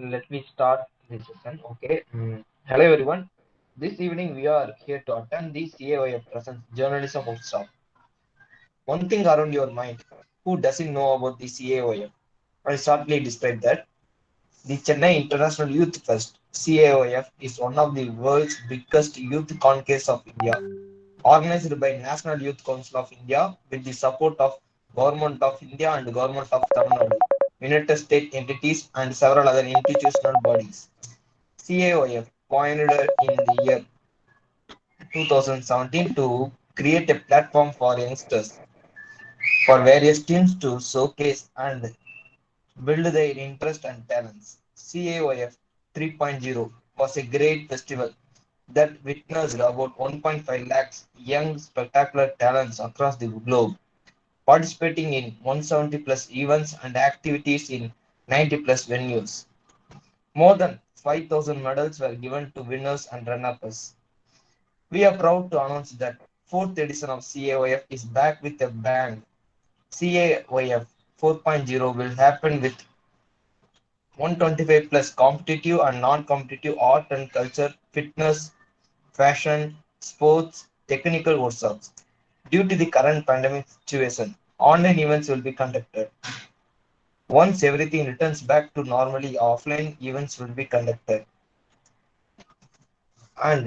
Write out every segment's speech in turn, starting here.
let me start this session. Okay. Hello, everyone. This evening, we are here to attend the CAOF Presents Journalism Workshop. One thing around your mind, who doesn't know about the CAOF? I'll shortly describe that. The Chennai International Youth Fest, CAOF, is one of the world's biggest youth concaves of India, organized by National Youth Council of India with the support of Government of India and Government of Tamil Nadu, United States entities, and several other institutional bodies. CAOF coined in the year 2017 to create a platform for youngsters for various teams to showcase and build their interest and talents. CAOF 3.0 was a great festival that witnessed about 1.5 lakhs young spectacular talents across the globe, participating in 170 plus events and activities in 90 plus venues. More than 5,000 medals were given to winners and runners. We are proud to announce that fourth edition of CAOF is back with a bang. CAOF 4.0 will happen with 125 plus competitive and non-competitive art and culture, fitness, fashion, sports, technical workshops. Due to the current pandemic situation, online events will be conducted. Once everything returns back to normally, offline events will be conducted. And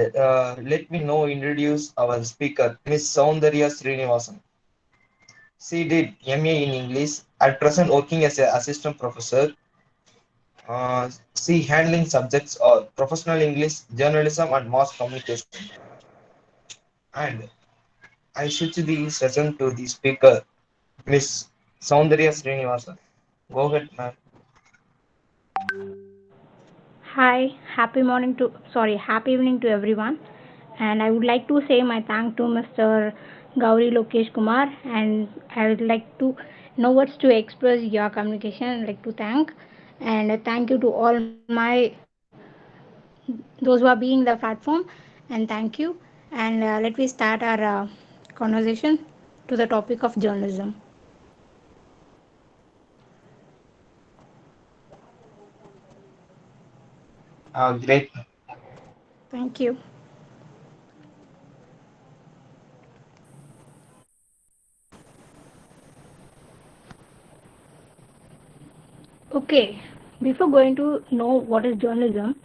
let me now introduce our speaker, Miss Soundarya Srinivasan. She did MA in English, at present working as an assistant professor. She handling subjects are professional English, journalism, and mass communication. And I switch the session to the speaker, Miss Soundarya Srinivasan. Go ahead, ma'am. Hi, happy evening to everyone. And I would like to say my thank to Mr. Gauri Lokesh Kumar, and I would like to know what's to express your communication. I'd like to thank, and thank you to all my those who are being the platform, and thank you. And let me start our conversation to the topic of journalism. Great. Thank you. Okay, before going to know what is journalism,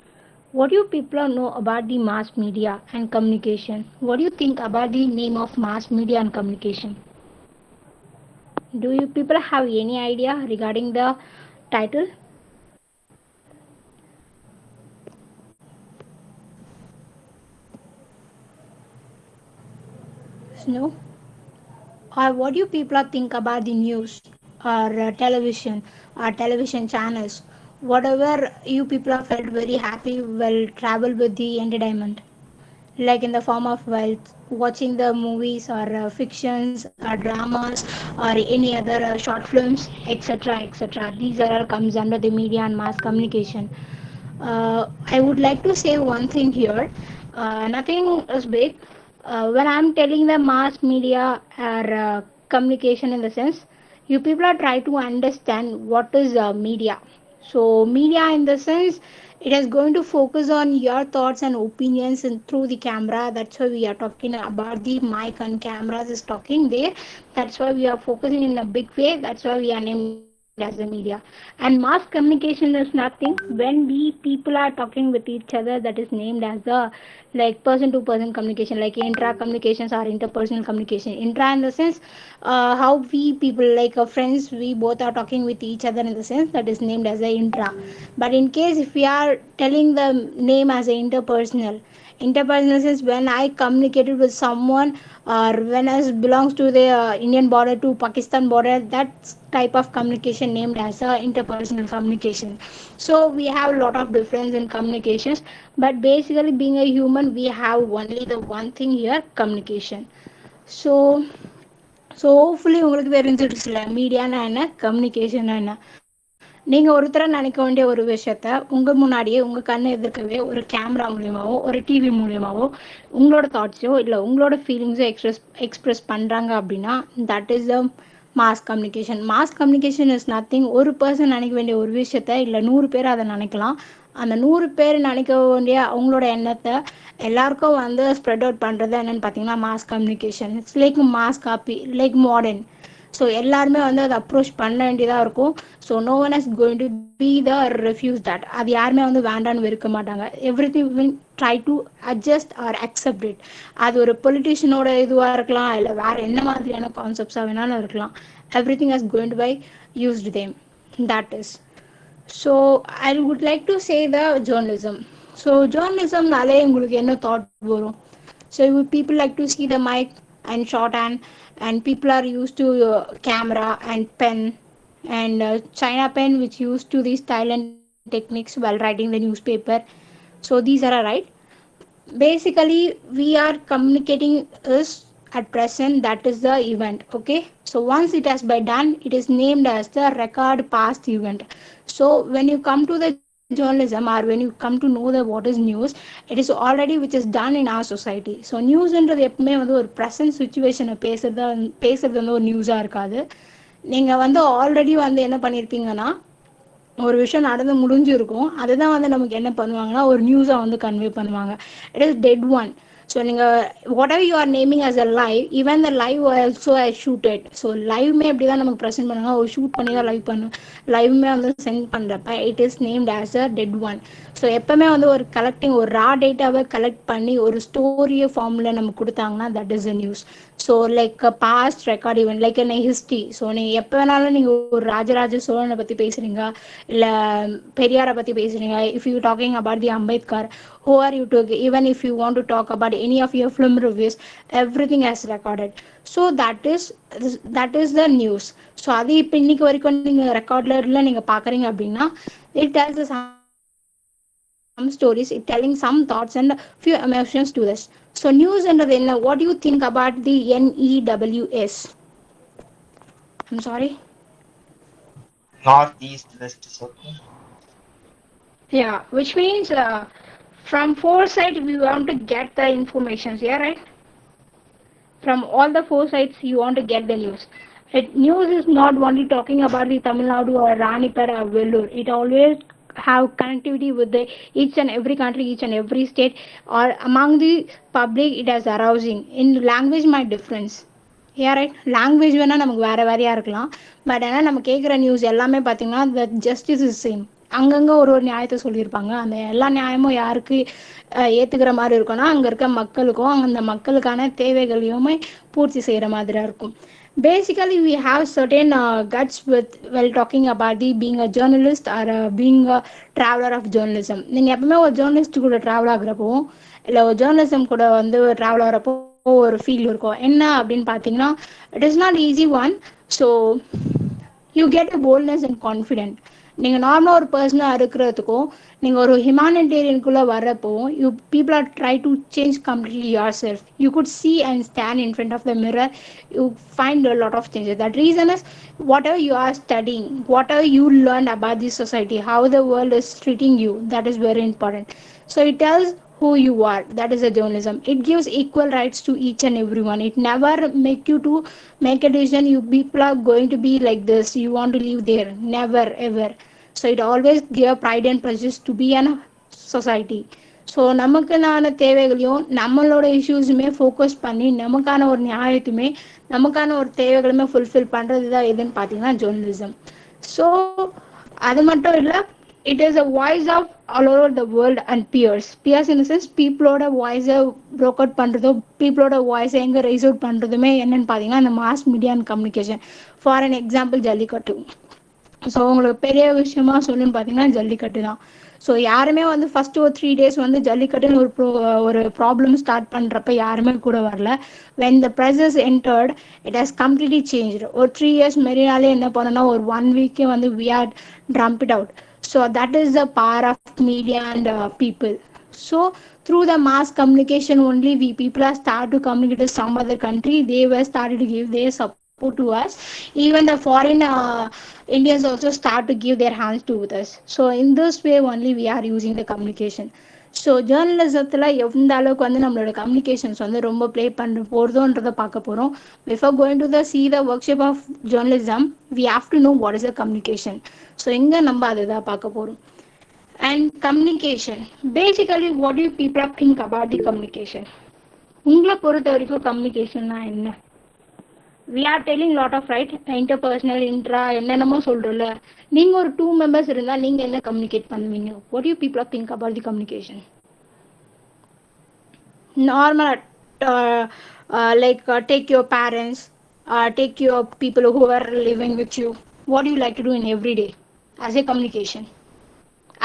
what do you people know about the mass media and communication? What do you think about the name of mass media and communication? Do you people have any idea regarding the title? No? Or what do you people think about the news or television channels? Whatever you people have felt very happy will travel with the entertainment, like in the form of watching the movies or fictions or dramas or any other short films, etc., etc. These are all comes under the media and mass communication. I would like to say one thing here. Nothing is big. When I'm telling the mass media or communication in the sense, you people are trying to understand what is media. So media in the sense, it is going to focus on your thoughts and opinions and through the camera. That's why we are talking about the mic and cameras is talking there. That's why we are focusing in a big way. That's why we are named as a media. And mass communication is nothing when we people are talking with each other, that is named as the like person to person communication, like intra communications or interpersonal communication. Intra in the sense how we people like friends, we both are talking with each other in the sense that is named as a intra. But in case if we are telling the name as a interpersonal is when I communicated with someone, or when I belongs to the Indian border to Pakistan border, that type of communication named as interpersonal communication. So we have a lot of difference in communications, but basically being a human we have only the one thing here, communication. So hopefully உங்களுக்கு தெரிஞ்சிருச்சுல மீடியானா என்ன, communication என்ன. நீங்க ஒருத்தர நினைக்க வேண்டிய ஒரு விஷயத்த உங்க முன்னாடியே உங்க கண்ணு எதிர்க்கவே ஒரு கேமரா மூலியமாவோ ஒரு டிவி மூலியமாவோ உங்களோட தாட்ஸோ இல்ல உங்களோட ஃபீலிங்ஸோ எக்ஸ்பிரஸ் பண்றாங்க அப்படின்னா, that is the mass communication is nothing. ஒரு பர்சன் நினைக்க வேண்டிய ஒரு விஷயத்த இல்லை 100 பேர் அதை நினைக்கலாம். அந்த 100 பேர் நினைக்க வேண்டிய அவங்களோட எண்ணத்தை எல்லாருக்கும் வந்து ஸ்ப்ரெட் அவுட் பண்ணுறது என்னென்னு பார்த்தீங்கன்னா mass communication. It's like mass copy, like modern. So எல்லாருமே வந்து அதை அப்ரோச் பண்ண வேண்டியதாக இருக்கும். So no one is going to be the refuse that. அது யாருமே வந்து வேண்டான்னு வெறுக்க மாட்டாங்க. Everything will try to adjust or accept it. அது ஒரு பொலிட்டிஷியனோட இதுவாக இருக்கலாம், இல்லை வேறு என்ன மாதிரியான கான்செப்ட்ஸாக வேணாலும் இருக்கலாம். Everything is going to be used them. That is. So I would like to say the journalism. So ஜேர்னலிசம்னாலே உங்களுக்கு என்ன தாட் வரும்? So people like to see the mic and shorthand, and people are used to camera and pen and China pen, which used to these silent techniques while writing the newspaper. So these are right. Basically we are communicating is at present, that is the event. Okay, so once it has been done, it is named as the record past event. So when you come to the journalism, or when you come to know the what is news, it is already which is done in our society. So நியூஸ்ன்றது எப்பவுமே வந்து ஒரு present சுச்சுவேஷனை பேசுறது வந்து ஒரு நியூஸாக இருக்காது. நீங்கள் வந்து ஆல்ரெடி வந்து என்ன பண்ணியிருப்பீங்கன்னா ஒரு விஷயம் நடந்து முடிஞ்சிருக்கும், அதுதான் வந்து நமக்கு என்ன பண்ணுவாங்கன்னா ஒரு நியூஸாக வந்து கன்வே பண்ணுவாங்க. It is dead one. So நீங்கள் whatever you are naming as a live, even the live also I shooted. So லைவ்மே எப்படி தான் நமக்கு ப்ரெசென்ட் பண்ணுவாங்க, ஒரு ஷூட் பண்ணி தான் லைவ்மே வந்து சென்ட் பண்ணுறப்ப it is named as a dead one. So எப்போவுமே வந்து ஒரு கலெக்டிங், ஒரு ரா டேட்டாவை கலெக்ட் பண்ணி ஒரு ஸ்டோரியை ஃபார்மில் நமக்கு கொடுத்தாங்கன்னா that is a news. So like past record event like என்ன ஹிஸ்ட்ரி. ஸோ நீங்கள் எப்போ வேணாலும் நீங்கள் ஒரு ராஜராஜ சோழனை பற்றி பேசுகிறீங்க, இல்லை பெரியாரை பற்றி பேசுகிறீங்க, if you talking about the Ambedkar, who are you to, even if you want to talk about any of your film reviews, everything has recorded. So that is the news. So அது இப்போ இன்னைக்கு வரைக்கும் நீங்கள் ரெக்கார்ட்ல நீங்கள் பார்க்குறீங்க அப்படின்னா it tells some stories, it telling some thoughts and few emotions to this. So news என்றது என்ன? What do you think about the NEWS? I'm sorry. North, east, west, south. Yeah, which means from four sides we want to get the information. Yeah, right? From all the four sides you want to get the news. News is not only talking about the Tamil Nadu or Ranipet or Vellore. It always have connectivity with the each and every country, each and every state, or among the public it has arousing. In language my difference. Yeah, right. Language வேணால் நமக்கு வேறு வேறையாக இருக்கலாம். But ஆனால் நம்ம கேட்குற news எல்லாமே பார்த்தீங்கன்னா த ஜஸ்டிஸ் இஸ் சேம். அங்கங்கே ஒரு ஒரு நியாயத்தை சொல்லியிருப்பாங்க. அந்த எல்லா நியாயமும் யாருக்கு ஏற்றுக்கிற மாதிரி இருக்கும்னா அங்கே இருக்க மக்களுக்கும் அந்த மக்களுக்கான தேவைகளையுமே பூர்த்தி செய்கிற மாதிரியாக இருக்கும். Basically we have certain guts with while talking about the being a journalist or being a traveler of journalism. நீங்கள் எப்பவுமே ஒரு ஜேர்னலிஸ்ட் கூட ட்ராவல் ஆகுறப்போ இல்லை ஒரு ஜேர்னலிசம் கூட வந்து ட்ராவல் ஆகிறப்போ ஒரு ஃபீல் இருக்கும். என்ன அப்படின்னு பார்த்தீங்கன்னா it is not easy one. So you get a boldness and confident. நீங்கள் நார்மலாக ஒரு பர்சனாக இருக்கிறதுக்கும் நீங்கள் ஒரு ஹியூமானிட்டேரியனுக்குள்ளே வர்றப்போ you people R try to change completely your self. You good see and stand in front of the mirror, you find a lot of changes. That reason is whatever you are studying, whatever you learned about this society, how the world is treating you, that is very important. So it tells who you are. That is a journalism. It gives equal rights to each and everyone. It never make you to make a decision you people are going to be like this, you want to live there, never ever. So it always give pride and prejudice to be in a society. So நமக்கான தேவைகளையும் நம்மளோட இஷ்யூஸுமே focus பண்ணி நமக்கான ஒரு நியாயத்தையுமே நமக்கான ஒரு தேவைகளுமே fulfil பண்ணுறது தான் எதுன்னு பார்த்தீங்கன்னா ஜேர்னலிசம். ஸோ அது மட்டும் இல்லை, it is a voice of all over the world and pierce in the sense பீப்புளோட வாய்ஸை ப்ரோக் அவுட் பண்ணுறதோ பீப்புளோட வாய்ஸை எங்கே ரைஸ் அவுட் பண்ணுறதுமே என்னென்னு பார்த்தீங்கன்னா இந்த mass media and communication. For an example jallikattu. So உங்களுக்கு பெரிய விஷயமா சொல்லுன்னு பார்த்தீங்கன்னா ஜல்லிக்கட்டு தான். ஸோ யாருமே வந்து ஃபஸ்ட்டு ஒரு 3 days வந்து ஜல்லிக்கட்டுன்னு ஒரு ப்ராப்ளம் ஸ்டார்ட் பண்ணுறப்ப யாருமே கூட வரல. When the prices entered it has completely change. ஒரு 3 years மெரினாலே என்ன பண்ணோன்னா ஒரு 1 week வந்து we are trump it out. So that is the power of media and people. So through the mass communication only we people are start to communicate with some other country. They were started to give their support to us. Even the foreign Indians also start to give their hands to us. So in this way only we are using the communication. So ஜேர்னலிசத்தில் எந்த அளவுக்கு வந்து நம்மளோட communications வந்து ரொம்ப play பண்ண போகிறதோன்றதை பார்க்க போகிறோம். Before going to the see the worship of journalism we have to know what is the communication. So இங்கே நம்ம அதை தான் பார்க்க போகிறோம். And communication basically what you people think about the communication. உங்களை பொறுத்த வரைக்கும் கம்யூனிகேஷன்னா என்ன? We are telling lot of right interpersonal intra என்னென்னமோ சொல்கிறோம்ல. நீங்கள் ஒரு 2 மெம்பர்ஸ் இருந்தால் நீங்கள் என்ன கம்யூனிகேட் பண்ணுவீங்க? What you people think about the communication? Normal, like take your parents, take your people who are living with you. What do you like to do in every day as a communication,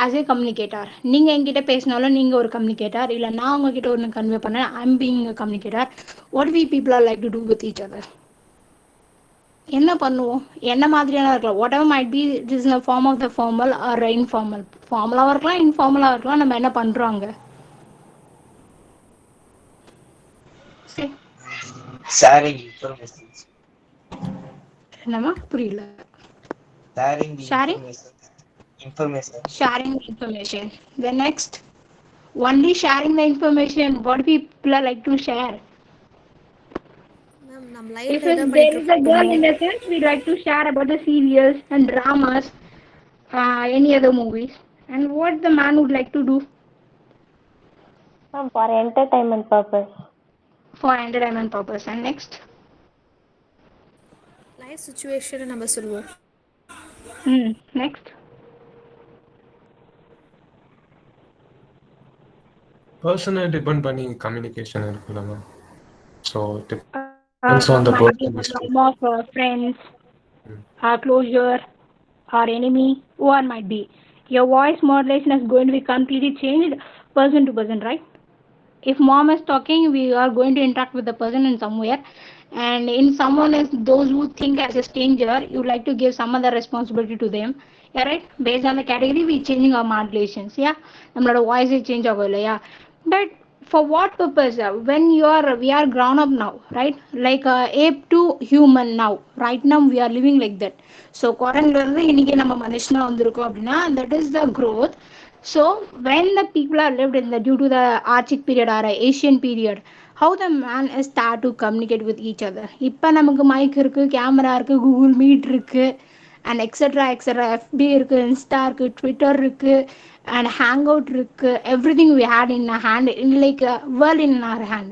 as a communicator? நீங்கள் என்கிட்ட பேசினாலும் நீங்கள் ஒரு communicator, இல்லை நான் உங்ககிட்ட ஒன்று convey பண்ணேன், I'm being a communicator. What we people are like to do with each other? என்ன பண்ணுவோம்? என்ன மாதிரியான இருக்கலாம்? Whatever might be it is a form of the formal or informal. ஃபார்மலாகவும் இருக்கலாம், இன்ஃபார்மலாக இருக்கலாம். நம்ம என்ன பண்ணுறோங்க? சரி, Sharing information. என்னம்மா புரியல? Sharing the Sharing? information. Information. Sharing information. The next, only sharing the information. What people are like to share. Ma'am நம்ம If லைவ்ல எதை there பண்ணிட்டு is a girl in இருக்கோமோ the sense, we like to share about the serials and dramas, any other movies. And what the man would like to do Ma'am, for entertainment purpose. for entertainment purpose. And next, live சுச்சுவேஷனை நம்ம சொல்லுவோம். next. பர்சனை depend பண்ணி communication இருக்குல்ல ma'am. So depends on the Might be person. some of friends, closure, or enemy, or might be your voice modulation is going to be completely changed person to person, right? If mom is talking, we are going to interact with the person in somewhere, and in someone is those who think as a stranger, you like to give some other responsibility to them. Yeah, right? Based on the category, we changing our modulations. Yeah, நம்மளோட voice change ஆகும் இல்லையா? But for what purpose? When we are grown up now, right? Like ape to human now. Right now we are living like that. So குரங்குல இருந்து இன்னைக்கு நம்ம மனுஷனா வந்திருக்கோம் அப்படின்னா that is the growth. So when the people are lived in the due to the Archaic period or Asian period, how the man is start to communicate with each other. இப்போ நமக்கு mic இருக்கு, camera இருக்கு, Google Meet இருக்கு, and extra extra, FB இருக்கு, Insta இருக்கு, Twitter இருக்கு, and hang out இருக்கு. Everything we had in a hand, in like world in our hand.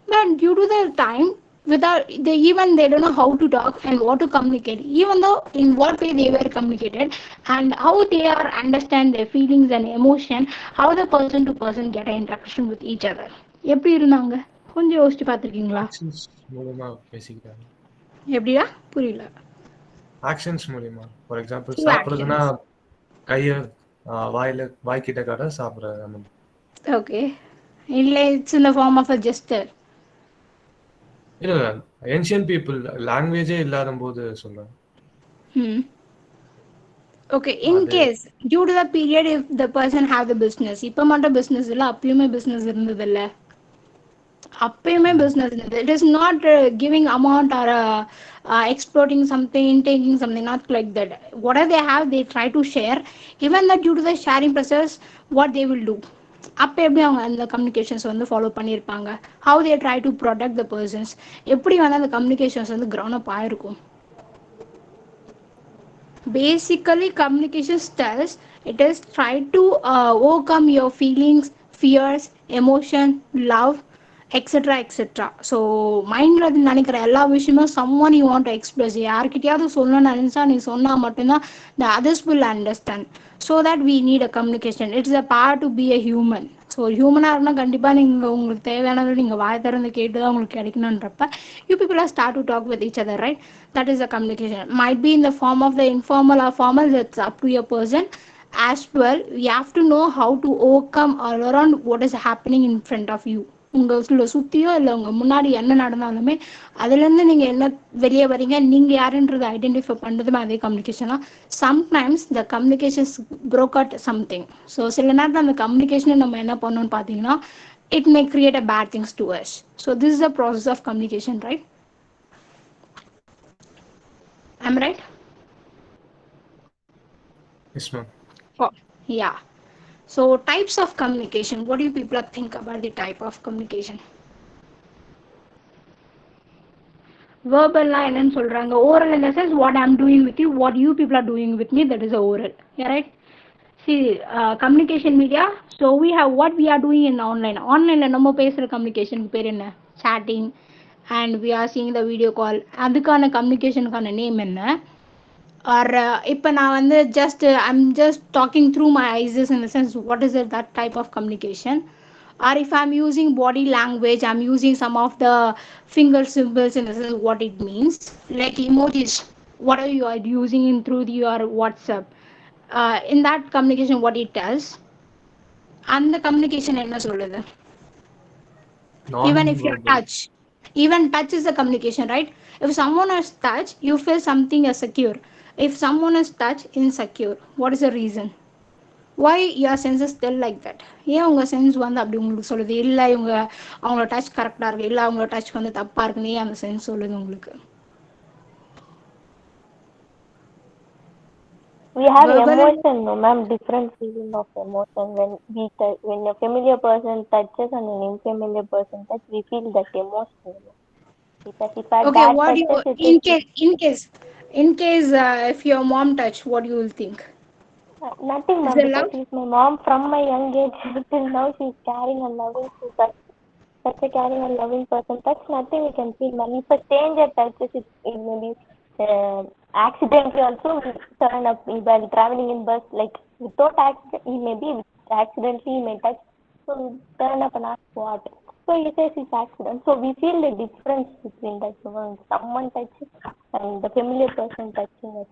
But due to the time, without they even they don't know how to talk and what to communicate, even though in what way they were communicated and how they are understand their feelings and emotion, how the person to person get an interaction with each other. எப்படி இருந்தாங்க கொஞ்சம் யோசிச்சு பார்த்துருக்கீங்களா? Actions மூலமா பேசிக்கிட்டாங்க. எப்படியா புரியல? Actions மூலியமா, for example Through சாப்பிட்றதுன்னா actions. கையை வாய்க்கிட்ட காட்ட சாப்பிட்றது அந்த மாதிரி. Okay. இல்லை it's in the form of a gesture. இல்லை ஏன்ஷியன் பீப்புள் லாங்குவேஜே இல்லாத போது சொல்றேன். Okay, in case due to the period if the person have the business, இப்போ மட்டும் பிஸ்னஸ் இல்லை, அப்பயுமே பிஸ்னஸ் இருந்தது இல்லை, அப்பயுமே பிஸ்னஸ் இருந்தது. It is not giving amount or exploiting something, taking something, not like that. Whatever they have, they try to share. Even that due to the sharing process, what they will do, அப்போ எப்படி அவங்க அந்த communications வந்து follow பண்ணியிருப்பாங்க, how they try to protect the persons, எப்படி வந்து அந்த communications வந்து க்ரௌன் அப் ஆயிருக்கும். Basically communication styles, it is try to overcome your feelings, fears, emotion, love, etc etc. So மைண்ட்ல நினைக்கிற எல்லா விஷயமும் someone you want to express, யார்கிட்டயாவது சொல்லணும்னு நினைச்சா நீ சொன்னா மட்டும்தான் the others will understand. So that we need a communication, it's a part to be a human. So ஹியூமனாக இருந்தால் கண்டிப்பாக நீங்கள் உங்களுக்கு தேவையானது நீங்கள் வாய் திறந்து கேட்டு தான் உங்களுக்கு கிடைக்கணுன்றப்ப you people are start to talk with each other, right? That is the communication. Might be in the form of the informal or formal, that's up to your person. As well, you have to know how to overcome all around what is happening in front of you. உங்களை சுற்றியோ இல்லை உங்கள் முன்னாடி என்ன நடந்தாலுமே அதுலேருந்து நீங்கள் என்ன வெளியே வரீங்க, நீங்கள் யாருன்றது ஐடென்டிஃபை பண்ணுறதுமே அதே கம்யூனிகேஷனாக. Sometimes the communications broke out something. So சில நேரத்தில் அந்த கம்யூனிகேஷனை நம்ம என்ன பண்ணணும்னு பார்த்தீங்கன்னா, it may create a bad things to us. So this is the process of communication, right? I'm right? Yes ma'am. Oh, yeah. So types of communication, what do you people think about the type of communication? Verbal என்னன்னு சொல்றாங்க, oral in the sense what I'm doing with you, what you people are doing with me, that is a oral. Yeah, right. See, communication media. So we have what we are doing in online. Online நம்ம பேசுற communication பேர் என்ன? Chatting, and we are seeing the video call. அதுக்கான communicationக்கான name என்ன? Or இப்போ நான் வந்து I'm just talking through my eyes in the sense what is it, that type of communication? Or if I'm using body language, I'm using some of the finger symbols in the sense what it means, like emojis, what are you are using in through your WhatsApp, in that communication what it tells, and the communication என்ன சொல்லுது? Even if you're Non-verbal. touch, even touch is a communication, right? If someone has touch, you feel something is secure. If someone has touch, insecure. What is the reason? Why your senses tell like that? ஏன் உங்க sense வந்து அப்படி உங்களுக்கு சொல்லுது? இல்லை இவங்க அவங்களோட touch கரெக்டாக இருக்கு, இல்லை அவங்களோட டச் வந்து தப்பாக இருக்குன்னு ஏன் அந்த சென்ஸ் சொல்லுது உங்களுக்கு? We have Verbal. emotion, no ma'am, different feeling of emotion when a familiar person touches and an unfamiliar person touch, we feel that emotion. Because if at Okay, that what you touches, it is in case if your mom touch, what you will think? nothing, Is ma'am, it because love? she's my mom from my young age till now. She's carrying and loving to such a caring and loving person. That's nothing we can feel, ma'am. If a stranger touches it may be accidentally also we turn up while traveling in bus, like without accident, he may be accidentally he may touch, so we turn up and ask what. So he says it's accident. So we feel the difference between that when someone touches and the familiar person touching us.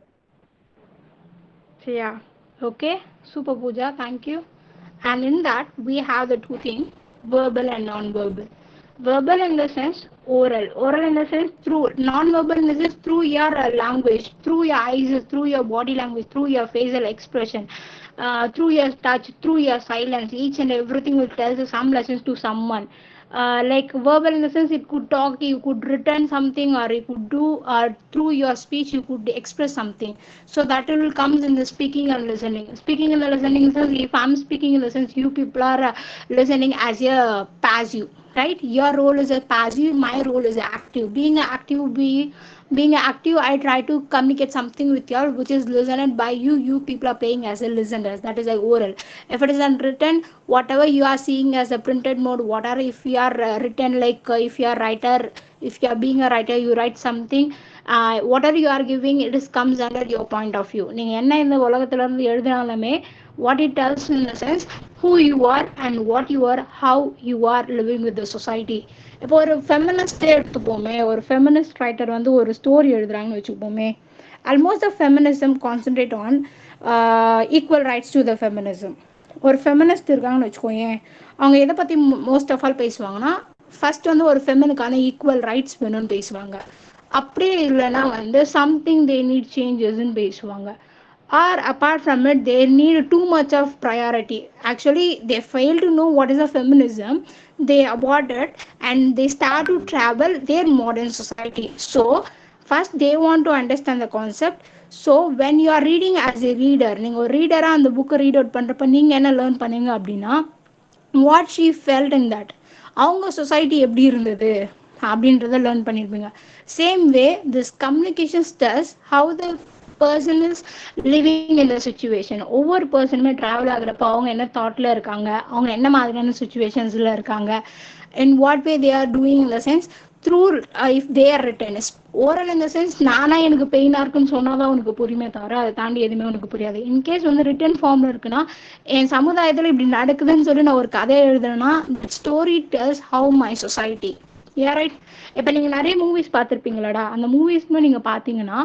Yeah. Okay. Super Pooja, thank you. And in that we have the two things, verbal and non-verbal. Verbal in the sense oral. Oral in the sense through. Non-verbal in the sense through your language, through your eyes, through your body language, through your facial expression, through your touch, through your silence. Each and everything will tell you some lessons to someone. Like verbal in the sense it could talk, you could return something, or you could do, or through your speech you could express something. So that will comes in the speaking and listening. Speaking in the listening sense, if I'm speaking in the sense you people are listening as a passive, right? Your role is a passive, my role is active. Being active, I try to communicate something with you which is listened by you people are paying as a listeners, that is a oral. If it is unwritten, whatever you are seeing as a printed mode, whatever, if you are written, like if you are writer, if you are being a writer, you write something, whatever you are giving, it is comes under your point of view. நீங்க என்ன இந்த உலகத்துல இருந்து எழுதினாலுமே what it tells in the sense who you are and what you are, how you are living with the society. இப்போ ஒரு ஃபெமினிஸ்டே எடுத்துப்போமே, ஒரு feminist writer வந்து ஒரு ஸ்டோரி எழுதுறாங்கன்னு வச்சுப்போமே, almost the feminism concentrate on equal rights to the feminism. ஒரு feminist இருக்காங்கன்னு வச்சுக்கோங்க, அவங்க எதை பற்றி மோஸ்ட் ஆஃப் ஆல் பேசுவாங்கன்னா, ஃபர்ஸ்ட் வந்து ஒரு ஃபெமினுக்கான ஈக்குவல் ரைட்ஸ் வேணும்னு பேசுவாங்க. அப்படியே இல்லைன்னா வந்து சம்திங் தே நீட் சேஞ்சஸ்ன்னு பேசுவாங்க. Or apart from it, they need too much of priority. Actually they fail to know what is a feminism, they abort it, and they start to travel their modern society. So first they want to understand the concept. So when you are reading as a reader, நீங்கள் ஒரு ரீடராக அந்த புக்கை read out பண்ணுறப்ப நீங்கள் என்ன learn பண்ணீங்க அப்படின்னா, what she felt in that, அவங்க சொசைட்டி எப்படி இருந்தது அப்படின்றத லேர்ன் பண்ணியிருப்பீங்க. Same way this communication states how the person is living in the situation. ஒவ்வொரு பர்சனுமே ட்ராவல் ஆகுறப்ப அவங்க என்ன தாட்டில் இருக்காங்க, அவங்க என்ன மாதிரியான சுச்சுவேஷன்ஸில் இருக்காங்க, in what way they are doing in the sense through if they are written. Oral in the sense நானா எனக்கு பெயினாக இருக்குன்னு சொன்னால் தான் உனக்கு புரியுமே தவிர அதை தாண்டி எதுவுமே உனக்கு புரியாது. இன்கேஸ் வந்து ரிட்டன் ஃபார்மில் இருக்குன்னா, என் சமுதாயத்தில் இப்படி நடக்குதுன்னு சொல்லி நான் ஒரு கதை எழுதுறேன்னா, story tells how my society. A right. இப்போ நீங்கள் நிறைய மூவிஸ் பார்த்துருப்பீங்களாடா, அந்த மூவிஸ்மே நீங்கள் பார்த்தீங்கன்னா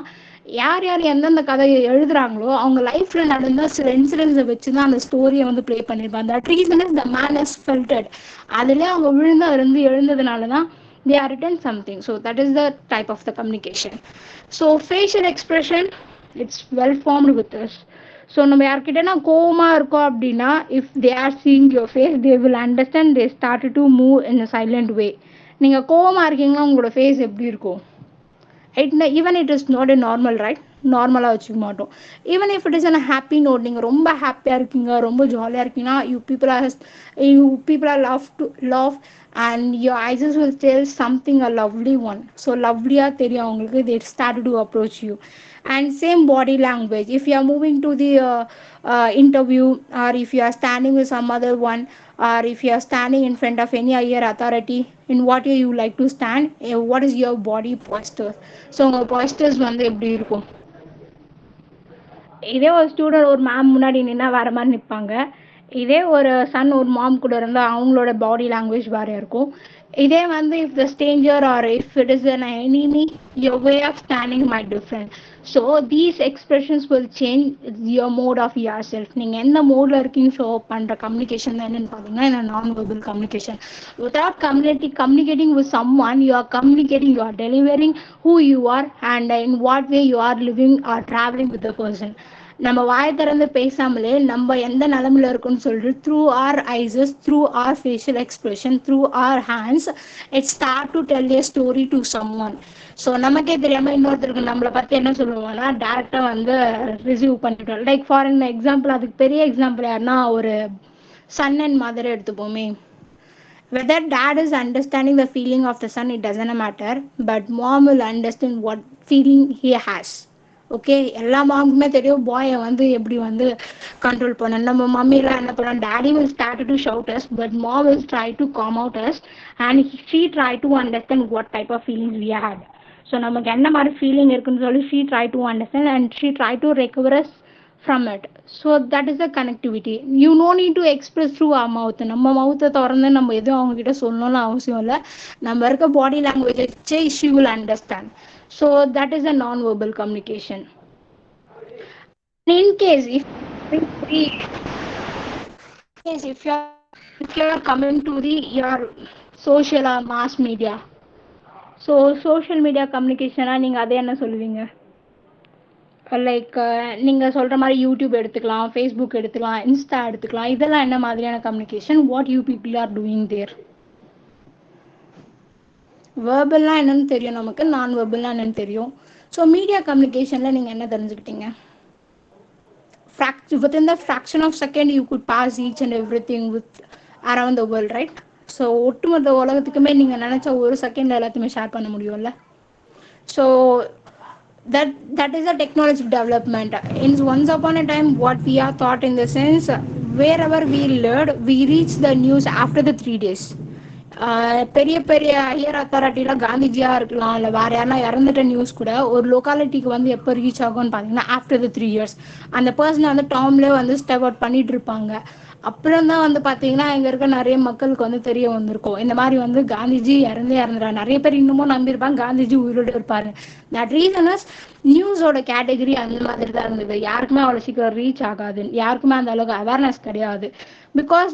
யார் யார் எந்தெந்த கதையை எழுதுறாங்களோ அவங்க லைஃப்ல நடந்த சில இன்சிடென்ட்ஸை வச்சு தான் அந்த ஸ்டோரியை வந்து ப்ளே பண்ணியிருப்பாங்க. That reason is the man is filtered. அதிலே அவங்க விழுந்து அதுலேருந்து எழுந்ததுனால தான் they are written something. So that is the type of the communication. So facial expression, it's well formed with us. So நம்ம யார்கிட்டனா கோவமாக இருக்கோம் அப்படின்னா, if they are seeing your face they will understand, they start to move in a silent way. நீங்கள் கோவமாக இருக்கீங்கன்னா உங்களோட face எப்படி இருக்கும்? Even it is not a normal, right? நார்மலாக வச்சுக்க மாட்டோம். Even if it is an happy note, நீங்கள் ரொம்ப ஹாப்பியாக இருக்கீங்க, ரொம்ப ஜாலியாக இருக்கீங்கன்னா you people are love and your eyes will tell something a lovely one. So லவ்லியாக தெரியும் அவங்களுக்கு, they start to approach you. And same body language, if you are moving to the interview, or if you are standing with some other one, or if you are standing in front of any higher authority, in what way you like to stand, what is your body posture. So உங்கள் postures வந்து எப்படி இருக்கும். இதே ஒரு student ஒரு ma'am முன்னாடி நின்னா வேற மாதிரி நிற்பாங்க. இதே ஒரு சன் ஒரு மாம் கூட இருந்தால் அவங்களோட பாடி லாங்குவேஜ் வேறு இருக்கும். இதே வந்து if the stranger or if it is an enemy, your way of standing might different. So these expressions will change your mode of your self. நீங்கள் எந்த மோடில் இருக்கீங்க ஷோ பண்ணுற கம்யூனிகேஷன் தான் என்னென்னு பார்த்தீங்கன்னா இந்த non verbal communication. Without communicating with someone, you are communicating, you are delivering who you are and in what way you are living or traveling with the person. நம்ம வாயை திறந்து பேசாமலே நம்ம எந்த நிலமையில இருக்குன்னு சொல்லிட்டு through our eyes, through our facial expression, through our hands, it start to tell a story to someone. So நமக்கே தெரியாமல் இன்னொருத்தருக்கு நம்மளை பற்றி என்ன சொல்லுவோம்னா டேரெக்டாக வந்து ரிசீவ் பண்ணிட்டோம். லைக் ஃபார் an எக்ஸாம்பிள், அதுக்கு பெரிய எக்ஸாம்பிள் யாருன்னா ஒரு சன் அண்ட் மதர் எடுத்துப்போமே. Whether dad is understanding the feeling of the son, it doesn't matter, but mom will understand what feeling he has. Okay, எல்லா மாமுக்குமே தெரியும் பாயை வந்து எப்படி வந்து கண்ட்ரோல் பண்ண. நம்ம மம்மிலாம் என்ன பண்ணோம், daddy will start to shout us, but mom will try to calm out us and she try to understand what type of feelings we had. So நமக்கு என்ன மாதிரி ஃபீலிங் இருக்குன்னு சொல்லி she try to understand and she try to recover us from it. So that is the connectivity. You no need to express through our mouth. நம்ம மவுத்தை திறந்து நம்ம எதுவும் அவங்க கிட்ட சொல்லணும்னு அவசியம் இல்லை. நம்ம இருக்க பாடி லாங்குவேஜ் வச்சு she will understand. So that is a non-verbal communication. In case if you are coming to the your social or mass media, so social media communication நீங்க அதை என்ன சொல்லுவீங்க? லைக் நீங்கள் சொல்கிற மாதிரி யூடியூப் எடுத்துக்கலாம், ஃபேஸ்புக் எடுத்துக்கலாம், இன்ஸ்டா எடுத்துக்கலாம். இதெல்லாம் என்ன மாதிரியான கம்யூனிகேஷன்? What you people are doing there? வேர்பல்லாம் என்னென்னு தெரியும் நமக்கு, நான் வேர்பல்லாம் என்னென்னு தெரியும். ஸோ மீடியா கம்யூனிகேஷனில் நீங்கள் என்ன தெரிஞ்சுக்கிட்டீங்க? within the fraction of second you could pass each and everything with around the world, right? So ஒட்டுமொத்த உலகத்துக்குமே நீங்கள் நினச்ச ஒரு செகண்டில் எல்லாத்தையுமே ஷேர் பண்ண முடியும்ல. So that is a technology development. In once upon a time what we are taught in the sense, wherever we lived we reach the news after the 3 days. பெரிய பெரிய ஹையர் அத்தாரிட்டியில் காந்திஜியாக இருக்கலாம், இல்லை வேறு யாருனா இறந்துட்ட நியூஸ் கூட ஒரு லொக்காலிட்டிக்கு வந்து எப்போ ரீச் ஆகும்னு பார்த்தீங்கன்னா ஆஃப்டர் த 3 years. அந்த பர்சனை வந்து டாம்லேயே வந்து ஸ்டெப் அவுட் பண்ணிட்டு இருப்பாங்க. அப்புறம் தான் வந்து பார்த்தீங்கன்னா இங்கே இருக்க நிறைய மக்களுக்கு வந்து தெரிய வந்திருக்கும் இந்த மாதிரி வந்து காந்திஜி இறந்துடுறாங்க. நிறைய பேர் இன்னமும் நம்பியிருப்பாங்க காந்திஜி உயிரோடு இருப்பார். தட் ரீசன் இஸ் நியூஸோட கேட்டகரி அந்த மாதிரி தான் இருந்தது. யாருக்குமே அவ்வளோ சீக்கிரம் ரீச் ஆகாது, யாருக்குமே அந்த அளவுக்கு அவேர்னஸ் கிடையாது. Because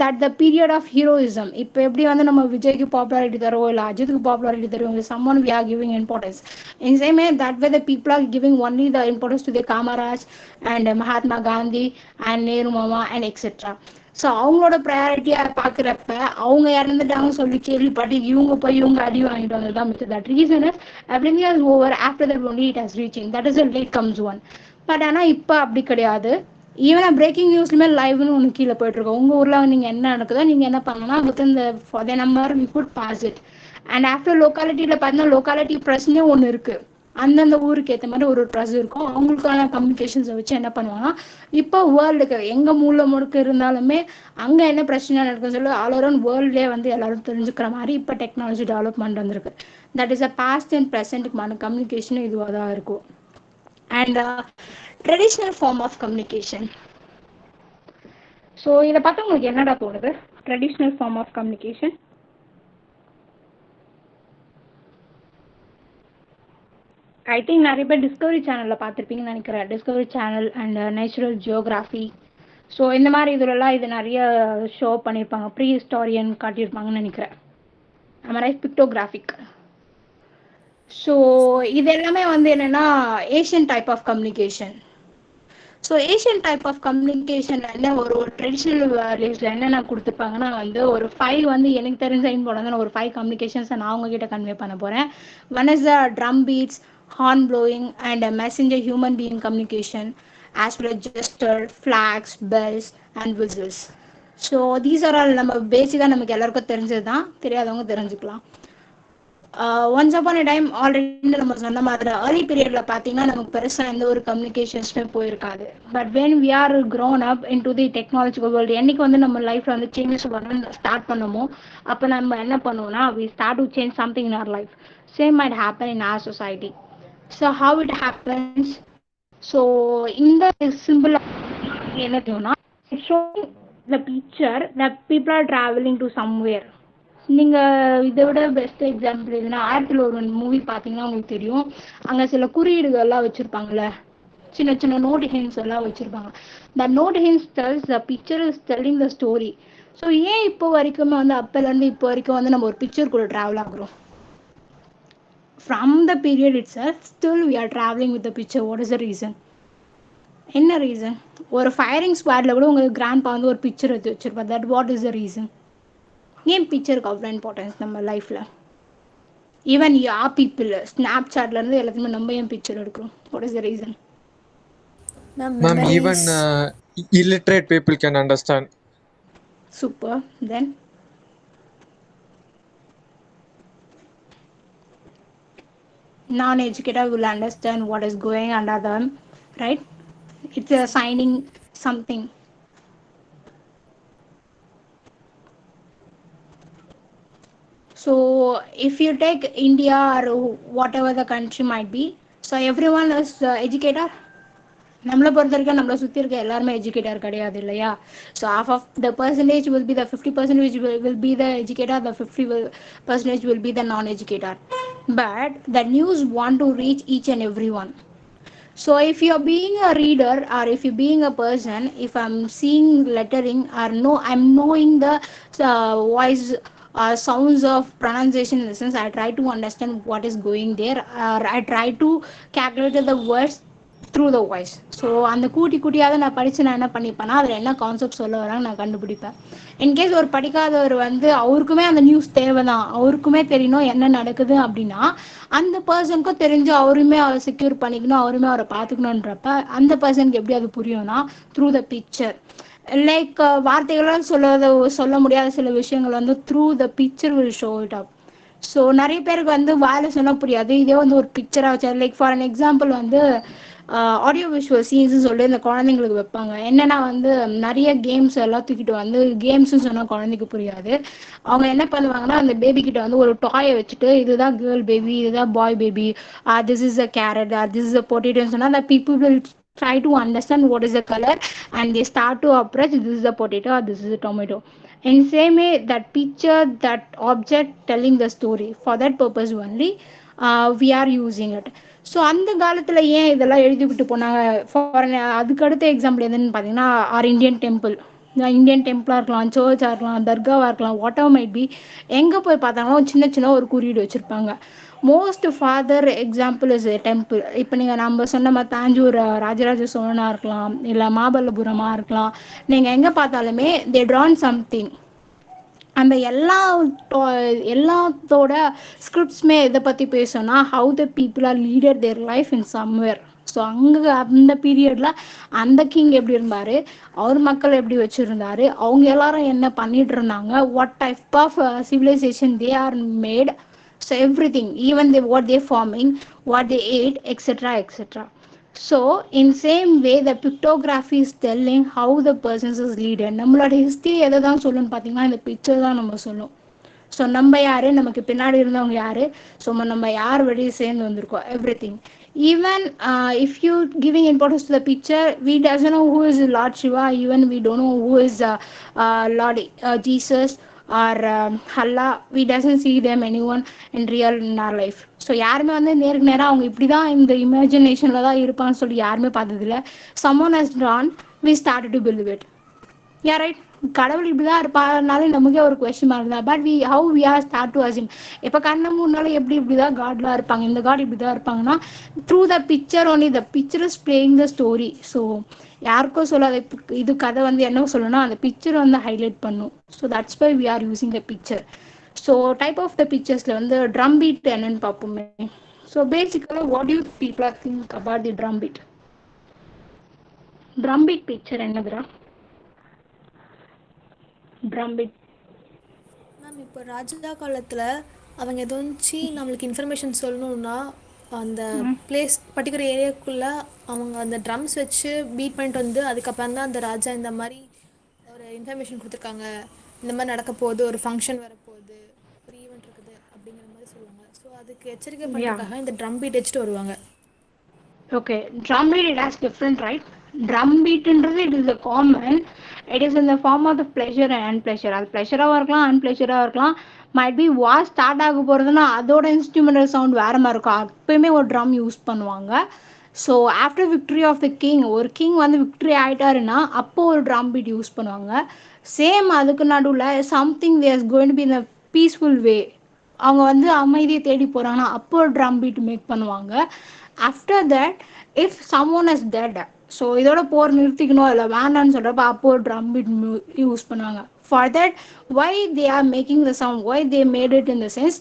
that the period of heroism. இப்போ எப்படி வந்து நம்ம விஜய்க்கு பாப்புலாரிட்டி தருவோம், இல்லை அஜித்துக்கு பாப்புலாரிட்டி தருவோம், someone we are giving importance. In same way that way the people are giving only the importance to the Kamaraj and Mahatma Gandhi and Nehru மாமா அண்ட் எக்ஸெட்ரா. ஸோ அவங்களோட ப்ரையாரிட்டியாக பார்க்குறப்ப அவங்க இறந்துட்டாங்கன்னு சொல்லி கேள்விப்பட்டு இவங்க போய் இவங்க அடி வாங்கிட்டு வந்தது தான் மிச்சம். That reason is everything is over after that only it has reaching. That is a late comes one. But ஆனால் இப்போ அப்படி கிடையாது. ஈவன் பிரேக்கிங் நியூஸ்லுமே லைவ்னு ஒன்று கீழே போயிட்டுருக்கோம். உங்கள் ஊரில் நீங்கள் என்ன நடக்குதோ நீங்கள் என்ன பண்ணணும்னா within the for the number we could pass it. And after லோக்காலிட்டியில் பார்த்தீங்கன்னா லோக்காலிட்டி ப்ரெஸ்னே ஒன்று இருக்குது. அந்தந்த ஊருக்கு ஏற்ற மாதிரி ஒரு ப்ரெஸ் இருக்கும். அவங்களுக்கான கம்யூனிகேஷன்ஸை வச்சு என்ன பண்ணுவாங்கன்னா இப்போ வேர்ல்டுக்கு எங்கே மூளை முடுக்கு இருந்தாலுமே அங்கே என்ன பிரச்சனை நடக்குதுன்னு சொல்லி ஆல் அரௌண்ட் வேர்ல்ட்லேயே வந்து எல்லாரும் தெரிஞ்சுக்கிற மாதிரி இப்போ டெக்னாலஜி டெவலப்மெண்ட் வந்திருக்கு. That is a past and ப்ரெசென்ட்டுக்குமான கம்யூனிகேஷனும் இதுவாக தான் இருக்கும். And traditional form of communication. So இதை பார்த்தா உங்களுக்கு என்னடா தோணுது? Traditional form of communication I think நிறைய பேர் டிஸ்கவரி சேனலில் பார்த்துருப்பீங்கன்னு நினைக்கிறேன். Discovery Channel and natural geography. So இந்த மாதிரி இதுலலாம் இது நிறைய ஷோ பண்ணியிருப்பாங்க. ப்ரீ ஹிஸ்டாரியன் காட்டியிருப்பாங்கன்னு நினைக்கிறேன். நம்ம ரைட் பிக்டோகிராஃபிக். ஸோ இது எல்லாமே வந்து என்னென்னா Asian type of communication. So Asian type of communication என்ன ஒரு ட்ரெடிஷ்னல் லிஸ்ட்டில் என்னென்ன கொடுத்துருப்பாங்கன்னா வந்து ஒரு 5 வந்து எனக்கு தெரிஞ்ச இம்பார்ட்டன் ஒரு 5 கம்யூனிகேஷன்ஸை நான் உங்ககிட்ட கன்வே பண்ண போகிறேன். One is the drum beats, horn blowing, and a messenger human being communication, as well as gesture, flags, bells, and whistles. So these are all நம்ம பேசிக்காக நமக்கு எல்லாருக்கும் தெரிஞ்சது தான், தெரியாதவங்க தெரிஞ்சுக்கலாம். ஒன்ஸ் அப்பான் டைம் ஆல்ரெடி நம்ம சொன்ன மாதிரி ஏர்லி பீரியட்ல பார்த்தீங்கன்னா நமக்கு பெருசாக எந்த ஒரு கம்யூனிகேஷன்ஸுமே போயிருக்காது. But when we are grown up into the technological world, என்னைக்கு வந்து நம்ம லைஃப்ல வந்து சேஞ்சஸ் பண்ண ஸ்டார்ட் பண்ணுமோ அப்போ நம்ம என்ன பண்ணுவோம்னா we start to change something in our life. Same might happen in our society. So how it happens? So இந்த சிம்பிள் என்ன தெரியும்னா, showing the picture that people are travelling to somewhere. நீங்கள் இதை விட பெஸ்ட் எக்ஸாம்பிள் எதுனா, 1001 movie பார்த்தீங்கன்னா உங்களுக்கு தெரியும். அங்கே சில குறியீடுகள்லாம் வச்சுருப்பாங்கள்ல, சின்ன சின்ன நோட் ஹிண்ட்ஸ் எல்லாம் வச்சுருப்பாங்க. The note hints tells the picture is telling the story. So ஏன் இப்போ வரைக்குமே வந்து அப்போலேருந்து இப்போ வரைக்கும் வந்து நம்ம ஒரு பிக்சருக்குள்ளே ட்ராவல் ஆகுறோம்? From the period itself still we are travelling with the picture. What is the reason? என்ன ரீசன்? ஒரு ஃபயரிங் ஸ்குவாடில் கூட உங்களுக்கு கிராண்ட்பா வந்து ஒரு பிக்சர் எடுத்து வச்சுருப்பா. That what is the reason? ஏன் பிக்சருக்கு அவ்வளோ இம்பார்ட்டன்ஸ் நம்ம லைஃப்பில்? ஈவன் யா பீப்புள் ஸ்னாப் சாட்லேருந்து எல்லாத்தையுமே நம்ம ஏன் பிக்சர் எடுக்கிறோம்? What is the reason? Ma'am, Ma'am, even memories. illiterate people can understand. Super. Then non-educated will understand what is going under them, right? It's a signing something. So if you take India or whatever the country might be, so everyone is educated. நம்மளை பொறுத்த வரைக்கும் நம்மளை சுற்றி இருக்க எல்லாருமே educator கிடையாது இல்லையா? So half of the percentage will be the 50% which will be the educator, the 50% will be the non-educator. But the news want to reach each and everyone. So if you're being a reader or if you're being a person, if I'm seeing lettering or no, I'm knowing the voice sounds of pronunciation, in the sense I try to understand what is going there, or I try to calculate the words through the voice. So அந்த கூட்டி கூட்டியாவது நான் படித்து நான் என்ன பண்ணிப்பேன்னா அதில் என்ன concept சொல்ல வராங்க நான் கண்டுபிடிப்பேன். இன்கேஸ் ஒரு படிக்காதவர் வந்து அவருக்குமே அந்த நியூஸ் தேவை தான், அவருக்குமே தெரியணும் என்ன நடக்குது அப்படின்னா, அந்த பர்சனுக்கும் தெரிஞ்சு அவருமே அவரை செக்யூர் பண்ணிக்கணும், அவருமே அவரை பார்த்துக்கணுன்றப்ப அந்த பர்சனுக்கு எப்படி அது புரியும்னா த்ரூ த பிக்சர். லைக் வார்த்தைகளால் சொல்ல முடியாத சில விஷயங்கள் வந்து through the picture will show it up. So நிறைய பேருக்கு வந்து வாயில சொன்ன புரியாது, இதே வந்து ஒரு பிக்சராக வச்சா. லைக் ஃபார் அன் எக்ஸாம்பிள் வந்து ஆடியோ விஷுவல் சீன்ஸ்னு சொல்லி இந்த குழந்தைங்களுக்கு வைப்பாங்க. என்னன்னா வந்து நிறைய கேம்ஸ் எல்லாம் தூக்கிட்டு வந்து கேம்ஸ்ன்னு சொன்னால் குழந்தைக்கு புரியாது. அவங்க என்ன பண்ணுவாங்கன்னா அந்த பேபி கிட்ட வந்து ஒரு டாயை வச்சுட்டு இதுதான் கேர்ள் பேபி, இதுதான் boy baby, this is a carrot, this is a பொட்டேட்டோன்னு சொன்னால் the people will try to understand what is the color and they start to approach this is a potato or this is a tomato. In same way, that picture, that object telling the story, for that purpose only we are using it. So அந்த காலத்தில் ஏன் இதெல்லாம் எழுதி விட்டு போனாங்க? For அதுக்கு அடுத்த example எதுன்னு பார்த்தீங்கன்னா ஆர் இந்தியன் டெம்பிள். இந்தியன் டெம்பிளாக இருக்கலாம், சர்ச்சாக இருக்கலாம், தர்காவாக இருக்கலாம், வாட் எவர் மைட் பி, எங்கே போய் பார்த்தாங்கன்னா சின்ன சின்ன ஒரு குறியீடு வச்சுருப்பாங்க. Most father example is temple. இப்போ நீங்கள் நம்ம சொன்ன மாதிரி தாஞ்சூர் ராஜராஜ சோழனாக இருக்கலாம், இல்லை மாமல்லபுரமாக இருக்கலாம், நீங்கள் எங்கே பார்த்தாலுமே தே ட்ரான் சம்திங். அந்த எல்லாத்தோட ஸ்கிரிப்ட்ஸ்மே எதை பற்றி பேசணும்னா how the people R leader their life in somewhere. So அங்கே அந்த பீரியடில் அந்த கிங் எப்படி இருந்தார், அவர் மக்கள் எப்படி வச்சுருந்தாரு, அவங்க எல்லாரும் என்ன பண்ணிட்டு இருந்தாங்க, what type of civilisation they are made. So everything, even what they farming, what they ate, etc., etc. So in same way the pictography is telling how the person is leader. நம்மளோட history எதை தான் சொல்லணும்னு பார்த்தீங்கன்னா இந்த picture தான் நம்ம சொல்லும். So நம்ம யார், நமக்கு பின்னாடி இருந்தவங்க யார், ஸோ நம்ம யார் வெளியே சேர்ந்து வந்திருக்கோம், every thing. Even if you giving importance to the picture, we doesn't know who is Lord Shiva, even we don't know who is Lord Jesus or Allah. We doesn't see them anyone in real in our life. So யாருமே வந்து நேருக்கு நேராக அவங்க இப்படி தான் இந்த இமேஜினேஷனில் தான் இருப்பான்னு சொல்லி யாருமே பார்த்ததில்ல. someone has drawn, we started to believe it. Yeah right. கடவுள் இப்படிதான் இருப்பாருனாலே நமக்கே ஒரு கொஸ்டின் மார்க் தான். But how we are start to assume. இப்போ கண்ண மூணுனால இப்படிதான் காட்லாம் இருப்பாங்க, இந்த காட் இப்படிதான் இருப்பாங்கன்னா through the picture only. The picture is playing the story. So யாருக்கும் சொல்லாத இது கதை வந்து என்ன சொல்லணும்னா அந்த பிக்சர் வந்து ஹைலைட் பண்ணும். So that's why we are using the picture. So type of the பிக்சர்ஸில் வந்து ட்ரம் பீட் என்னன்னு பார்ப்போமே. So basically, what do you people think about the drum beat? Drum beat picture என்னதுடா? Drum beat. மேம் இப்போ ராஜா காலத்தில் அவங்க எதாச்சும் நம்மளுக்கு இன்ஃபர்மேஷன் சொல்லணுன்னா அந்த பிளேஸ் பர்டிகுலர் ஏரியாக்குள்ளே அவங்க அந்த ட்ரம்ஸ் வச்சு பீட் பண்ணிட்டு வந்து அதுக்கப்புறம் தான் அந்த ராஜா இந்த மாதிரி ஒரு இன்ஃபர்மேஷன் கொடுத்துருக்காங்க, இந்த மாதிரி நடக்க போகுது, ஒரு ஃபங்க்ஷன் வரப்போகுது, ஒரு ஈவெண்ட் இருக்குது அப்படிங்கிற மாதிரி சொல்லுவாங்க. ஸோ அதுக்கு எச்சரிக்கை Yeah. பண்ணுறதுக்காக இந்த ட்ரம் பீட் வச்சுட்டு வருவாங்க. Okay, drum beat it has different, right? Drum beat என்றது it is a common. It is in the form of the pleasure and unpleasure. அது ப்ளெஷராகவும் இருக்கலாம், அன்பிளெஷராகவும் இருக்கலாம். மைட் பி வார் ஸ்டார்ட் ஆக போகிறதுனா அதோட இன்ஸ்ட்ருமெண்டல் சவுண்ட் வேறு மாதிரி இருக்கும். அப்பயுமே ஒரு ட்ரம் யூஸ் பண்ணுவாங்க. So after victory of the king, ஒரு கிங் வந்து விக்ட்ரி ஆகிட்டாருன்னா அப்போ ஒரு ட்ரம் பீட் யூஸ் பண்ணுவாங்க. சேம் அதுக்கு நடுவில் something there is going to be in a peaceful way, அவங்க வந்து அமைதியை தேடி போகிறாங்கன்னா அப்போ ஒரு ட்ரம் பீட் மேக் பண்ணுவாங்க. After that if someone is dead, so இதோட போர் நிறுத்திக்கணும் இல்லை வேண்டான்னு சொல்கிறப்ப அப்போ ஒரு ட்ரம் பீட் யூஸ் பண்ணுவாங்க. For that why they are making the sound, why they made it in the sense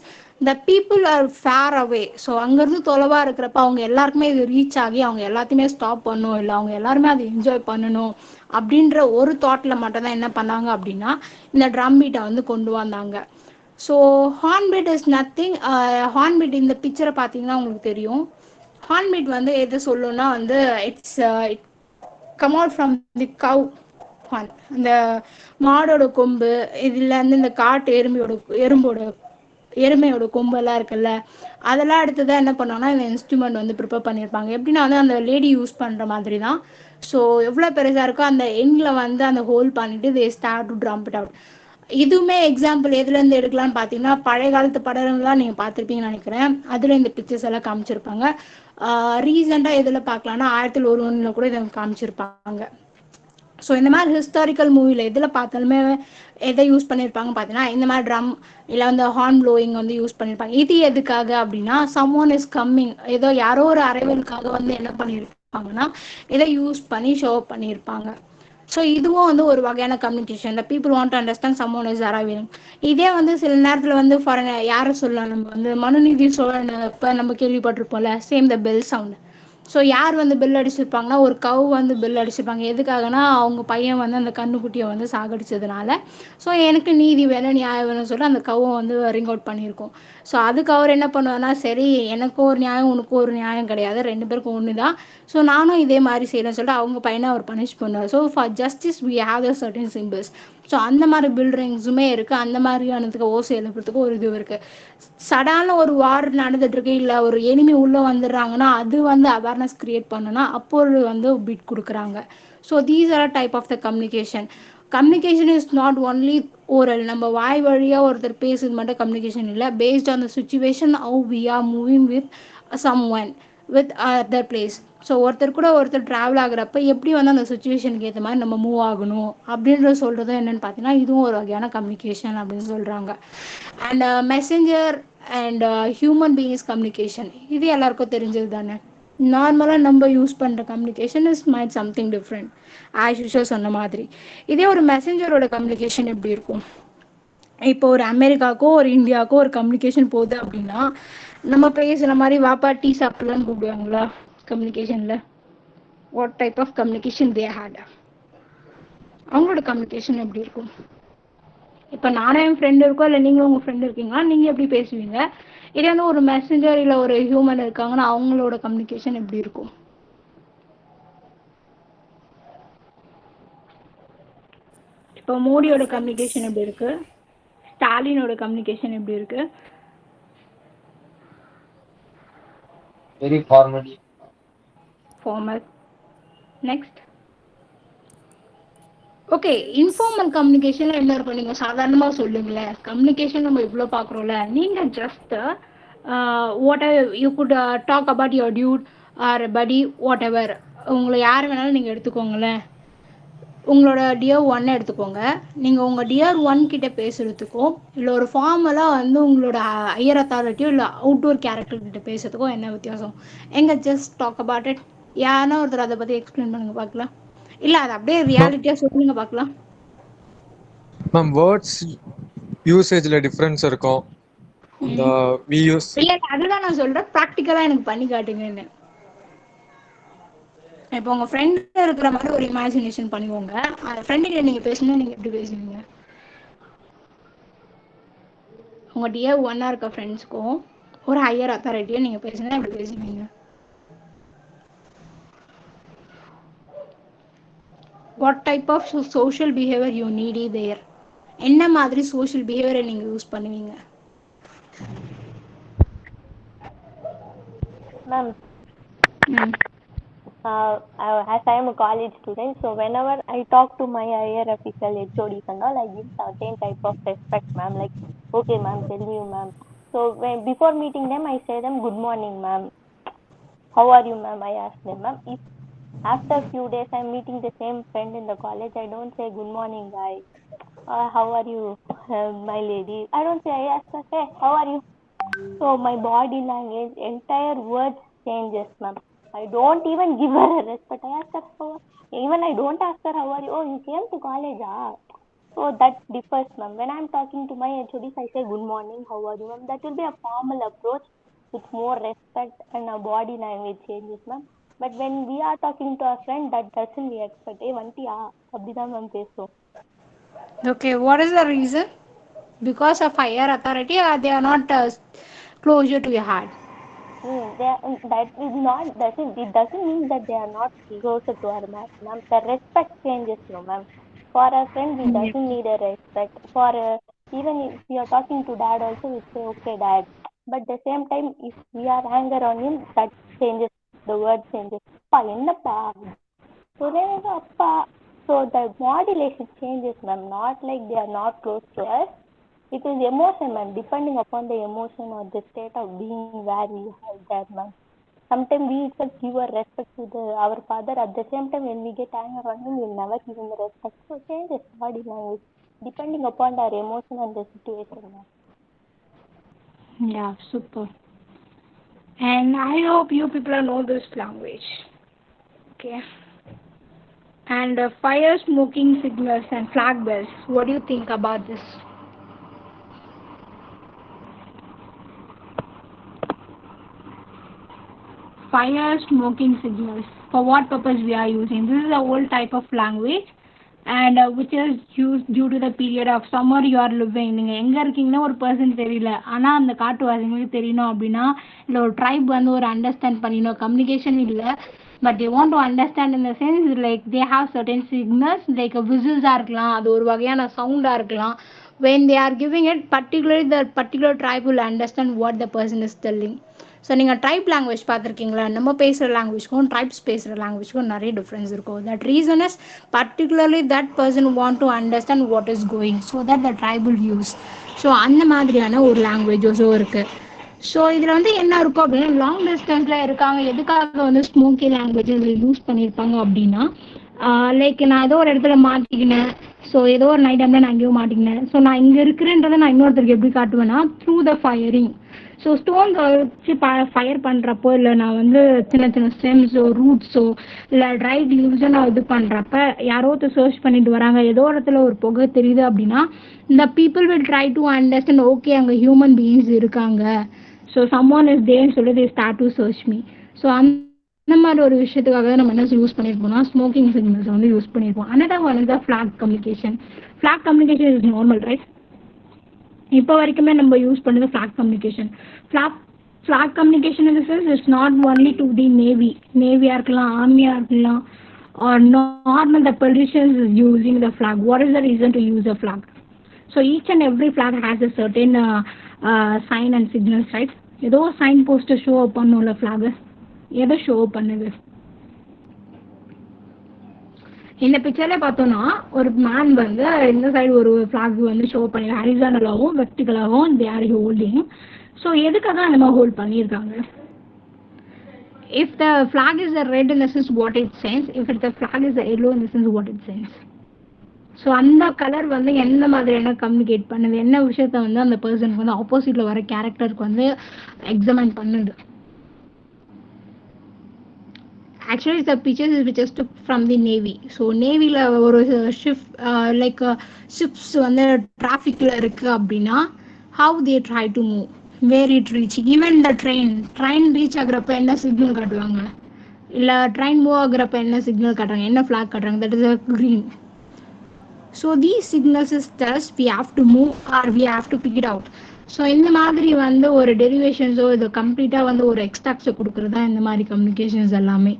the people are far away. So அங்கேருந்து தொலைவாக இருக்கிறப்ப அவங்க எல்லாருக்குமே இது ரீச் ஆகி அவங்க எல்லாத்தையுமே ஸ்டாப் பண்ணணும், இல்லை அவங்க எல்லாருமே அதை என்ஜாய் பண்ணணும் அப்படின்ற ஒரு தாட்டில் மட்டும்தான் என்ன பண்ணாங்க அப்படின்னா இந்த ட்ரம் பீட்டை வந்து கொண்டு வந்தாங்க. So horn beat is nothing. Horn beat இந்த பிக்சரை பார்த்தீங்கன்னா உங்களுக்கு தெரியும். ஹார்ன்பீட் வந்து எது சொல்லுன்னா வந்து it's come out from the cow horn. இந்த மாடோட கொம்பு இதுலேருந்து இந்த காட்டு எருமையோட கொம்பெல்லாம் இருக்குல்ல, அதெல்லாம் எடுத்துதான் என்ன பண்ணோம்னா இந்த இன்ஸ்ட்ருமெண்ட் வந்து ப்ரிப்பேர் பண்ணியிருப்பாங்க. எப்படின்னா வந்து அந்த லேடி யூஸ் பண்ணுற மாதிரி தான். ஸோ எவ்வளோ பெருசாக இருக்கோ அந்த எண்டில் வந்து அந்த ஹோல் பண்ணிட்டு தே start to drum it out. இதுவுமே எக்ஸாம்பிள் எதுலேருந்து எடுக்கலாம்னு பார்த்தீங்கன்னா பழைய காலத்து படங்கள்லாம் நீங்கள் பார்த்துருப்பீங்கன்னு நினைக்கிறேன். அதில் இந்த பிக்சர்ஸ் எல்லாம் காமிச்சிருப்பாங்க. ரீசெண்டாக எதில் பார்க்கலான்னா 1001 கூட இதை காமிச்சிருப்பாங்க. ஸோ இந்த மாதிரி ஹிஸ்டாரிக்கல் மூவியில் எதில் பார்த்தாலுமே எதை யூஸ் பண்ணியிருப்பாங்க பார்த்தீங்கன்னா இந்த மாதிரி ட்ரம் இல்லை வந்து ஹார்ன் ப்ளோயிங் வந்து யூஸ் பண்ணியிருப்பாங்க. இது எதுக்காக அப்படின்னா சம்ஒன் இஸ் கம்மிங், ஏதோ யாரோ ஒரு அரைவலுக்காக வந்து என்ன பண்ணியிருப்பாங்கன்னா இதை யூஸ் பண்ணி ஷோ பண்ணியிருப்பாங்க. ஸோ இதுவும் வந்து ஒரு வகையான communication. The people want to understand someone is arriving. இதே வந்து சில நேரத்தில் வந்து ஃபார் யாரை சொல்லலாம், நம்ம வந்து மனுநீதி சோழன் இப்போ நம்ம கேள்விப்பட்டிருப்போம்ல, same the bell sound. So யார் வந்து பில் அடிச்சிருப்பாங்கன்னா ஒரு கவு வந்து பில் அடிச்சிருப்பாங்க. எதுக்காகனா அவங்க பையன் வந்து அந்த கண்ணுக்குட்டியை வந்து சாகடிச்சதுனால ஸோ எனக்கு நீதி வேணும் நியாயம் வேணும்னு சொல்லி அந்த கவை வந்து ரிங் அவுட் பண்ணியிருக்கோம். ஸோ அதுக்கு அவர் என்ன பண்ணுவார்னா சரி எனக்கும் ஒரு நியாயம் உனக்கும் ஒரு நியாயம் கிடையாது, ரெண்டு பேருக்கும் ஒன்று தான், ஸோ நானும் இதே மாதிரி செய்யணும்னு சொல்லிட்டு அவங்க பையனை அவர் பனிஷ் பண்ணுவார். So for justice we have the certain symbols. So அந்த மாதிரி பில்டிங்ஸுமே இருக்குது. அந்த மாதிரியானதுக்கு ஓசை எழுப்புறதுக்கு ஒரு இது இருக்குது. சடான ஒரு வார் நடந்துட்டுருக்கு இல்லை ஒரு எனிமி உள்ளே வந்துடுறாங்கன்னா அது வந்து அவேர்னஸ் க்ரியேட் பண்ணுன்னா அப்போ வந்து பிட் கொடுக்குறாங்க. So these are type of the communication. Communication is not only oral, நம்ம வாய் வழியாக ஒருத்தர் பேசுறது மட்டும் கம்யூனிகேஷன் இல்லை. Based on the situation how we are moving with someone with other place. So ஒருத்தர் கூட ஒருத்தர் ட்ராவல் ஆகுறப்ப எப்படி வந்து அந்த சுச்சுவேஷனுக்கு ஏற்ற மாதிரி நம்ம மூவ் ஆகணும் அப்படின்ற சொல்கிறது என்னென்னு பார்த்தீங்கன்னா இதுவும் ஒரு வகையான கம்யூனிகேஷன் அப்படின்னு சொல்கிறாங்க. And messenger and human beings communication இது எல்லாருக்கும் தெரிஞ்சது தானே. நார்மலாக நம்ம யூஸ் பண்ணுற communication is might something different as usual சொன்ன மாதிரி. இதே ஒரு மெசஞ்சரோட கம்யூனிகேஷன் எப்படி இருக்கும், இப்போ ஒரு அமெரிக்காவுக்கோ ஒரு இந்தியாவுக்கோ ஒரு கம்யூனிகேஷன் போகுது அப்படின்னா நம்ம பேசுகிற மாதிரி வாப்பா டீ சாப்பிடலான்னு கூப்பிடுவாங்களா கம்யூனிகேஷனில்? What type of communication they had, அவங்களோட கம்யூனிகேஷன் எப்படி இருக்கும்? இப்போ நானும் என் ஃப்ரெண்டு இருக்கோம் இல்லை நீங்களும் உங்கள் ஃப்ரெண்டு இருக்கீங்களா, நீங்கள் எப்படி பேசுவீங்க? இதே வந்து ஒரு மெசஞ்சர் இல்லை ஒரு ஹியூமன் இருக்காங்கன்னா அவங்களோட கம்யூனிகேஷன் எப்படி இருக்கும்? இப்போ மோடியோட கம்யூனிகேஷன் எப்படி இருக்கு, ஸ்டாலினோட கம்யூனிகேஷன் எப்படி இருக்கு? Very formally. Formal. Next. Okay, informal communication என்ன இருக்கும் நீங்கள் சாதாரணமாக சொல்லுங்களேன். கம்யூனிகேஷன் நம்ம இவ்வளோ பார்க்குறோம்ல, நீங்கள் just what you could talk about your dude or buddy whatever, உங்களை யார் வேணாலும் நீங்கள் எடுத்துக்கோங்களேன். உங்களோட டியர் ஒன்னை எடுத்துக்கோங்க. நீங்கள் உங்கள் டியர் ஒன் கிட்ட பேசுகிறதுக்கும் இல்லை ஒரு ஃபார்மலாக வந்து உங்களோட ஹையர் அத்தாரிட்டியோ இல்லை அவுட்டோர் கேரக்டர் கிட்ட பேசுறதுக்கும் என்ன வித்தியாசம்? எங்க ஜஸ்ட் டாக் அபவுட் இட். யாருன்னா ஒருத்தர் அதை பற்றி எக்ஸ்பிளைன் பண்ணுங்க பார்க்கலாம். இல்லை அதை அப்படியே ரியாலிட்டியாக சொல்லுங்க பார்க்கலாம். மேம் வேர்ட்ஸ் யூசேஜில் டிஃப்ரென்ஸ் இருக்கும். we use இல்லை அதுதான் நான் சொல்கிறேன், ப்ராக்டிக்கலாக எனக்கு பண்ணி காட்டுங்கன்னு. இப்போ உங்கள் ஃப்ரெண்டு இருக்கிற மாதிரி ஒரு இமேஜினேஷன் பண்ணுவோங்க. அந்த ஃப்ரெண்டுகிட்ட நீங்கள் பேசணும்னா நீங்கள் எப்படி பேசுவீங்க? உங்கள் டியர் ஒன்னாக இருக்க ஃப்ரெண்ட்ஸ்க்கும் ஒரு ஹையர் அத்தாரிட்டியை நீங்கள் பேசணும்னா எப்படி பேசுவீங்க? What type of social behaviour you need there? என்ன மாதிரி சோஷியல் பிஹேவியரை நீங்கள் யூஸ் பண்ணுவீங்க? Ma'am, as I am a college student, so whenever I talk to my higher official HODs and all, I give certain type of respect, ma'am. Like, okay, ma'am, tell you, ma'am. So before meeting them, I say them, good morning, ma'am. How are you, ma'am? I ask them, ma'am. If after few days I'm meeting the same friend in the college, I don't say good morning, guy. How are you, my lady? I don't say. I ask her, hey, how are you? So my body language, entire words changes, ma'am. I don't even give her a respect. I ask her how. Even I don't ask her how are you. Oh, you came to college, ah? So that differs, ma'am. When I'm talking to my HODs, I say good morning, how are you, ma'am? That will be a formal approach with more respect and our body language changes, ma'am. But when we are talking to our friend, that doesn't we expect. Hey, vanti ah, அப்படிதான் ma'am பேசுவோம். Okay, what is the reason? Because of higher authority, or they are not closer to your heart? That is not it doesn't mean that they are not closer to our ma'am. The respect changes, no ma'am. For a friend, we doesn't need a respect. For even if we are talking to dad, also we say okay, dad. But the same time, if we are anger on him, that changes. The word changes. Pa, ennappa. So then appa. So the modulation changes, ma'am. Not like they are not close to us. It is emotion, ma'am. Depending upon the emotion or the state of being where we have that, ma'am. Sometimes we itself give a respect to our father. At the same time, when we get anger on him, we'll never give him the respect. So changes body language depending upon our emotion and the situation, ma'am. Yeah, super. And I hope you people know this language. Okay. And fire, smoking signals, and flag bells. What do you think about this? Fire, smoking signals. For what purpose we are using? This is a old type of language, and which is used due to the period of summer you are living. நீங்கள் எங்கே இருக்கீங்கன்னா ஒரு person தெரியல, ஆனால் அந்த காட்டுவாசிங்களுக்கு தெரியணும் அப்படின்னா இல்லை ஒரு ட்ரைப் வந்து ஒரு அண்டர்ஸ்டாண்ட் பண்ணிடணும். கம்யூனிகேஷன் இல்லை, but they want to understand in the sense like they have certain signals like விசில்ஸாக இருக்கலாம், அது ஒரு வகையான சவுண்டாக இருக்கலாம். when they are giving it, particularly the particular tribe will understand what the person is telling. So நீங்கள் try language பார்த்துருக்கீங்களா? நம்ம பேசுகிற லாங்குவேஜ்க்கும் ட்ரைப்ஸ் பேசுகிற லாங்குவேஜ்க்கும் நிறைய டிஃப்ரென்ஸ் இருக்கும். That reason is particularly that person want to understand what is going, so that the tribal use. So அந்த மாதிரியான ஒரு லாங்குவேஜஸும் இருக்குது. ஸோ இதில் வந்து என்ன இருக்கும் அப்படின்னா, லாங் டிஸ்டன்ஸில் இருக்காங்க, எதுக்காக வந்து ஸ்மோக்கி லாங்குவேஜஸ் யூஸ் பண்ணியிருப்பாங்க அப்படின்னா, லைக் நான் ஏதோ ஒரு இடத்துல மாட்டிக்கினேன், ஸோ ஏதோ ஒரு நைட் டைமில் நான் எங்கேயோ மாட்டிக்கினேன், ஸோ நான் இங்கே இருக்கிறேன்றதை நான் இன்னொருத்தருக்கு எப்படி காட்டுவேன்னா through the firing. So stone வச்சு ஃபயர் பண்ணுறப்போ, இல்லை நான் வந்து சின்ன சின்ன ஸ்டெம்ஸோ ரூட்ஸோ இல்லை ட்ரை லீவ்ஸோ நான் இது பண்ணுறப்ப யாரோ ஒருத்தர் சர்ச் பண்ணிட்டு வராங்க, ஏதோ இடத்துல ஒரு புகை தெரியுது அப்படின்னா இந்த people will try to understand okay அங்கே ஹியூமன் பீயிங்ஸ் இருக்காங்க, ஸோ சம்ஒன் இஸ் தேர்ன்னு சொல்லி they start to search me. So அந்த மாதிரி ஒரு விஷயத்துக்காக நம்ம என்ன யூஸ் பண்ணியிருப்போம்னா ஸ்மோக்கிங் சிக்னல்ஸ் வந்து யூஸ் பண்ணியிருப்போம். Another one is the flag communication. Flag communication is normal, right? இப்போ வரைக்குமே நம்ம யூஸ் பண்ணுறது flag communication. Flag communication in the sense it's not only to the நேவியாக இருக்கலாம், ஆர்மியாக இருக்கலாம், R normal the politicians is using the flag. What is the reason to use a flag? So each and every flag has a certain sign and signals, right? ஏதோ sign போஸ்ட்டை show up பண்ணும்ல flag, எதை show up பண்ணுது? இந்த பிக்சரில் பார்த்தோன்னா ஒரு man வந்து இந்த சைடு ஒரு ஃப்ளாக் வந்து ஷோ பண்ணி ஹரிசானலாகவும் வெர்டிகலாகவும் தே ஆர் ஹோல்டிங். ஸோ எதுக்காக அந்த மாதிரி ஹோல்ட் பண்ணியிருக்காங்க? If the flag is the red in the sense what it sense, if it the flag is the yellow in the sense what it sense. So அந்த colour வந்து எந்த மாதிரியான communicate பண்ணுது, என்ன விஷயத்த வந்து அந்த பர்சனுக்கு வந்து ஆப்போசிட்டில் வர கேரக்டருக்கு வந்து எக்ஸாமின் பண்ணுது. Actually, the pictures is just took from the Navy. So Navy la ஒரு ஷிப் லைக் ஷிப்ஸ் வந்து டிராஃபிக்கில் இருக்குது அப்படின்னா how they try to move. Where it reach. Even the train reach ஆகுறப்ப என்ன சிக்னல் காட்டுவாங்க, இல்லை ட்ரெயின் மூவ் ஆகுறப்ப என்ன சிக்னல் காட்டுறாங்க, என்ன ஃப்ளாக் காட்டுறாங்க, that is a green. So these signals is just we have to move or we have to pick it out. So இந்த மாதிரி வந்து ஒரு டெரிவேஷன்ஸோ இது கம்ப்ளீட்டாக வந்து ஒரு எக்ஸ்ட்ராக்ட்ஸை கொடுக்குறது தான் இந்த மாதிரி கம்யூனிகேஷன்ஸ் எல்லாமே.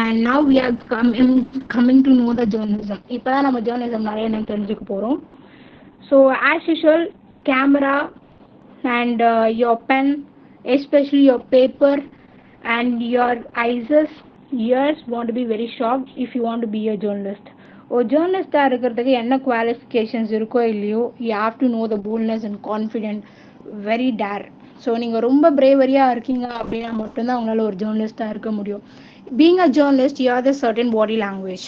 And now we are coming to know the journalism. இப்போ தான் நம்ம ஜேர்னலிசம் நிறைய என்ன தெரிஞ்சுக்க போகிறோம். So as usual, camera and your pen, especially your paper and your eyes, ears want to be very sharp if you want to be a journalist. ஒரு ஜேர்னலிஸ்டாக இருக்கிறதுக்கு என்ன குவாலிஃபிகேஷன்ஸ் இருக்கோ இல்லையோ, you have to know the boldness and confident, very dare. So நீங்கள் ரொம்ப பிரேவரியாக இருக்கீங்க அப்படின்னா மட்டும்தான் உங்களால் ஒரு ஜேர்னலிஸ்டாக இருக்க முடியும். Being a journalist, you have the certain body language.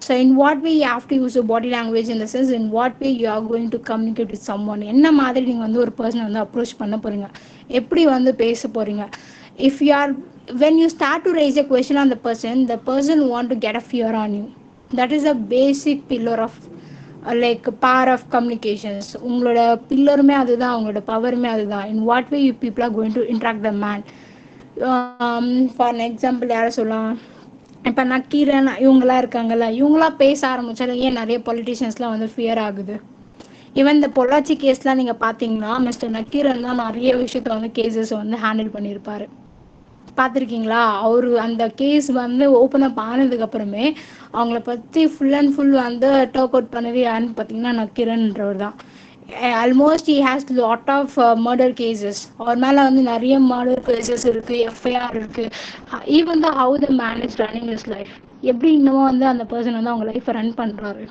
So in what way you have to use your body language, in the sense in what way you are going to communicate with someone, என்ன மாதிரி நீங்கள் வந்து ஒரு பர்சனை வந்து approach பண்ண போகிறீங்க, எப்படி வந்து பேச போகிறீங்க. If you are, when you start to raise a question on the person want to get a fear on you. That is a basic pillar of like power of communications. உங்களோட பில்லருமே அதுதான், உங்களோட பவருமே அதுதான். In what way you people are going to interact the man. For an example யாரை சொல்லலாம், இப்போ நக்கீரன் இவங்களாம் இருக்காங்கல்ல, இவங்களாம் பேச ஆரம்பிச்சாலும் ஏன் நிறைய பொலிட்டிஷியன்ஸ்லாம் வந்து ஃபியர் ஆகுது. ஈவன் இந்த பொள்ளாச்சி கேஸ்லாம் நீங்கள் பார்த்தீங்கன்னா மிஸ்டர் நக்கீரன் தான் நிறைய விஷயத்த வந்து கேசஸ் வந்து ஹேண்டில் பண்ணியிருப்பாரு. பார்த்துருக்கீங்களா? அவரு அந்த கேஸ் வந்து ஓப்பன் அப் ஆனதுக்கப்புறமே அவங்கள பற்றி ஃபுல் அண்ட் ஃபுல் வந்து டேக் அவுட் பண்ணது யாருன்னு பார்த்தீங்கன்னா நக்கீரன்றவர் தான். Almost he has lot of murder cases. அவர் மேலே வந்து நிறைய மர்டர் கேசஸ் இருக்குது, எஃப்ஐஆர் இருக்குது. Even the how the man is running is life, எப்படி இன்னமும் வந்து அந்த பர்சன் வந்து அவங்க லைஃப்பை ரன் பண்ணுறாரு.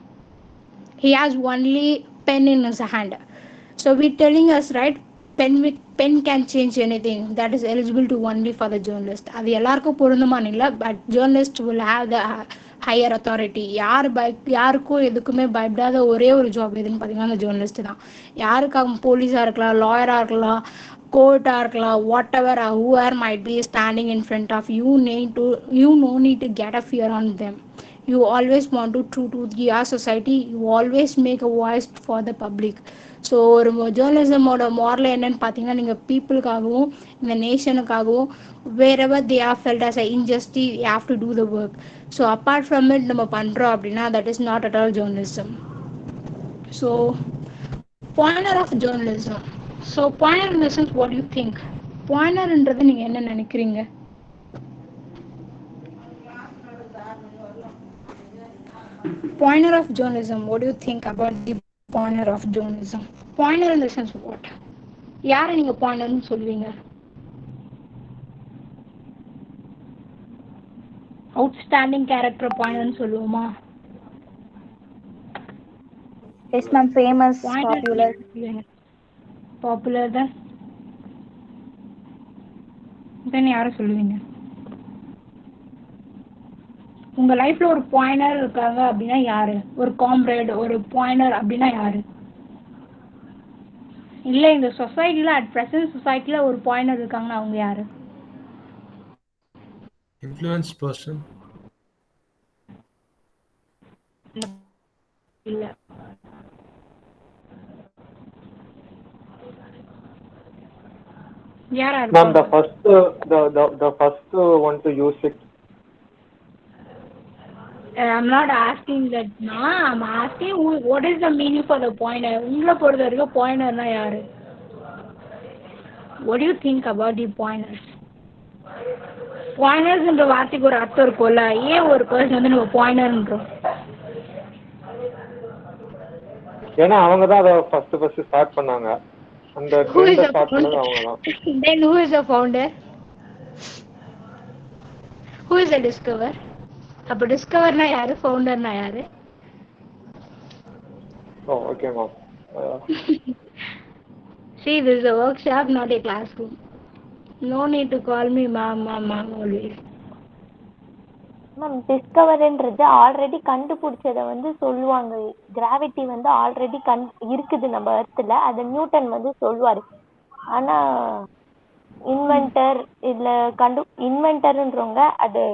He has only pen in his hand. So we telling us, right, pen can change anything. That is eligible to only for the journalist. அது எல்லாருக்கும் பொருந்துமான்னு இல்லை, but journalist will have the higher authority. யாருக்கும் எதுக்குமே பயப்படாத ஒரே ஒரு job எதுன்னு பார்த்தீங்கன்னா அந்த ஜேர்னலிஸ்ட் தான். யாருக்காக போலீஸாக இருக்கலாம், லாயராக இருக்கலாம், கோர்ட்டாக இருக்கலாம், what ever whoever might be standing in front of you, you no need to get a fear on them. You always want to true to your society, you always make a voice for the public. So ஒரு ஜேர்னலிசமோட moral என்னன்னு பார்த்தீங்கன்னா, நீங்கள் பீப்புளுக்காகவும் இந்த நேஷனுக்காகவும் wherever they are felt as a injustice, you have to do the work. So apart from it நம்ம பண்ணுறோம் அப்படின்னா that is not at all journalism. So pointer of journalism. So pointer in the sense, what do you think? pointerன்றது நீங்கள் என்ன நினைக்கிறீங்க? Pointer of journalism, what do you think about the pointer of journalism? Pointer in the sense what? யாரை நீங்க pointerன்னு சொல்லுவீங்க? Outstanding character pointerன்னு சொல்லுவோமா? Yes ma'am, famous, Pointer popular தான். then யாரை சொல்லுவீங்க? உங்க லைஃப்ல ஒரு பாயிண்டர் இருக்காங்க அப்படின்னா யாரு? ஒரு காம்ரேட், ஒரு பாயிண்டர் அப்படின்னா யாரு? இல்ல இந்த சொசைட்டில அட் பிரசன்ட் சொசைட்டில ஒரு பாயிண்டர் இருக்காங்கன்னா அவங்க யாரு? Influence person. இல்ல யாரா Ma'am, இருப்பாங்க? the first one to use it. I'm not asking that. I'm asking what is the meaning for the pointer. உங்களை பொறுத்த வரைக்கும் பாயிண்டர்னா யாரு? What do you think about the pointers? பாயிண்டர்ஸ்ன்ற வார்த்தைக்கு ஒரு அர்த்தம் இருக்கும்ல, ஏன் ஒரு பர்சன் வந்து நம்ம பாயிண்டர்ன்றோம்? ஏன்னா அவங்க தான் அதை ஃபர்ஸ்ட் ஸ்டார்ட் பண்ணாங்க. அந்த ட்ரெண்ட் ஸ்டார்ட் பண்ணது அவங்க தான். Then who is the founder? Who is the discover? அப்ப டிஸ்கவர்னா யாரு, ஃபவுண்டர்னா யாரு? Oh okay ma'am. See, this is a workshop, not a classroom. No need to call me ma'am always. Ma'am டிஸ்கவர்ன்றது ஆல்ரெடி கண்டுபிடிச்சதை வந்து சொல்லுவாங்க. கிராவிட்டி வந்து ஆல்ரெடி இருக்குது நம்ம எர்த்தில், அதை நியூட்டன் வந்து சொல்லுவார். ஆனால் இன்வென்டர் இதில் இன்வென்டர்ன்றவங்க அது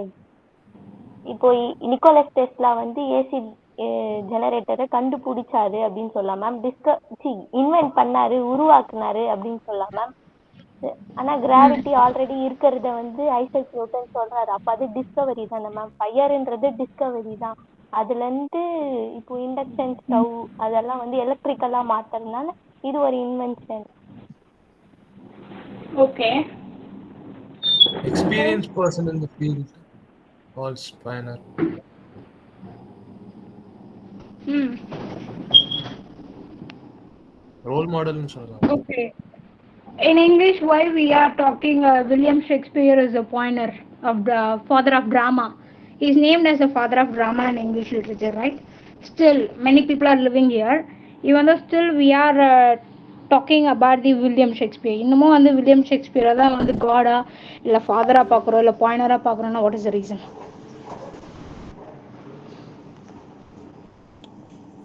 இப்போ நிக்கோலஸ் டெஸ்லா வந்து ஏசி ஜெனரேட்டரை கண்டுபிடிச்சாரு அப்படின்னு சொல்லலாம் மேம். இன்வென்ட் பண்ணாரு, உருவாக்குனாரு அப்படின்னு சொல்லலாம் மேம். ஆனா கிராவிட்டி ஆல்ரெடி இருக்கிறத வந்து ஐசக் நியூட்டன் சொல்றாரு. அப்ப அது டிஸ்கவரி தானே மேம். ஃபயர்ன்றது டிஸ்கவரி தான். அதுல இருந்து இப்போ இண்டக்ஷன் ஸ்டவ் அதெல்லாம் வந்து எலக்ட்ரிக்கலா மாத்துறதுனால இது ஒரு invention. Okay. Experienced person in the field called Spiner. Role model னு சொல்லலாம். Okay. In English, why we are talking William Shakespeare is a pointer of the father of drama. He's named as a father of drama in English literature, right? Still, many people are living here. Even though still we are talking about the William Shakespeare. இன்னமும் வந்து William ஷேக்ஸ்பியரை தான் வந்து காடா இல்லை ஃபாதராக பார்க்குறோம் இல்லை பாயினராக பார்க்குறோன்னா what is the reason?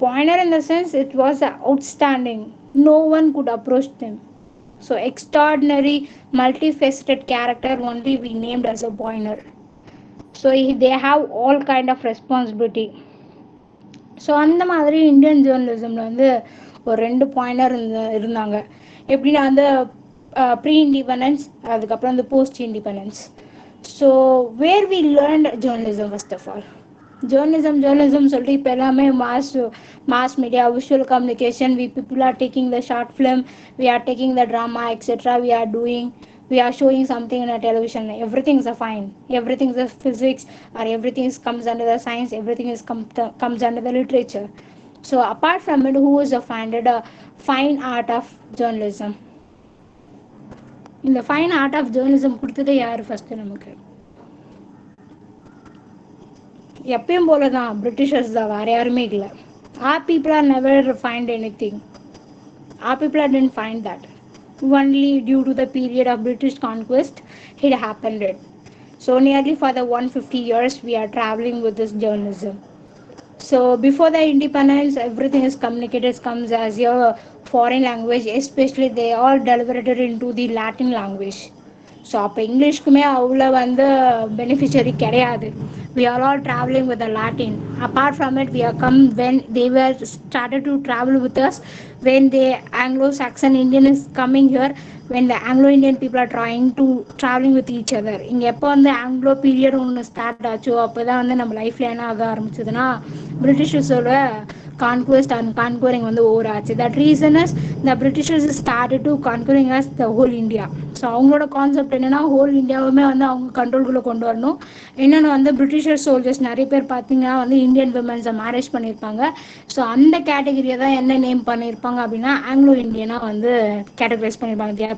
Pointer in the sense it was outstanding. No one could approach them. So extraordinary, multifaceted character only we named as a pointer. So they have all kind of responsibility. So அந்த மாதிரி Indian ஜேர்னலிசமில் வந்து ஒரு 2 pointer இருந்தாங்க. எப்படின்னா வந்து pre independence, அதுக்கப்புறம் வந்து post independence. So where we learnt journalism first of all. Journalism சொல்லிட்டு இப்போ எல்லாமே mass media, visual communication, we people are taking the short film, we are taking the drama etcetera, we are showing something in a television. Everything is a fine, everything is a physics, or everything comes under the science, everything is comes under the literature. So apart from it, who is founded a fine art of journalism? இந்த fine art of journalism கொடுத்ததே யார் first நமக்கு? எப்பயும் போல தான் Britishers தான், வேற யாருமே இல்லை. Our people are never find anything. Our people didn't find that. Only due to the period of British conquest it happened. So nearly for the 150 years we are traveling with this journalism. So before the independence, everything is communicated comes as a foreign language, especially they all delivered it into the Latin language. So அப்போ இங்கிலீஷ்க்குமே அவ்வளோ வந்து beneficiary கிடையாது. We are all traveling with the Latin. Apart from it, we are come when they were started to travel with us, when the Anglo-Saxon Indian is coming here, when the Anglo-Indian people are trying to traveling with each other. இங்கே எப்போ வந்து Anglo period ஒன்று start ஆச்சோ அப்போ தான் வந்து நம்ம லைஃப்பில் என்ன ஆக ஆரம்பிச்சதுன்னா பிரிட்டிஷர்ஸோட கான்குவெஸ்ட் அண்ட் கான்கோரிங் வந்து ஓவர் ஆச்சு. That reason is the Britishers started to conquering us the whole India. So அவங்களோட கான்செப்ட் என்னன்னா ஹோல் இந்தியாவுமே வந்து அவங்க கண்ட்ரோல்குள்ளே கொண்டு வரணும். இன்னொன்று வந்து பிரிட்டிஷர் சோல்ஜர்ஸ் நிறைய பேர் பார்த்தீங்கன்னா வந்து இந்தியன் விமன்ஸை மேரேஜ் பண்ணியிருப்பாங்க. ஸோ அந்த கேட்டகரியை தான் என்ன நேம் பண்ணியிருப்பாங்க அப்படின்னா ஆங்கிலோ இந்தியனாக வந்து கேட்டகரைஸ் பண்ணியிருப்பாங்க.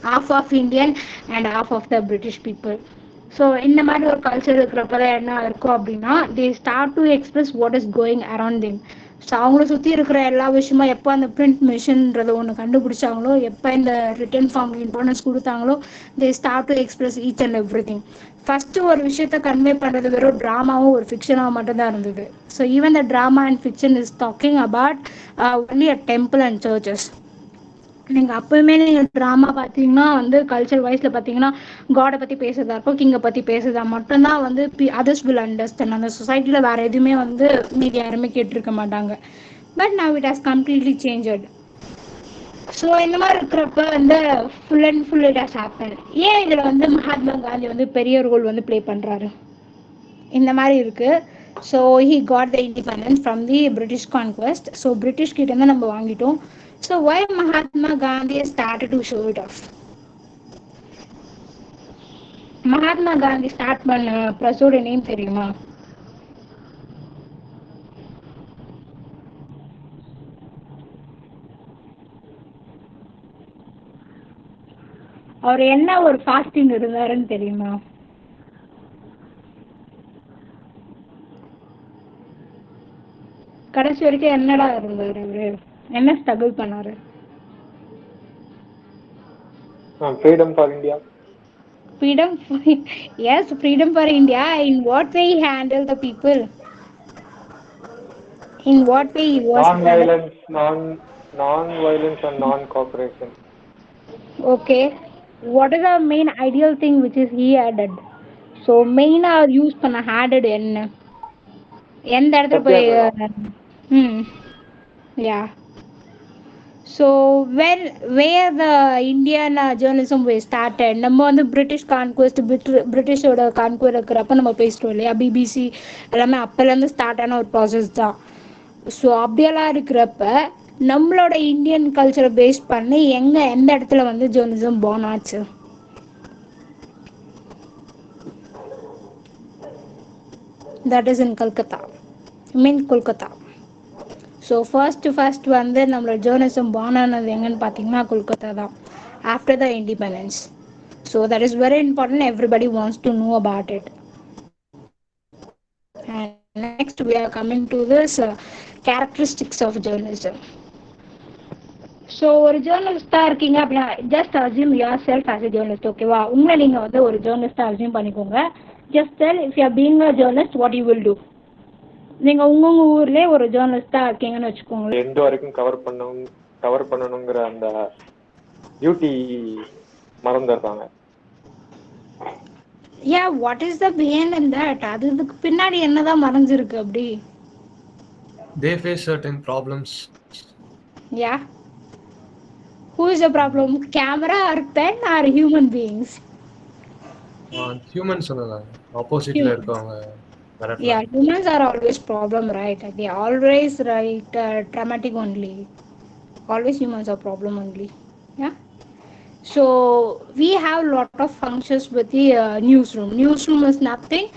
half of Indian and half of the British people. So இந்த மாதிரி ஒரு கல்ச்சர் இருக்கிறப்ப தான் என்ன இருக்கும் அப்படின்னா they start to express what is going around them. So அவங்கள சுற்றி இருக்கிற எல்லா விஷயமும் எப்போ அந்த பிரிண்ட் மிஷின்ன்றதை ஒன்று கண்டுபிடிச்சாங்களோ, எப்போ இந்த ரிட்டன் ஃபார்ம் இம்பார்ட்டன்ஸ் கொடுத்தாங்களோ, they start to express each and everything. First ஒரு விஷயத்த கன்வே பண்ணுறது வெறும் ட்ராமாவும் ஒரு ஃபிக்ஷனாகவும் மட்டும்தான் இருந்தது. So even the drama and fiction is talking about only a temple and churches. நீங்கள் அப்போயுமே நீங்கள் ட்ராமா பார்த்தீங்கன்னா வந்து கல்ச்சர் வைஸில் பார்த்தீங்கன்னா காடை பற்றி பேசுறதா இருக்கும், கிங்கை பற்றி பேசுறதா மட்டும்தான் வந்து அதர்ஸ் வில் அண்டர்ஸ்டாண்ட். அந்த சொசைட்டியில் வேறு எதுவுமே வந்து மீதி யாருமே கேட்டிருக்க மாட்டாங்க. But now it has completely changed. So இந்த மாதிரி இருக்கிறப்ப வந்து full and full it has happen. ஏன் இதில் வந்து மகாத்மா காந்தி வந்து பெரிய ரோல் வந்து ப்ளே பண்ணுறாரு? இந்த மாதிரி இருக்குது. So he got the independence from the British conquest. So British கிட்டேருந்து நம்ம வாங்கிட்டோம். So why Mahatma Gandhi started to show it off? Mahatma Gandhi start பண்ண ப்ரெஸ்ஸோட நேம் தெரியுமா? அவர் என்ன ஒரு ஃபாஸ்டிங் இருந்தாருன்னு தெரியுமா? கடைசி வரைக்கும் என்னடா இருந்தாரு அவரு? என்ன ஸ்ட்ரகிள் பண்ணாரு? freedom for India. Freedom for, yes, freedom for India. In what way he handled the people? In what way he was non-violence and non-cooperation. Okay. What is the main ideal thing which is he added? So main use பண்ண added என்ன? எந்த இடத்துல போய் சத்தியாகிரகம். Ya so where the Indian journalism way started. நம்ம வந்து British conquest பிரிட்டிஷோட conquer இருக்கிறப்ப நம்ம பேசிட்டோம் இல்லையா, பிபிசி எல்லாமே அப்போலேருந்து ஸ்டார்ட் ஆன ஒரு ப்ராசஸ் தான். ஸோ அப்படியெல்லாம் இருக்கிறப்ப நம்மளோட இந்தியன் கல்ச்சரை பேஸ் பண்ணி எந்த இடத்துல வந்து ஜேர்னலிசம் பார்ன் ஆச்சு? That is in Calcutta, Kolkata. So first வந்து நம்மளோட ஜேர்னலிசம் பார்ன் ஆனது எங்கன்னு பார்த்தீங்கன்னா கொல்கத்தா தான், after the independence. So that is very important, everybody wants to know about it. And next we are coming to this characteristics of journalism. So ஒரு ஜேர்னலிஸ்டாக இருக்கீங்க அப்படின்னா, just assume your self as a journalist. ஓகேவா? உங்களை நீங்கள் வந்து ஒரு ஜேர்னலிஸ்டாக assume பண்ணிக்கோங்க. Just tell if you are being a journalist what you will do. நீங்கள் உங்கள் ஊர்லேயே ஒரு ஜேர்னலிஸ்டாக இருக்கீங்கன்னு வச்சுக்கோங்க. எந்த வரைக்கும் கவர் பண்ணணுங்கிற அந்த டியூட்டி மறந்துடுறாங்க. Ya, what is the behind in that? அதுக்கு பின்னாடி என்னதான் மறைஞ்சிருக்கு அப்படி? They face certain problems. Yeah, who is the problem? Camera or pen or human beings? Humans சொல்லலாம், ஆப்போசிட்ல இருக்கவங்க. Yeah, humans are always problem, right? They always write dramatic only. Always humans are problem only. Yeah. So we have lot of functions with the newsroom. Newsroom is nothing.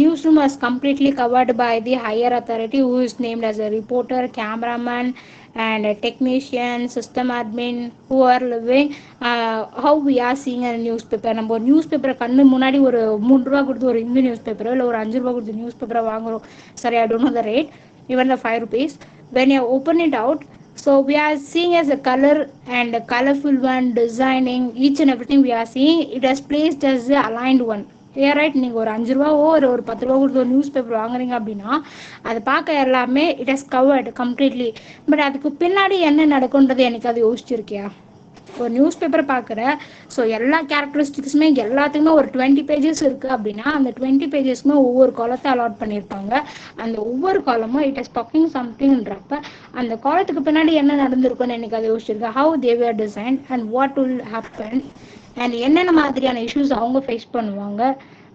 Newsroom is completely covered by the higher authority, who is named as a reporter, cameraman, and a technician, system admin, who are living how we are seeing a newspaper. நம்ம ஒரு news பேப்பரை கண்ணு முன்னாடி ஒரு 3 ரூபா கொடுத்து ஒரு Hindu news பேப்பரோ இல்லை ஒரு 5 ரூபா கொடுத்து நியூஸ் பேப்பரை வாங்குறோம். சரி, I don't know the rate, even the 5 rupees. When you open it out, so we are seeing as a color and a colorful one, designing, each and everything we are seeing, it has placed as the aligned one. Right. நீங்கள் ஒரு 5 ரூபாவோ ஒரு 10 ரூபா கொடுத்து ஒரு news paper வாங்குறீங்க அப்படின்னா அது பார்க்க எல்லாமே it has covered completely. But அதுக்கு பின்னாடி என்ன நடக்கும்ன்றது எனக்கு அது யோசிச்சிருக்கியா? ஒரு நியூஸ் பேப்பரை பார்க்குற, ஸோ எல்லா கேரக்டரிஸ்டிக்ஸுமே எல்லாத்துக்குமே ஒரு 20 பேஜஸ் இருக்குது அப்படின்னா அந்த 20 பேஜஸ்க்குமே ஒவ்வொரு காலத்தை அலாட் பண்ணியிருப்பாங்க. அந்த ஒவ்வொரு காலமும் இட் இஸ் டாக்கிங் சம்திங்ன்றப்ப அந்த காலத்துக்கு பின்னாடி என்ன நடந்திருக்குன்னு எனக்கு அதை யோசிச்சிருக்கேன். How they were design and what will happen and என்னென்ன மாதிரியான இஷ்யூஸ் அவங்க ஃபேஸ் பண்ணுவாங்க.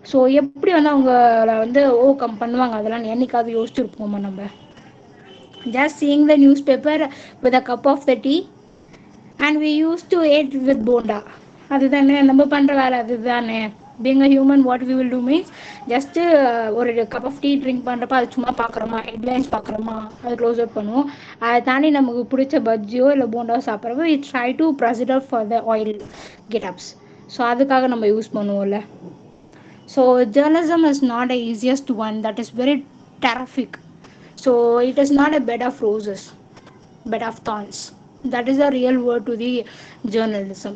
ஸோ எப்படி வந்து அவங்கள வந்து ஓவர் கம் பண்ணுவாங்க, அதெல்லாம் என்னைக்காவது யோசிச்சிருப்போமா நம்ம? Just seeing the news paper with a cup of the tea and we used to eat with bonda. அதுதானே நம்ம பண்ணுற வேலை, அதுதானே. being a human what we will do means just ஒரு கப் ஆஃப் டீ ட்ரிங்க் பண்ணுறப்ப அது சும்மா பார்க்குறோமா, headlines பார்க்குறோமா, அது க்ளோஸ் அவுட் பண்ணுவோம். அதை தாண்டி நமக்கு பிடிச்ச பஜ்ஜியோ இல்லை போண்டாவோ சாப்பிட்றப்போ we try to press it out for the oil get-ups. So அதுக்காக நம்ம யூஸ் பண்ணுவோம்ல. So journalism is not the easiest one, that is very terrific. So it is not a bed of roses, bed of thorns. That is the real word to the journalism.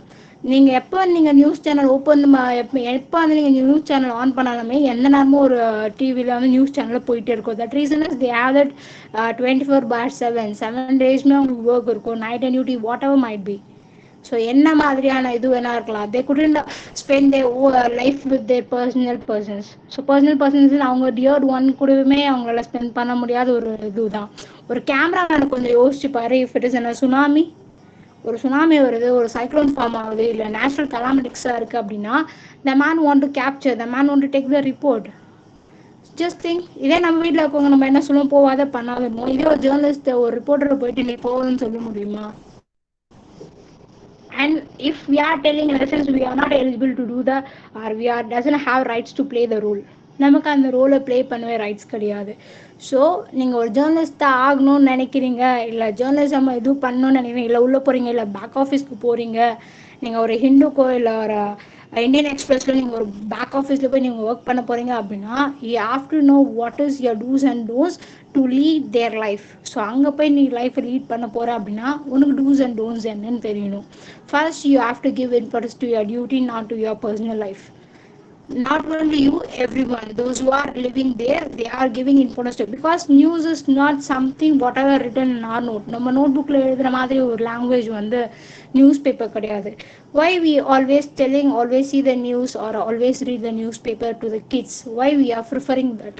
நீங்கள் எப்போ நீங்கள் news channel எப்போ வந்து நீங்கள் news channel on பண்ணாலுமே எந்த நேரமும் ஒரு டிவியில் வந்து நியூஸ் சேனலில் போயிட்டே இருக்கும். That reason is they have that 24/7 டேஸ்மே அவங்களுக்கு ஒர்க் இருக்கும், night and duty whatever might be. So என்ன மாதிரியான இது வேணா இருக்கலாம். They couldn't spend their life with their personal persons. So personal persons அவங்க டியர் ஒன் கூடவுமே அவங்களால ஸ்பெண்ட் பண்ண முடியாத ஒரு இதுதான். ஒரு கேமராமேனை கொஞ்சம் யோசிச்சு பாரு. இஃப் இட் இஸ் என்ன சுனாமி, ஒரு சுனாமி வருது, ஒரு சைக்ளோன் ஃபார்ம் ஆகுது, இல்லை நேச்சுரல் கலாமிட்டிக்ஸாக இருக்குது அப்படின்னா the man want to capture, the man want to take the report. Just think, இதே நம்ம வீட்டில் இருக்கவங்க நம்ம என்ன சொல்லுவோம், போவாத பண்ணாதமோ. இதே ஒரு ஜேர்னலிஸ்ட் ஒரு ரிப்போர்ட்டரை போயிட்டு நீ போகுதுன்னு சொல்ல முடியுமா? And if we are telling in a sense we are not eligible to do the or we are doesn't have rights to play the role, நமக்கு அந்த ரோலை ப்ளே பண்ணவே ரைட்ஸ் கிடையாது. ஸோ நீங்கள் ஒரு ஜேர்னலிஸ்ட்டாக ஆகணும்னு நினைக்கிறீங்க, இல்லை ஜேர்னலிசம் இது பண்ணணும்னு நினைக்கிறீங்க, இல்லை உள்ளே போகிறீங்க, இல்லை பேக் ஆஃபீஸ்க்கு போகிறீங்க, நீங்கள் ஒரு ஹிந்துக்கோ இல்லை ஒரு இந்தியன் எக்ஸ்பிரஸில் நீங்கள் ஒரு பேக் ஆஃபீஸில் போய் நீங்கள் ஒர்க் பண்ண போகிறீங்க அப்படின்னா you have to know what is your do's and don'ts to lead their life. So அங்கே போய் நீ லைஃப்பை லீட் பண்ண போகிற அப்படின்னா உனக்கு டூஸ் அண்ட் டோன்ட்ஸ் என்னன்னு தெரியணும். First you have to give importance to your duty, not to your personal life. Not only you, everyone, those who are living there, they are giving importance to it. Because news is not something whatever written in our note. நம்ம நோட்புக்கில் எழுதுகிற மாதிரி ஒரு language வந்து news paper கிடையாது. Why we always telling always see the news or always read the newspaper to the kids? Why we are preferring that?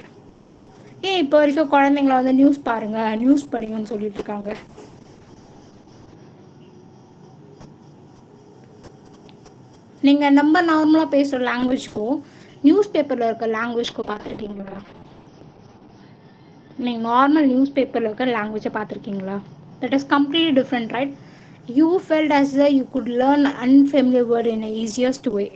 ஏன் இப்போ வரைக்கும் குழந்தைங்கள வந்து நியூஸ் பாருங்க நியூஸ் படிங்கன்னு சொல்லிட்டு இருக்காங்க? நீங்கள் நம்ம நார்மலாக பேசுகிற லாங்குவேஜ்க்கும் நியூஸ் பேப்பரில் இருக்க லாங்குவேஜ்க்கும் பார்த்துருக்கீங்களா? நீங்கள் நார்மல் நியூஸ் பேப்பரில் இருக்க லாங்குவேஜை பார்த்துருக்கீங்களா? That is completely different, right? You felt as a you could learn unfamiliar word in a easiest way.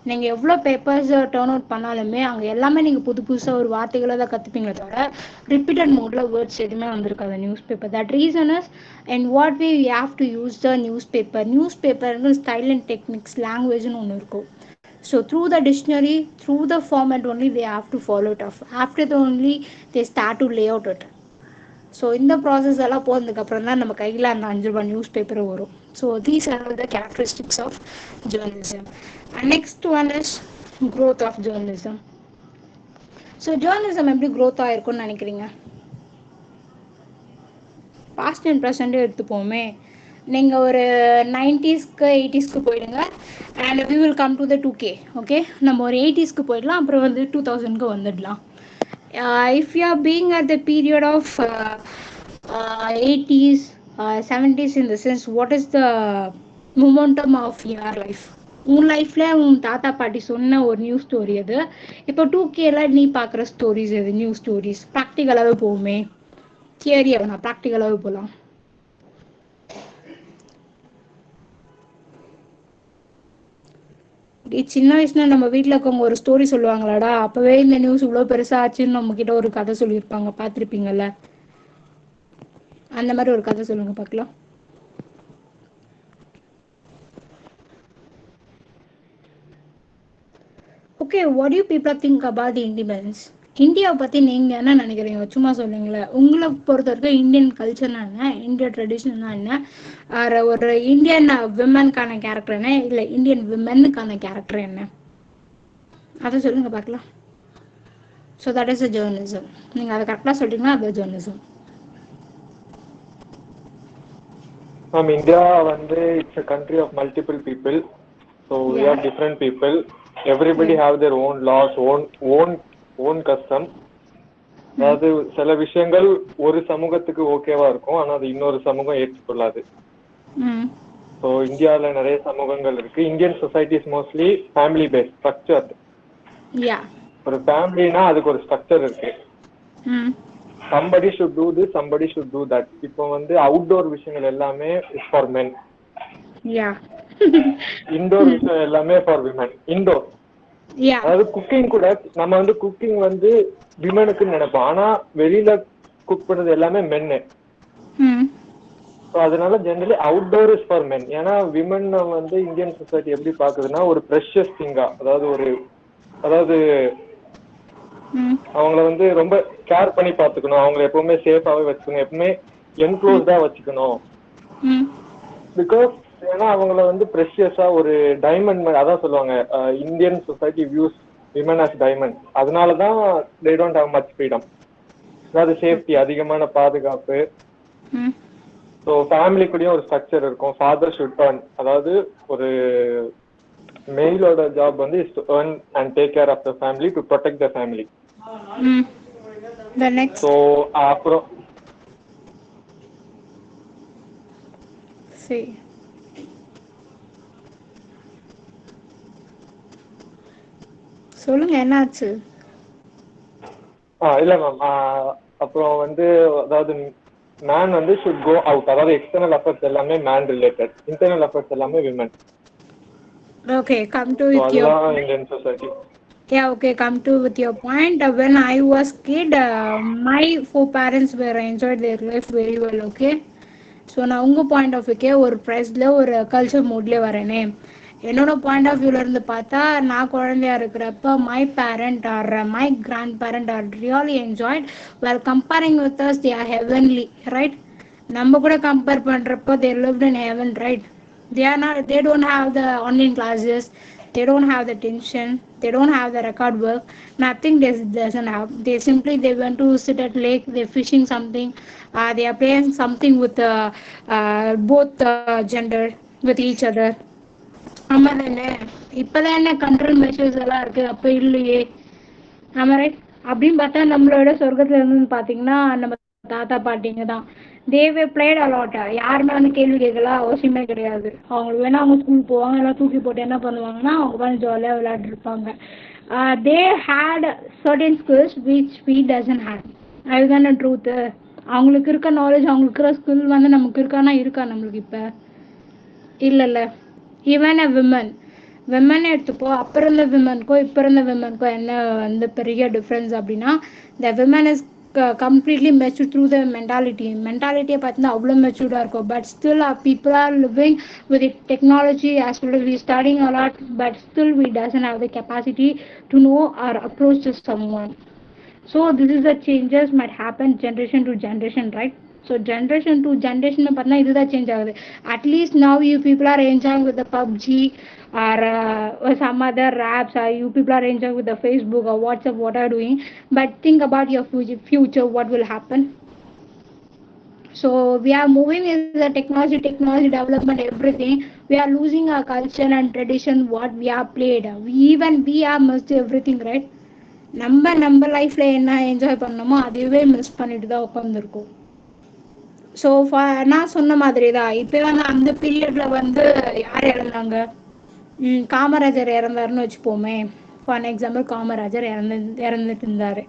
நீங்கள் எவ்வளோ பேப்பர்ஸ் டேர்ன் அவுட் பண்ணாலுமே அங்கே எல்லாமே நீங்கள் புது புதுசாக ஒரு வார்த்தைகளை தான் கற்றுப்பீங்களே தவிர ரிப்பீட்டட் மோடில் வேர்ட்ஸ் எதுவுமே வந்திருக்காது news paper. That reason is and what way you have to use the news paper. News பேப்பர்னு ஸ்டைல் அண்ட் டெக்னிக்ஸ் லாங்குவேஜ்னு ஒன்று இருக்கும். So through the dictionary, through the format only they have to follow it off. After that only they start to lay out it. So இந்த process எல்லாம் போனதுக்கப்புறம் தான் நம்ம கையில் அந்த 5 ரூபாய் நியூஸ் பேப்பரும் வரும். So these are the characteristics of journalism. And next one is growth of journalism. So journalism எப்படி க்ரோத் ஆகிருக்குன்னு நினைக்கிறீங்க? பாஸ்ட் அண்ட் ப்ரெசண்ட்டே எடுத்துப்போமே. நீங்கள் ஒரு 90s 80s போயிடுங்க and we will come to the 2K. Okay, நம்ம ஒரு 80s போயிடலாம், அப்புறம் வந்து 2000 வந்துடலாம். If you are being at the period of 80s 70s, in the sense what is the momentum of your life? உன் லைஃப்ல உன் தாத்தா பாட்டி சொன்ன ஒரு நியூஸ் ஸ்டோரி அது. இப்போ 2Kல நீ பார்க்குற ஸ்டோரிஸ் எது? நியூஸ் ஸ்டோரிஸ் ப்ராக்டிக்கலாகவே போகுமே. தியரியாக நான் ப்ராக்டிக்கலாகவே போகலாம். சின்ன வயசுல நம்ம வீட்டில் இருக்கவங்க ஒரு ஸ்டோரி சொல்லுவாங்களாடா, அப்போவே இந்த நியூஸ் இவ்வளோ பெருசாக ஆச்சுன்னு நம்மக்கிட்ட ஒரு கதை சொல்லியிருப்பாங்க, பார்த்துருப்பீங்கல்ல? அந்த மாதிரி ஒரு கதை சொல்லுங்க பார்க்கலாம். Okay, what you people think about the independence? இந்தியாவை பற்றி நீங்கள் என்ன நினைக்கிறீங்க? சும்மா சொல்லுங்களேன். உங்களை பொறுத்த வரைக்கும் இந்தியன் கல்ச்சர்னா என்ன, இந்தியா ட்ரெடிஷன்னா என்ன, ஒரு இந்தியன் விமனுக்கான கேரக்டர் என்ன, இல்லை இந்தியன் விமென்னுக்கான கேரக்டர் என்ன, அதை சொல்லுங்க பார்க்கலாம். So that is a journalism. நீங்கள் அதை கரெக்டாக சொல்லிட்டீங்கன்னா அது ஜேர்னலிசம். India வந்து it's a country of multiple people, so we have different people. Everybody have their own laws, own custom. அதாவது சில விஷயங்கள் ஒரு சமூகத்துக்கு ஓகேவா இருக்கும், ஆனா அது இன்னொரு சமூகம் ஏற்றுக்கொள்ளாது. ஸோ இந்தியாவில் நிறைய சமூகங்கள் இருக்கு. Indian society is mostly family based structure. ஒரு ஃபேமிலினா அதுக்கு ஒரு ஸ்ட்ரக்சர் இருக்கு. somebody should do this, somebody should do that. இப்போ வந்து அவுட்டோர் விஷயங்கள் எல்லாமே இஸ் ஃபார் மென். இன்டோர் விஷயம் எல்லாமே ஃபார் விமன். இன்டோர் அதாவது குக்கிங் கூட நம்ம வந்து குக்கிங் வந்து விமனுக்குன்னு நினைப்போம், ஆனா வெளியில குக் பண்றது எல்லாமே மென்னு. ஸோ அதனால generally outdoor is for men. ஏன்னா விமன் வந்து இந்தியன் சொசைட்டி எப்படி பாக்குதுன்னா ஒரு ப்ரெஷியஸ் திங்கா, அதாவது அவங்கள வந்து ரொம்ப கேர் பண்ணி பாத்துக்கணும், அவங்களை எப்பவுமே சேஃபாவே வச்சுக்கணும், எப்பவுமே என்க்ளோஸ்டா வச்சுக்கணும். பிகாஸ் ஏன்னா அவங்கள வந்து ப்ரெஷியஸா ஒரு டைமண்ட், அதான் சொல்லுவாங்க Indian society views women as diamond. அதனாலதான் they don't have much freedom. அதாவது சேஃப்டி, அதிகமான பாதுகாப்பு. ஸோ ஃபேமிலிக்குள்ளேயும் ஒரு ஸ்ட்ரக்சர் இருக்கும். ஃபாதர் ஷுட் ஏர்ன், அதாவது ஒரு மெயிலோட ஜாப் வந்து is to earn and take care of the family, to protect the family. So அப்புறம் சொல்லுங்க என்னாச்சு? இல்ல மேம், அப்புறம் வந்து அதாவது மேன் வந்து ஷுட் கோ அவுட், அதாவது எக்ஸ்டர்னல் அஃபேர்ஸ் எல்லாமே மேன் ரிலேட்டட், இன்டர்னல் அஃபேர்ஸ் எல்லாமே women. Okay, come to with your Indian society. Yeah, okay, come to with your point. When I was kid, my 4 parents were enjoyed their life very well. Okay, so நான் உங்கள் point of வியூக்கே ஒரு ப்ரைஸில் ஒரு culture மூட்லேயே வரேனே. என்னோட point of வியூலேருந்து பார்த்தா, நான் குழந்தையா இருக்கிறப்ப my parent or my grandparent are really enjoyed were comparing with us. They are heavenly, right? நம்ம கூட கம்பேர் பண்ணுறப்போ they lived in heaven, right? They don't have the online classes, they don't have the tension, they don't have the record work, nothing. Doesn't have. They went to sit at lake, they're fishing something, they are playing something with both gender with each other. ஆமா தானே? இப்பதான் என்ன control measures எல்லாம் இருக்கு, அப்ப இல்லையே. ஆமா right? அப்படின்னு பார்த்தா நம்மளோட சொர்க்கத்துல இருந்து பார்த்தீங்கன்னா நம்ம தாத்தா பாட்டிங்க தான். தேவே பிளேட் அலாட். யாருமே வந்து கேள்வி கேட்கல, அவசியமே கிடையாது. அவங்களுக்கு வேணா அவங்க ஸ்கூல் போவாங்க, எல்லாம் தூக்கி போட்டு என்ன பண்ணுவாங்கன்னா அவங்க உட்காந்து ஜாலியாக விளையாட்டு இருப்பாங்க. They had certain skills which we doesn't had. அதுதானே ட்ரூத்து. அவங்களுக்கு இருக்க நாலேஜ், அவங்களுக்கு இருக்கிற ஸ்கில் வந்து நமக்கு இருக்கானா இருக்கா நம்மளுக்கு இப்போ இல்லைல்ல. ஈவன் அ விமன் எடுத்துப்போ, அப்போ இருந்த விமனுக்கும் இப்போ இருந்த விமனுக்கும் என்ன வந்து பெரிய டிஃப்ரென்ஸ் அப்படின்னா, the women is completely mature through the மென்டாலிட்டியை பார்த்தீங்கன்னா அவ்வளோ மெச்சூர்டாக இருக்கும். But still people are living with technology as well we studying a lot, but still we doesn't have the capacity to know or approach to someone. So this is the changes might happen generation to generation, right? So generation to generation பார்த்தா இதுதான் change ஆகுது. At least now you people are enjoying with the PUBG or some other apps, or you people are enjoying with the Facebook or WhatsApp, what are doing. But think about your future, what will happen. So we are moving with the technology development, everything. We are losing our culture and tradition, what we are played. We are missed everything, right? நம்ம லைஃப்ல என்ன enjoy பண்ணோமோ அதுவே miss பண்ணிட்டு தான் உட்காந்துருக்கோம். So நான் சொன்ன மாதிரி தான் இப்போ வந்து அந்த பீரியட்ல வந்து யார் இறந்தாங்க? காமராஜர் இறந்தாருன்னு வச்சுப்போமே. ஃபார் எக்ஸாம்பிள் காமராஜர் இறந்துட்டு இருந்தாரு.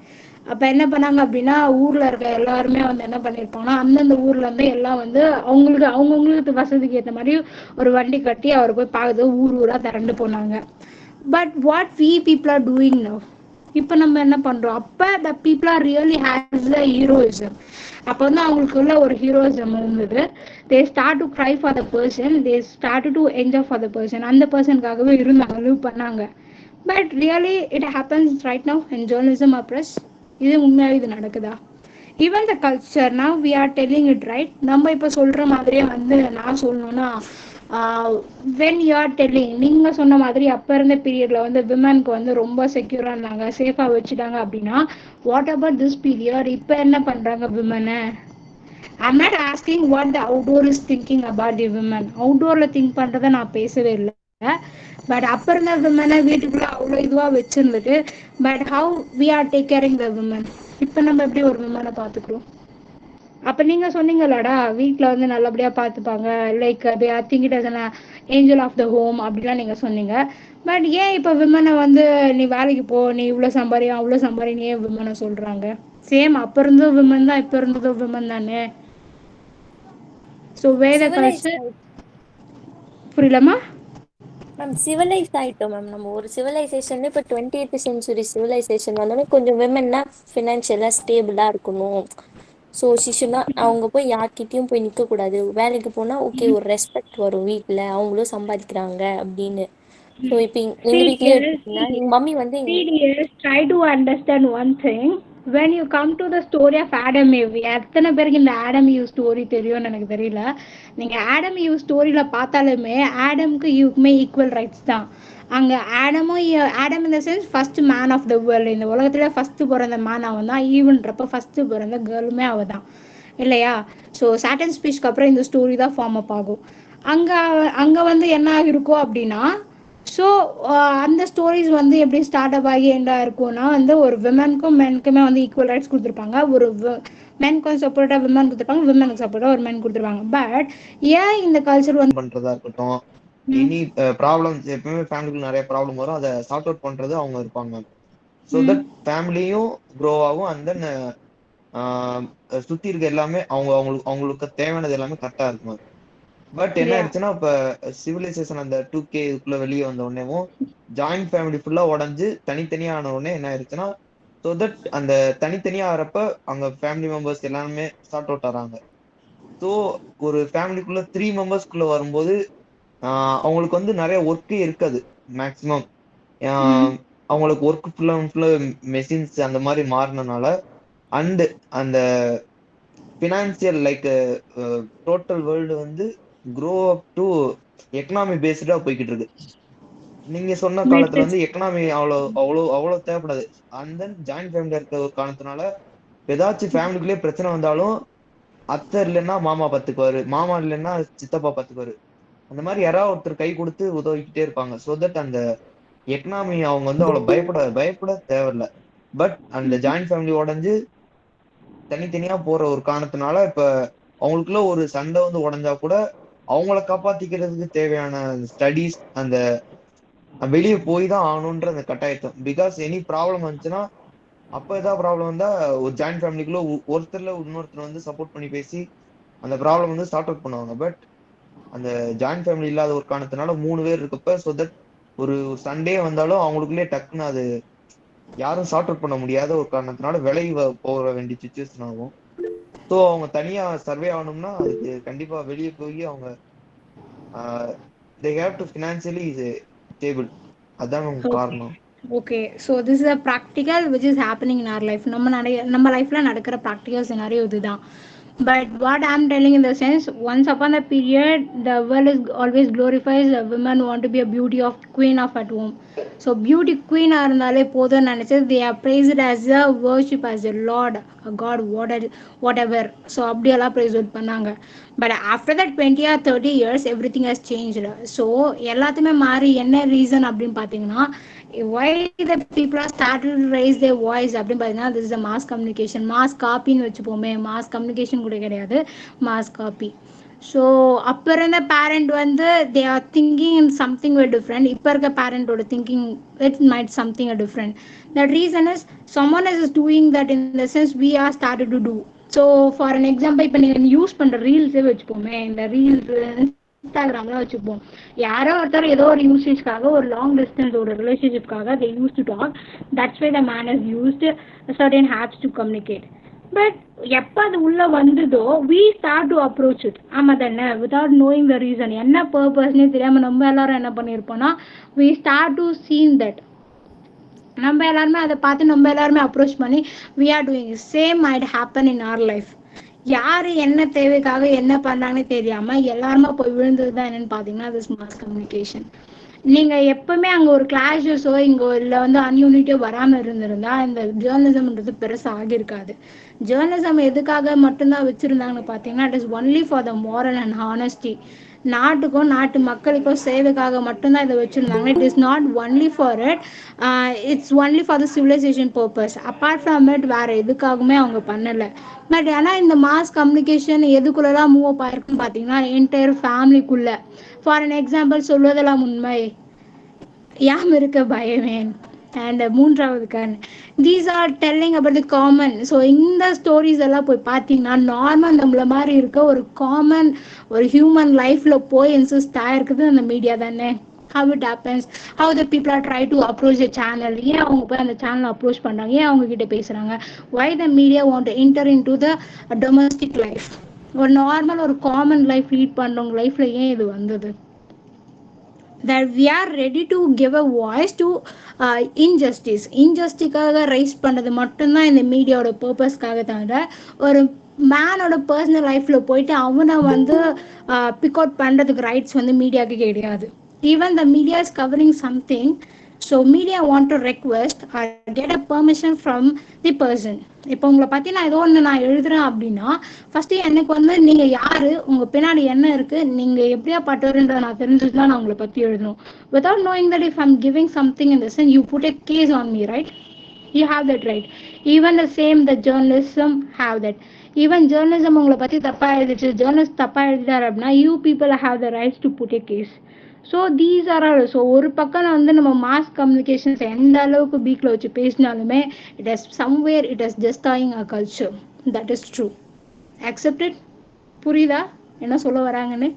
அப்போ என்ன பண்ணாங்க அப்படின்னா, ஊரில் இருக்க எல்லாருமே வந்து என்ன பண்ணியிருப்பாங்கன்னா, அந்தந்த ஊர்ல இருந்து எல்லாம் வந்து அவங்கவுங்களுக்கு வசதிக்கு ஏற்ற மாதிரி ஒரு வண்டி கட்டி அவர் போய் பார்க்குறது, ஊராக திரண்டு போனாங்க. But what we people are doing now? இப்போ நம்ம என்ன பண்றோம்? அப்போ the people are really has the heroism. அப்போ வந்து அவங்களுக்குள்ள ஒரு ஹீரோயிசம் இருந்தது. They start to cry for the person, they start to enjoy for the person. அந்த பர்சனுக்காகவே இருந்தாங்க, லிவ் பண்ணாங்க. But really it happens right now in journalism or press. இது உண்மையாக இது நடக்குதா? Even the culture now we are telling it right. நம்ம இப்போ சொல்கிற மாதிரியே வந்து நான் சொல்லணும்னா, வென் யூ ஆர் டெல்லிங், நீங்கள் சொன்ன மாதிரி அப்போ இருந்த பீரியடில் வந்து விமனுக்கு வந்து ரொம்ப செக்யூராக இருந்தாங்க, சேஃபாக வச்சுட்டாங்க அப்படின்னா, வாட் அபவுட் திஸ் பீரியட்? இப்போ என்ன பண்ணுறாங்க விமனை? I'm not asking what the outdoor is thinking about the women. அவுட்டோர்ல திங்க் பண்றதை நான் பேசவே இல்லை. பட் அப்போ இருந்த விமனை வீட்டுக்குள்ள அவ்வளோ இதுவாக வச்சிருந்துட்டு, but how we are take caring the women? இப்போ நம்ம எப்படி ஒரு விமனை பார்த்துக்கிறோம்? அப்போ நீங்கள் சொன்னீங்களாடா வீட்டில் வந்து நல்லபடியாக பார்த்துப்பாங்க, like they are think it as an angel of the home அப்படிலாம் நீங்கள் சொன்னீங்க. பட் ஏன் இப்போ விமனை வந்து நீ வேலைக்கு போ, நீ இவ்வளோ சம்பாரி அவ்வளோ சம்பாரி, நீ ஏன் விமனை சொல்கிறாங்க? சேம் அப்போ இருந்ததும் விமன் தான், இப்போ இருந்ததும் விமன் தானே. ஸோ வேத சிவிலைஸ் கல்ச்சர் புரியலமா மேம்? சிவிலைஸ் ஆகிட்டோம் மேம். நம்ம ஒரு சிவிலைசேஷன் இப்போ 20th சென்ச்சுரி சிவிலைசேஷன் வந்தோடனே கொஞ்சம் விமென்னா ஃபினான்ஷியலாக ஸ்டேபிளாக இருக்கணும். ஸோ சிஷுனா அவங்க போய் யார்கிட்டையும் போய் நிற்கக்கூடாது. வேலைக்கு போனால் ஓகே, ஒரு ரெஸ்பெக்ட் வரும், வீட்டில் அவங்களும் சம்பாதிக்கிறாங்க அப்படின்னு. ஸோ இப்போ எங்கள் வீட்லேயே எடுத்துக்கிட்டிங்கன்னா எங்கள் மம்மி வந்து try to understand one thing. When you come to the story of Adam Eve, எத்தனை பேருக்கு இந்த ஆடம் ஈவ் ஸ்டோரி தெரியும்னு எனக்கு தெரியல. நீங்க ஆடம் ஈவ் ஸ்டோரியில பார்த்தாலுமே ஆடம்க்கு ஈவுக்குமே ஈக்குவல் ரைட்ஸ் தான். அங்க ஆடம் இந்த sense first man of the world. இந்த உலகத்துல ஃபர்ஸ்ட் பிறந்த மேன் அவன் தான். ஈவன்றப்ப ஃபர்ஸ்ட் பிறந்த கேர்ளுமே அவ தான், இல்லையா? ஸோ சாட்டன் ஸ்பீச்க்கு அப்புறம் இந்த ஸ்டோரி தான் ஃபார்ம் அப் ஆகும். அங்க அங்க வந்து என்ன இருக்கும் அப்படின்னா, ஸோ அந்த ஸ்டோரிஸ் வந்து எப்படி ஸ்டார்ட் அப் ஆகி எண்டாக இருக்கும்னா வந்து ஒரு விமனுக்கும் மெனுக்குமே வந்து ஈக்குவல் ரைட்ஸ் கொடுத்துருப்பாங்க. ஒரு மென்க்கு சப்போர்ட்டாக விமன் கொடுத்துருப்பாங்க, விமனுக்கு சப்போர்ட்டாக ஒரு மென் கொடுத்துருப்பாங்க. பட் ஏன் இந்த கல்ச்சர் வந்து பண்றதா இருக்கட்டும், எனி ப்ராப்ளம்ஸ், எப்பவுமே ஃபேமிலிக்குள்ள நிறைய ப்ராப்ளம் வரும், அதை சார்ட் அவுட் பண்றது அவங்க இருப்பாங்க. ஸோ தட் ஃபேமிலியும் க்ரோ ஆகும். அண்ட் தென் சுத்தி இருக்க எல்லாமே அவங்களுக்கு தேவையானது எல்லாமே கரெக்டா இருக்கும். பட் என்ன ஆயிடுச்சுன்னா, இப்ப சிவிலைசேஷன் அந்த 2K இதுக்குள்ள வெளியே வந்த உடனேவும் ஜாயிண்ட் ஃபேமிலி ஃபுல்லா உடஞ்சு தனித்தனியா ஆன உடனே என்ன ஆயிடுச்சுன்னா, ஸோ தட் அந்த தனித்தனியா ஆறப்ப அவங்க ஃபேமிலி மெம்பர்ஸ் எல்லாருமே சார்ட் அவுட் ஆறாங்க. ஸோ ஒரு ஃபேமிலிக்குள்ள 3 மெம்பர்ஸ்குள்ள வரும்போது அவங்களுக்கு வந்து நிறைய ஒர்க்கே இருக்காது மேக்சிமம். அவங்களுக்கு ஒர்க் ஃபுல்லா மெஷின்ஸ் அந்த மாதிரி மாறினனால, அண்ட் அந்த ஃபினான்சியல் லைக் டோட்டல் வேர்ல்டு வந்து க்ரோ அப் டு எக்கனாமி பேஸ்டா போய்கிட்டு இருக்கு. நீங்க சொன்ன காலத்துல வந்து எக்கனாமி அவ்வளோ தேவைப்படாது. அண்ட் தென் ஜாயிண்ட் ஃபேமிலியா இருக்க ஒரு காரணத்தினால ஏதாச்சும் ஃபேமிலிக்குள்ளே பிரச்சனை வந்தாலும் அத்தை இல்லைன்னா மாமா பார்த்துக்குவாரு, மாமா இல்லைன்னா சித்தப்பா பார்த்துக்குவாரு. அந்த மாதிரி யாராவது ஒருத்தர் கை கொடுத்து உதவிக்கிட்டே இருப்பாங்க. ஸோ தட் அந்த எக்கனாமி அவங்க வந்து அவ்வளவு பயப்பட தேவையில்ல. பட் அந்த ஜாயிண்ட் ஃபேமிலி உடஞ்சு தனித்தனியா போற ஒரு காரணத்தினால இப்ப அவங்களுக்குள்ள ஒரு சண்டை வந்து உடஞ்சா கூட அவங்கள காப்பாத்திக்கிறதுக்கு தேவையான ஸ்டடீஸ் அந்த வெளியே போய் தான் ஆகணுன்ற அந்த கட்டாயத்தம். பிகாஸ் எனி ப்ராப்ளம் வந்துச்சுன்னா அப்ப ஏதாவது ப்ராப்ளம் வந்தா ஒரு ஜாயிண்ட் ஃபேமிலிக்குள்ள ஒருத்தர்ல இன்னொருத்தர் வந்து சப்போர்ட் பண்ணி பேசி அந்த ப்ராப்ளம் வந்து சார்ட் அவுட் பண்ணுவாங்க. பட் அந்த ஜாயிண்ட் ஃபேமிலி இல்லாத ஒரு காரணத்தினால 3 பேர் இருக்கப்ப ஸோ தட் ஒரு சண்டே வந்தாலும் அவங்களுக்குள்ளே டக்குன்னு அது யாரும் சார்ட் அவுட் பண்ண முடியாத ஒரு காரணத்தினால விலகி போக வேண்டிய சுச்சுவேஷன் ஆகும். ஸோ அவங்க தனியா சர்வே ஆகணும்னா அதுக்கு கண்டிப்பா வெளியே போய் அவங்க they have to financially stable. அதான் காரணம். Okay, so this is a practical which is happening in our life. நம்ம லைஃப்பில் நடக்கிற ப்ராக்டிக்கல் சினாரியோ இதுதான். But what I'm telling in the sense, once upon a period, the world is always glorifies the women want to be a beauty of queen of at home. So beauty queen இருந்தாலே போதும்னு நினைச்சு they are praised as a worship as a lord, a god, whatever. So அப்படியெல்லாம் praise பண்ணாங்க. But after that 20 or 30 years everything has changed. So எல்லாத்துமே மாறி என்ன reason அப்படின்னு பார்த்தீங்கன்னா, why the people are started to raise their voice அப்படின்னு பார்த்தீங்கன்னா, this is a mass communication, mass காப்பின்னு வச்சுப்போமே, mass communication கூட கிடையாது, mass copy. ஸோ அப்போ இருந்த பேரண்ட் வந்து they are thinking in something very different. இப்போ இருக்க பேரண்டோட thinking it might something a different. That reason is someone is doing that in the sense we are started to do. So for an example இப்போ நீங்கள் use பண்ணுற ரீல்ஸே வச்சுப்போமே, இந்த reels இன்ஸ்டாகிராம்லாம் வச்சுப்போம். யாரோ ஒருத்தர் ஏதோ ஒரு யூசேஜ்க்காக ஒரு லாங் டிஸ்டன்ஸ் ஒரு ரிலேஷன்ஷிப்காக they used to talk. That's why the man has used certain apps to communicate. But எப்போ அது உள்ளே வந்ததோ we start to approach it. ஆமாம் தானே, without knowing the reason என்ன பர்பஸ்னே தெரியாமல் நம்ம எல்லாரும் என்ன பண்ணியிருப்போம்னா we start to see that. நம்ம எல்லாருமே அதை பார்த்து நம்ம எல்லாருமே அப்ரோச் பண்ணி we are doing same might happen in our life. யார் என்ன தேவைக்காக என்ன பண்ணுறாங்கன்னு தெரியாமல் எல்லாருமே போய் விழுந்தது தான் என்னென்னு பார்த்தீங்கன்னா this mass communication. நீங்கள் எப்பவுமே அங்கே ஒரு கிளாஷஸோ இங்கே இல்லை வந்து அன்யூனிட்டியோ வராமல் இருந்திருந்தா இந்த ஜேர்னலிசம்ன்றது பெருசாக ஆகியிருக்காது. ஜேர்னலிசம் எதுக்காக மட்டும்தான் வச்சுருந்தாங்கன்னு பார்த்தீங்கன்னா it is only for the moral and honesty. நாட்டுக்கும் நாட்டு மக்களுக்கும் சேவைக்காக மட்டும்தான் இதை வச்சுருந்தாங்க. It is not only for it, it's only for the civilisation purpose. Apart from it வேறு எதுக்காகவுமே அவங்க பண்ணலை. பட் ஆனால் இந்த மாஸ் கம்யூனிகேஷன் எதுக்குள்ளெல்லாம் மூவ் அப் ஆயிருக்குன்னு பார்த்தீங்கன்னா என்டையர் ஃபேமிலிக்குள்ளே. ஃபார் அன் எக்ஸாம்பிள் சொல்வதெல்லாம் உண்மை, யாம் இருக்க பயமேன் அண்ட் மூன்றாவது கண். These are telling about the common. So இந்த ஸ்டோரிஸ் எல்லாம் போய் பார்த்தீங்கன்னா நார்மல் நம்மள மாதிரி இருக்க ஒரு காமன் ஒரு ஹியூமன் லைஃப்பில் போய் இன்சிஸ்ட் ஆகிருக்குது அந்த மீடியா தானே. how it happens, how the people are try to approach the channel, ஏன் அவங்க போய் அந்த சேனல் அப்ரோச் பண்ணுறாங்க, ஏன் அவங்க கிட்ட பேசுகிறாங்க, why the media want to enter into the domestic life. ஒரு நார்மல் ஒரு காமன் லைஃப் லீட் பண்ணுறவங்க லைஃப்பில் ஏன் இது வந்தது. That we are ready to give a voice to இன்ஜஸ்டிக்காக ரைஸ் பண்ணுறது மட்டும்தான் இந்த மீடியாவோட பர்பஸ்க்காக தவிர ஒரு மேனோட பர்சனல் லைஃப்பில் போயிட்டு அவனை வந்து பிக் அவுட் பண்ணுறதுக்கு ரைட்ஸ் வந்து மீடியாவுக்கு கிடையாது. Even the media is covering something, so media want to request or get a permission from the person. இப்போ உங்களை பற்றி நான் ஏதோ ஒன்று நான் எழுதுறேன் அப்படின்னா ஃபஸ்ட்டு எனக்கு வந்து நீங்கள் யார், உங்கள் பின்னாடி என்ன இருக்குது, நீங்கள் எப்படியா பட்டவருன்றதை நான் தெரிஞ்சுட்டு தான் நான் உங்களை பற்றி எழுதணும். Without knowing that if I'm giving something in the sense you put a case on me, right? You have that right. Even the same the journalism have that. Even journalism உங்களை பற்றி தப்பாக எழுதிச்சு, ஜேர்னலிஸ்ட் தப்பாக எழுதிட்டார் அப்படின்னா you people have the rights to put a case. So these are all. So ஒரு பக்கம் வந்து நம்ம mass communications எந்த அளவுக்கு பீக்கில் வச்சு பேசினாலுமே it is somewhere it is destroying a culture. That is true. Accepted. புரியுதா என்ன சொல்ல வராங்கன்னு?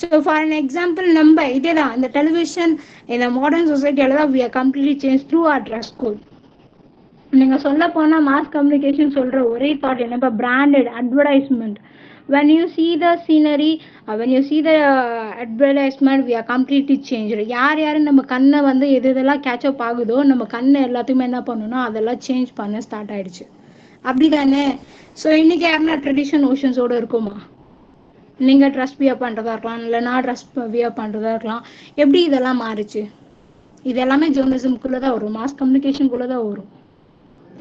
ஸோ ஃபார் அன் எக்ஸாம்பிள் நம்ம இதே தான் இந்த டெலிவிஷன் இந்த மாடர்ன் சொசைட்டியால் தான் we are completely change through our dress code. நீங்கள் சொல்ல போனால் மாஸ் கம்யூனிகேஷன் சொல்கிற ஒரே தாட் என்ன, இப்போ branded advertisement. when you see the scenery, when you see the advertisement, we are completely changed. யார் நம்ம கண்ணை வந்து எது இதெல்லாம் கேட்சப் ஆகுதோ நம்ம கண்ணை எல்லாத்தையுமே என்ன பண்ணணும்னா அதெல்லாம் சேஞ்ச் பண்ண ஸ்டார்ட் ஆகிடுச்சு. அப்படி தானே? ஸோ இன்றைக்கி யாருன்னா ட்ரெடிஷன் ஓஷன்ஸோடு இருக்குமா? நீங்கள் ட்ரெஸ் வியர் பண்ணுறதா இருக்கலாம், இல்லை நான் ட்ரெஸ் வியர் பண்ணுறதா இருக்கலாம். எப்படி இதெல்லாம் மாறிச்சு? இது எல்லாமே ஜேர்னலிசம்குள்ளே தான் வரும், மாஸ் கம்யூனிகேஷனுக்குள்ளே தான் வரும்.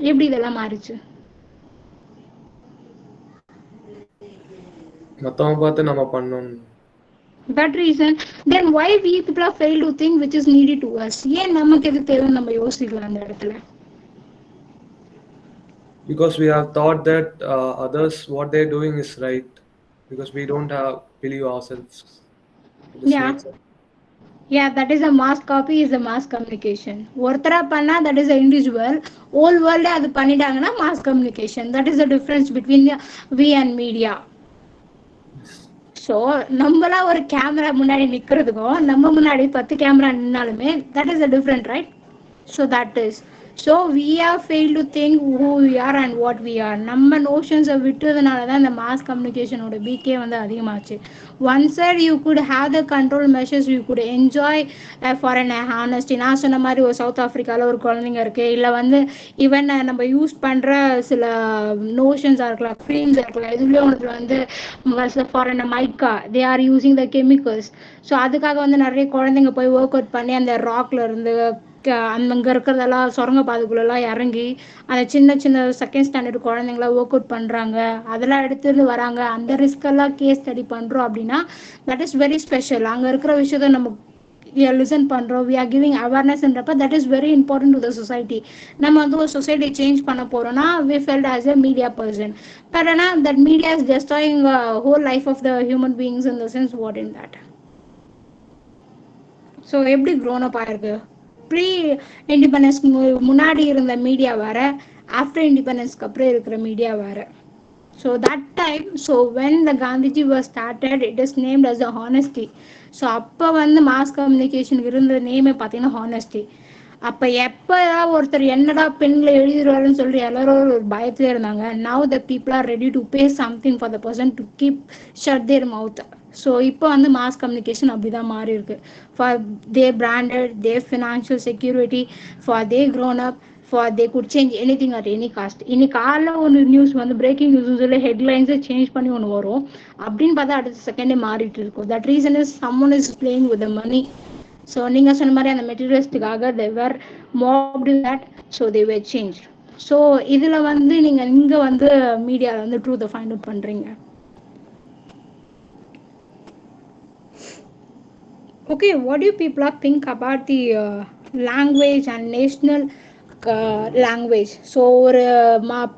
எப்படி இதெல்லாம் மாறிச்சு? மத்தவங்க பார்த்து நம்ம பண்ணணும். That reason, then why we people are fail to think which is needed to us? ஏன் நமக்கு எது தேவை நம்ம யோசிக்கலாம் அந்த இடத்துல. because we have thought that others what they're doing is right, because we don't have believe ourselves to this Yeah. nature. Yeah, that is a mass copy is a mass communication. ஒருத்தரா பண்ணா that is a individual. Whole world அது பண்ணிட்டாங்கன்னா mass communication. That is the difference between the we and media. So நம்மளா ஒரு camera முன்னாடி நிற்கிறதுக்கும் நம்ம முன்னாடி 10 camera நின்னாலுமே that is a different, right? So that is, so we have failed to think who we are and what we are. நம்ம நோஷன்ஸை விட்டுறதுனால தான் இந்த mass கம்யூனிகேஷனோட பீக்கே வந்து அதிகமாச்சு. One side you could have the control measures, you could enjoy for an honesty. நான் சொன்ன மாதிரி ஒரு சவுத் ஆஃப்ரிக்காவில் ஒரு குழந்தைங்க இருக்குது, இல்லை வந்து ஈவன் நம்ம யூஸ் பண்ணுற சில நோஷன்ஸாக இருக்கலாம், க்ரீம்ஸாக இருக்கலாம், இதுலேயே ஒன்று வந்து for an mica they are using the chemicals. So அதுக்காக வந்து நிறைய குழந்தைங்க போய் ஒர்க் அவுட் பண்ணி அந்த ராக்ல இருந்து அங்கே இருக்கிறதெல்லாம் சுரங்க பாதைக்குள்ளெல்லாம் இறங்கி அந்த சின்ன சின்ன செகண்ட் ஸ்டாண்டர்ட் குழந்தைங்கள ஒர்க் அவுட் பண்ணுறாங்க, அதெல்லாம் எடுத்துட்டு வராங்க. அந்த ரிஸ்கெல்லாம் கேஸ் ஸ்டடி பண்ணுறோம் அப்படின்னா தட் இஸ் வெரி ஸ்பெஷல். அங்கே இருக்கிற விஷயத்த நம்ம லிசன் பண்ணுறோம், வி ஆர் கிவிங் அவேர்னஸ்ன்றப்ப that is very important to the society. நம்ம வந்து ஒரு சொசைட்டி சேஞ்ச் பண்ண போகிறோம்னா we felt as a media person. But ஆனால் that media is destroying whole life of the human beings in the sense what in that. So எப்படி grown up ஆயிருக்கு? Pre இண்டிபெண்டன்ஸ்க்கு முன்னாடி இருந்த மீடியா வேறு, ஆஃப்டர் இண்டிபெண்டன்ஸ்க்கு அப்புறம் இருக்கிற மீடியா வேறு. So that time, so when the Gandhiji was started it is named as a honesty. So அப்போ வந்து மாஸ் கம்யூனிகேஷனுக்கு இருந்த நேமே பார்த்தீங்கன்னா ஹானஸ்டி. அப்போ எப்போ ஒருத்தர் என்னடா பெண்களை எழுதிடுவாருன்னு சொல்லி எல்லாரும் ஒரு பயத்திலே இருந்தாங்க. Now the people are ready to pay something for the person to keep shut their mouth. So இப்போ வந்து மாஸ் கம்யூனிகேஷன் அப்படி தான் மாறி இருக்கு. For they branded, they financial security, for they grown up, for they could change anything at any cost. இன்னைக்கு காலைல ஒன்று news வந்து பிரேக்கிங் நியூஸ் சொல்லி ஹெட்லைன்ஸை சேஞ்ச் பண்ணி ஒன்று வரும், அப்படின்னு பார்த்தா அடுத்த செகண்டே மாறிட்டு இருக்கும். That reason is someone is playing with the money. So நீங்கள் சொன்ன மாதிரி அந்த மெட்டீரியலிஸ்டுக்காக they were mapped in that, so they were change. So இதில் வந்து நீங்கள் இங்கே வந்து மீடியாவில் வந்து ட்ரூத்தை ஃபைண்ட் அவுட் பண்ணுறீங்க. Okay, what do you people think about the language and national language? So ஒரு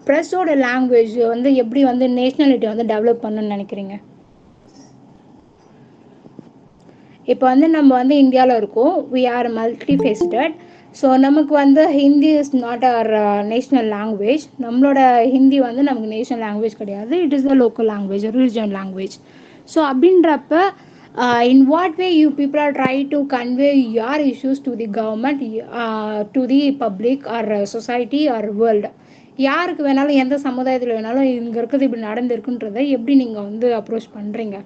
ப்ரெஸ்ஸோட லாங்குவேஜ் வந்து எப்படி வந்து நேஷ்னாலிட்டி வந்து டெவலப் பண்ணணும்னு நினைக்கிறீங்க? இப்போ வந்து நம்ம வந்து இந்தியாவில் இருக்கோம், we are multifaceted. So நமக்கு வந்து Hindi is not our national language. நம்மளோட ஹிந்தி வந்து நமக்கு நேஷ்னல் லாங்குவேஜ் கிடையாது, it is the local language, religion language. So அப்படின்றப்ப in what way you people are trying to convey your issues to the government, to the public or society or world? யாருக்கு வேணாலும் எந்த சமுதாயத்தில் வேணாலும் இங்கே இருக்கிறது இப்படி நடந்திருக்குன்றதை எப்படி நீங்கள் வந்து அப்ரோச் பண்ணுறீங்க?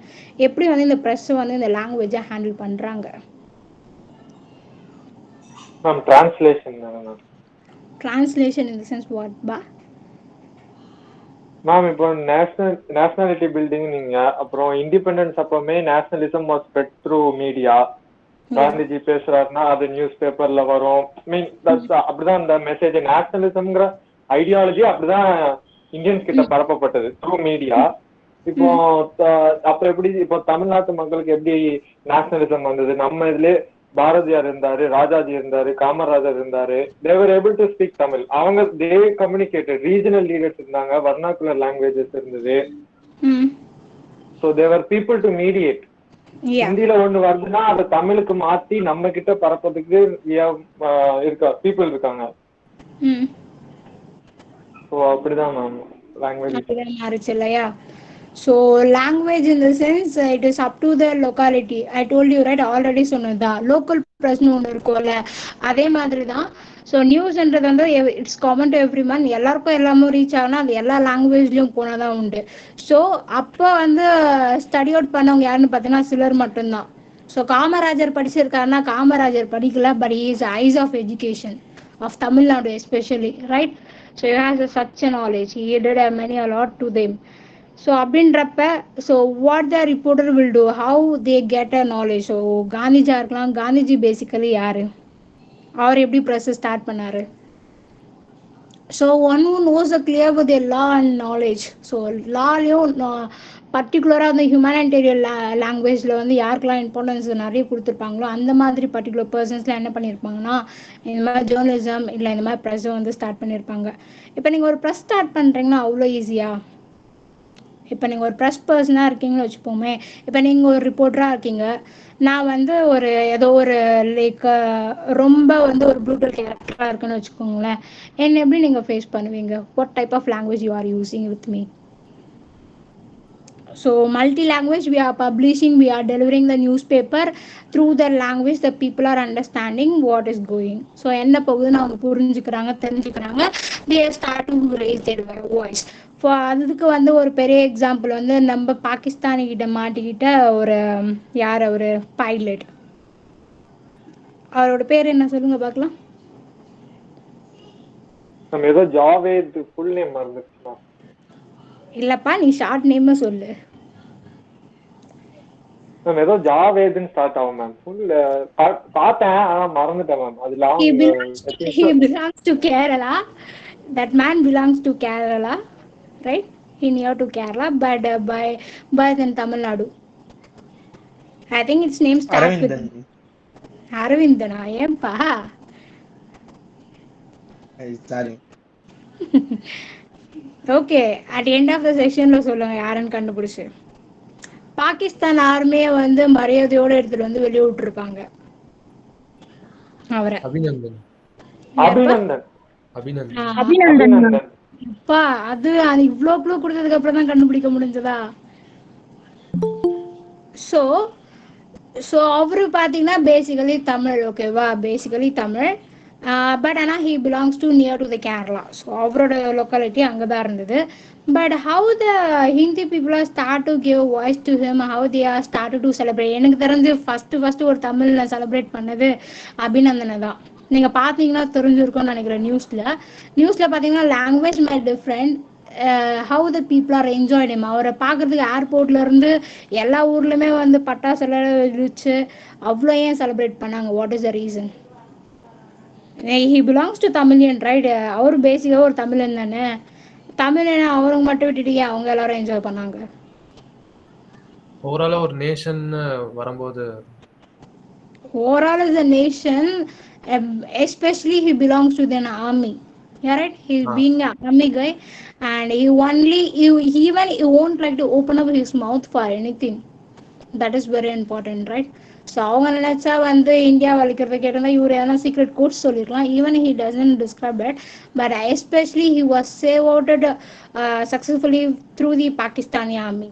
எப்படி வந்து இந்த ப்ரெஸ் வந்து இந்த லாங்குவேஜை ஹேண்டில் பண்ணுறாங்க? Ma'am translation ma'am. Translation in the sense what பா? மேம் இப்போ நேஷனாலிட்டி பில்டிங் நீங்க அப்புறம் இண்டிபெண்டன்ஸ் அப்பவுமே nationalism was spread through media. Gandhiji பேசுறாருன்னா அது நியூஸ் பேப்பர்ல வரும். மீன் அப்படிதான் அந்த மெசேஜ், நேஷனலிசம்ங்கிற ஐடியாலஜி அப்படிதான் இந்தியன்ஸ் கிட்ட பரப்பப்பட்டது த்ரூ மீடியா. இப்போ அப்ப எப்படி இப்போ தமிழ்நாட்டு மக்களுக்கு எப்படி நேஷனலிசம் வந்தது? நம்ம இதுல பாரதியார் இருந்தாரு, ராஜாஜி இருந்தாரு, காமராஜர் இருந்தாரு. they were able to speak Tamil. அவங்க they communicated. ரீஜனல் லீடர்ஸ் இருந்தாங்க, வர்னாகுலர் லாங்குவேஜஸ் இருந்தது. so they were people to mediate. ஹிந்தில ஒண்ணு வருதுன்னா அதை தமிழுக்கு மாத்தி நம்ம கிட்ட பரப்பதுக்கு பீப்புள் இருக்காங்க. ஸோ அப்படிதான் மேம் லாங்குவேஜ் மாறிச்சு இல்லையா? So language in the sense it is up to the locality. I told you right, already சொன்னதா லோக்கல் பிரச்சனை ஒன்று இருக்கும்ல, அதே மாதிரி தான். ஸோ நியூஸ்ன்றது வந்து it's common to every one, எல்லாருக்கும் எல்லாமும் ரீச் ஆகுனா அது எல்லா லாங்குவேஜ்லையும் போனால் தான் உண்டு. ஸோ அப்போ வந்து ஸ்டடி அவுட் பண்ணவங்க யாருன்னு பார்த்தீங்கன்னா சிலர் மட்டும்தான். ஸோ காமராஜர் படிச்சிருக்காருன்னா காமராஜர் படிக்கல, but is eyes of education of Tamil Nadu especially, right? So he has such a knowledge, he did many a lot to them. So அப்படின்றப்ப so what the reporter will do, how they get a knowledge. So காந்திஜா இருக்கலாம், Gandhiji basically யார், அவர் எப்படி press start பண்ணார்? So one who knows a clear with law and knowledge. So லாலையும் பர்டிகுலராக வந்து ஹியூமனிடேரியன் லாங்குவேஜில் வந்து யாருக்கெல்லாம் இம்பார்ட்டன்ஸ் நிறைய கொடுத்துருப்பாங்களோ அந்த மாதிரி பர்டிகுலர் பர்சன்ஸ்லாம் என்ன பண்ணியிருப்பாங்கன்னா இந்த மாதிரி ஜேர்னலிசம் இல்லை இந்த மாதிரி ப்ரெஸ்ஸை வந்து ஸ்டார்ட் பண்ணியிருப்பாங்க. இப்போ நீங்கள் ஒரு ப்ரெஸ் ஸ்டார்ட் பண்ணுறீங்கன்னா அவ்வளோ ஈஸியாக. இப்போ நீங்கள் ஒரு ப்ரெஸ் பர்சனாக இருக்கீங்கன்னு வச்சுப்போமே, இப்போ நீங்கள் ஒரு ரிப்போர்ட்டராக இருக்கீங்க, நான் வந்து ஒரு ஏதோ ஒரு லைக் ரொம்ப வந்து ஒரு ப்ரூட்டல் கேரக்டராக இருக்குன்னு வச்சுக்கோங்களேன், என்ன எப்படி நீங்கள் ஃபேஸ் பண்ணுவீங்க? What type of language you are using with me? So multi-language, we are publishing, we are delivering the newspaper through the language the people are understanding what is going. So என்ன போகுதுன்னு அவங்க புரிஞ்சுக்கிறாங்க, தெரிஞ்சுக்கிறாங்க, they start to raise their voice. For அதுக்கு வந்து ஒரு பெரிய example வந்து நம்ம பாகிஸ்தானி கிட்ட மாட்டிக்கிட்ட ஒரு யார் ஒரு பைலட், அவரோட பேர் என்ன சொல்லுங்க பார்க்கலாம். நம்ம ஏதோ ஜாவேத் ஃபுல் நேம் மறந்துச்சுமா. இல்லப்பா, நீ ஷார்ட் நேம் சொல்லு. மேம் ஏதோ ஜாவேத்னு ஸ்டார்ட் ஆகும் மேம். ஃபுல் பார்த்தேன் ஆனா மறந்துட்டேன் மேம். அது long. He belongs to Kerala. That man belongs to Kerala, right? He near to Kerala, but by in Tamil Nadu. I think its name starts with Aravindana. Yempa. Sorry. Okay, at the end of the section lo சொல்லுங்க யாரன்னு கண்டுபிடிச்சு. பாகிஸ்தான் ஆர்மியை வந்து மரியாதையோடு எடுத்துட்டு வந்து வெளியே விட்டுருப்பாங்க அவரை. அபிநந்தன். அபிநந்தன். அபிநந்தன். அபிநந்தன். அப்பா அது இவ்வளோ க்ளூ கொடுத்ததுக்கு அப்புறம் தான் கண்டுபிடிக்க முடிஞ்சதா? ஸோ ஸோ அவரு பார்த்தீங்கன்னா பேசிக்கலி தமிழ், ஓகேவா, பேசிக்கலி தமிழ். பட் ஆனால் he belongs to near to the Kerala. So அவரோட லொக்காலிட்டி அங்கே தான் இருந்தது. But how the Hindi people are start to give voice to him, how they R start to celebrate. எனக்கு தெரிஞ்சு ஃபஸ்ட்டு ஒரு தமிழில் செலிப்ரேட் பண்ணது அபிநந்தனை தான். நீங்கள் பார்த்தீங்கன்னா தெரிஞ்சிருக்கும்னு நினைக்கிறேன். நியூஸில் பார்த்தீங்கன்னா language my different, how the people R enjoyed him. அவரை பார்க்குறதுக்கு ஏர்போர்ட்லேருந்து எல்லா ஊர்லேயுமே வந்து பட்டாசுலாம் வெடிச்சு அவ்வளோ ஏன் செலிப்ரேட் பண்ணாங்க? What is the reason? He belongs to Tamilian, right? அவர் பேசிக்காக ஒரு தமிழன் தானே. தமிழன் அவருக்கு மட்டும் விட்டுட்டு அவங்க எல்லாரும் என்ஜாய் பண்ணாங்க. ஓவராலாக ஒரு நேஷன் வரும்போது overall as a nation, especially he belongs to an army. Yeah, right? He's being an army guy, and even he won't like to open up his mouth for anything. That is very important, right? So அவங்க நினச்சா வந்து India வலிக்கிறத கேட்டால் இவர் எதனா secret codes சொல்லியிருக்கலாம். Even he doesn't describe that, but especially he was save outed successfully through the Pakistani army.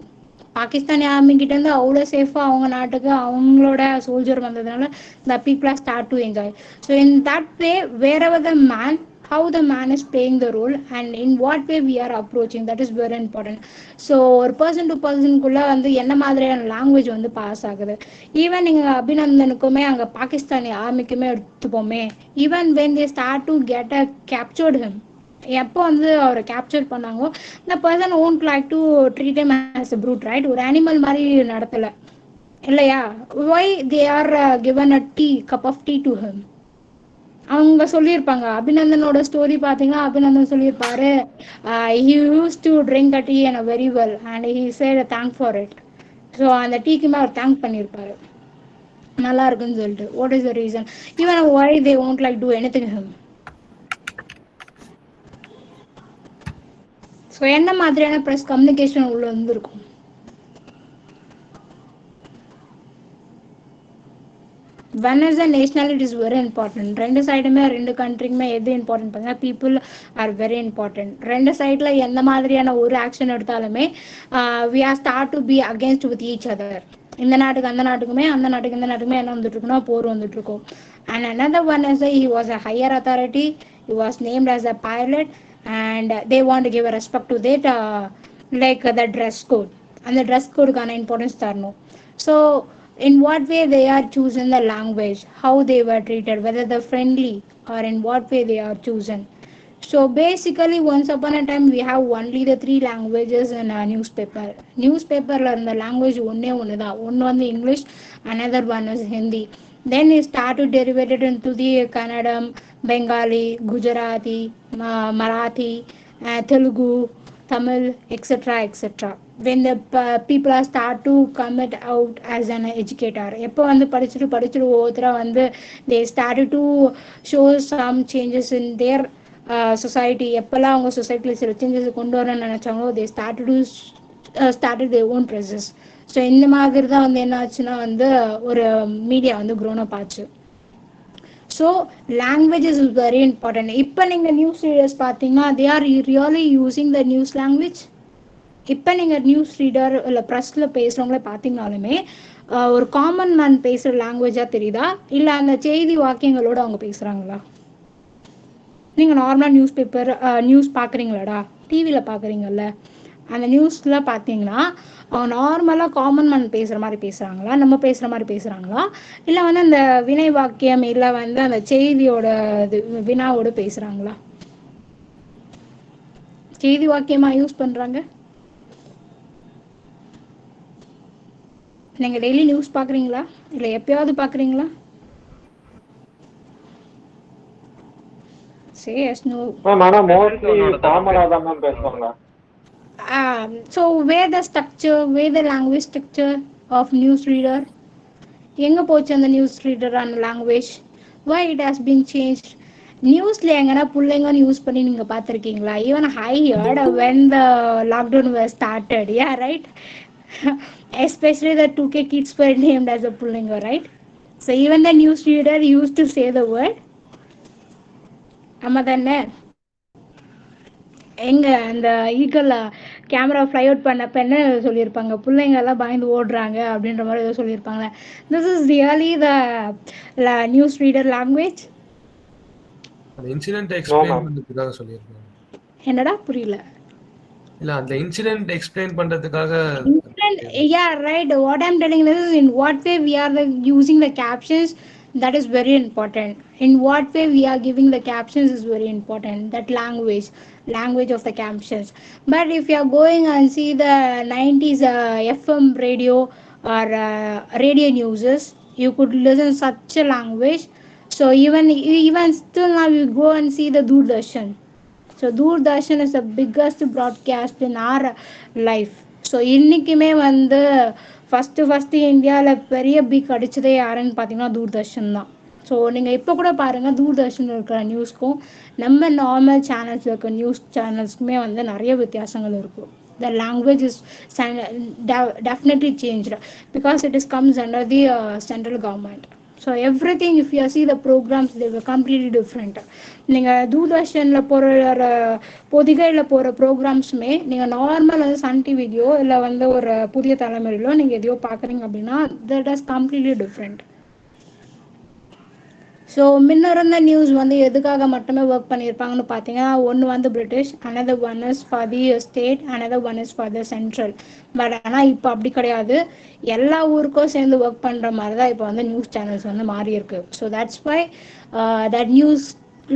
Pakistani army கிட்டேருந்து அவ்வளோ சேஃபாக அவங்க நாட்டுக்கு அவங்களோட சோல்ஜர் வந்ததுனால the people are start to enjoy. So in that way wherever the man, how the man is playing the role and in what way we are approaching, that is very important. So ஒரு person to பர்சனுக்குள்ள வந்து என்ன மாதிரியான language வந்து pass ஆகுது. Even நீங்கள் அபிநந்தனுக்குமே அங்கே பாகிஸ்தானி ஆர்மிக்குமே எடுத்துப்போமே, even when they start to get a captured him, எப்போ வந்து அவரை கேப்சர் பண்ணாங்களோ இந்த person won't like to treat him as a brute, right? ஒரு அனிமல் மாதிரி நடத்தலை இல்லையா? why they are given a cup of tea to him? அவங்க சொல்லியிருப்பாங்க. அபிநந்தனோட ஸ்டோரி பார்த்தீங்கன்னா அபிநந்தன் சொல்லியிருப்பாரு, he used to drink a tea and very well and he said thank for it. So அந்த டீக்குமே அவர் thank பண்ணியிருப்பாரு, நல்லா இருக்குன்னு சொல்லிட்டு. What is the reason? Even why they won't like do anything him? So என்ன மாதிரியான press communication உள்ள இருந்திருக்கும்? when as a national it is very important. ரெண்டு சைடுமே ரெண்டு கண்ட்ரிக்குமே எது இம்பார்ட்டன்ட் பார்த்தீங்கன்னா பீப்புள் ஆர் வெரி இம்பார்ட்டன்ட். ரெண்டு சைடில் எந்த மாதிரியான ஒரு ஆக்ஷன் எடுத்தாலுமே we are start to be against with each other. இந்த நாட்டுக்கு அந்த நாட்டுக்குமே, அந்த நாட்டுக்கு இந்த நாட்டுக்குமே என்ன வந்துட்டு இருக்குன்னா போர் வந்துட்டு இருக்கும். And another one is he was a higher authority, he was named as a pilot and they want to give a respect to that like the dress code. அந்த ட்ரெஸ் கோடுக்கான இம்பார்ட்டன்ஸ் தரணும். So in what way they are choosing the language, how they were treated, whether they're friendly or in what way they are chosen. So basically once upon a time we have only the three languages in a newspaper. Newspaperல இருந்த language ஒன்னே ஒன்று தான். ஒன்று வந்து English, another one is Hindi. Then it started derivated into the Kannadam, Bengali, Gujarati, Marathi, Telugu, Tamil, etc., etc. When the people are start to commit out as an educator, எப்போ வந்து படிச்சுட்டு ஒவ்வொருத்தரா வந்து they started to show some changes in their society. எப்பெல்லாம் அவங்க சொசைட்டியில் சில changes கொண்டு வரணும்னு நினைச்சாங்களோ they started to started their own process. So இந்த மாதிரி தான் வந்து என்ன ஆச்சுன்னா வந்து ஒரு மீடியா வந்து க்ரோன் அப் ஆச்சு. So languages is very important. இப்போ நீங்கள் நியூஸ் ரீடர்ஸ் பார்த்தீங்கன்னா they are really using the news language. இப்போ நீங்கள் நியூஸ் ரீடர் இல்லை ப்ரெஸ்ஸில் பேசுகிறவங்கள பார்த்தீங்கனாலுமே ஒரு காமன் மேன் பேசுகிற லாங்குவேஜாக தெரியுதா, இல்லை அந்த செய்தி வாக்கியங்களோடு அவங்க பேசுகிறாங்களா? நீங்கள் நார்மலாக நியூஸ் பார்க்குறீங்களாடா, டிவியில் பார்க்குறீங்கல்ல, அந்த நியூஸில் பார்த்தீங்கன்னா அவங்க நார்மலாக காமன் மேன் பேசுகிற மாதிரி பேசுகிறாங்களா, நம்ம பேசுகிற மாதிரி பேசுகிறாங்களா, இல்லை வந்து அந்த வினை வாக்கியம் இல்லை வந்து அந்த செய்தியோட இது வினாவோடு பேசுகிறாங்களா? செய்தி வாக்கியமாக யூஸ் பண்ணுறாங்க. நீங்கள் டெய்லி நியூஸ் பார்க்குறீங்களா, இல்லை எப்பயாவது பார்க்குறீங்களா? Say yes no. மேம் ஆனால் மோஸ்ட்லி காமனாக தான் மேம் பேசுவாங்க. So where the structure, where the language structure of news reader, எங்கே போச்சு அந்த நியூஸ் ரீடர் அந்த language? why it has been changed? நியூஸில் எங்கன்னா பிள்ளைங்கன்னு யூஸ் பண்ணி நீங்கள் பார்த்துருக்கீங்களா? Even I heard when the lockdown was started, yeah right. Especially the 2K kids were named as a pullinga, right? So even the news reader used to say the word. ஆமாம் தானே? எங்கே அந்த ஈக்கில் camera fly out பண்ணப்போ என்ன சொல்லியிருப்பாங்க, பிள்ளைங்க எல்லாம் பயந்து ஓடுறாங்க அப்படின்ற மாதிரி ஏதோ சொல்லியிருப்பாங்களே. This is really the news reader language. அந்த இன்சிடென்ட் எக்ஸ்பிளைன் பண்றதுக்காக சொல்லியிருக்காங்க. என்னடா புரியல? இல்ல அந்த இன்சிடென்ட் எக்ஸ்பிளைன் பண்றதுக்காக. Yeah right, what I'm telling you is in what way we are using the captions, that is very important. In what way we are giving the captions is very important. That language of the captions. But if you are going and see the 90s FM radio or radio newses, you could listen such a language. So even still now you go and see the Doordarshan. So Doordarshan is the biggest broadcast in our life. So இன்றைக்குமே வந்து first இந்தியாவில் பெரிய big அடித்ததே யாருன்னு பார்த்தீங்கன்னா தூர்தர்ஷன் தான். So நீங்கள் இப்போ கூட பாருங்கள், தூர்தர்ஷனில் இருக்கிற நியூஸ்க்கும் நம்ம நார்மல் சேனல்ஸில் இருக்கிற நியூஸ் சேனல்ஸ்க்குமே வந்து நிறைய வித்தியாசங்கள் இருக்கும். The language is definitely changed because it is comes under the central government. So everything, if you see the programs, they were completely different. நீங்கள் தூர்தர்ஷனில் போகிற பொதிகையில் போகிற ப்ரோக்ராம்ஸுமே நீங்கள் நார்மல் வந்து சன் டிவிலையோ இல்லை வந்து ஒரு புதிய தலைமுறையிலோ நீங்கள் எதையோ பார்க்குறீங்க அப்படின்னா that is completely different. So முன்ன இருந்த நியூஸ் வந்து எதுக்காக மட்டுமே ஒர்க் பண்ணியிருப்பாங்கன்னு பார்த்தீங்கன்னா, ஒன்று வந்து British, another one is for the state, another one is for the central. But ஆனால் இப்போ அப்படி கிடையாது, எல்லா ஊருக்கும் சேர்ந்து ஒர்க் பண்ணுற மாதிரி தான் இப்போ வந்து நியூஸ் சேனல்ஸ் வந்து மாறி இருக்கு. So that's why that news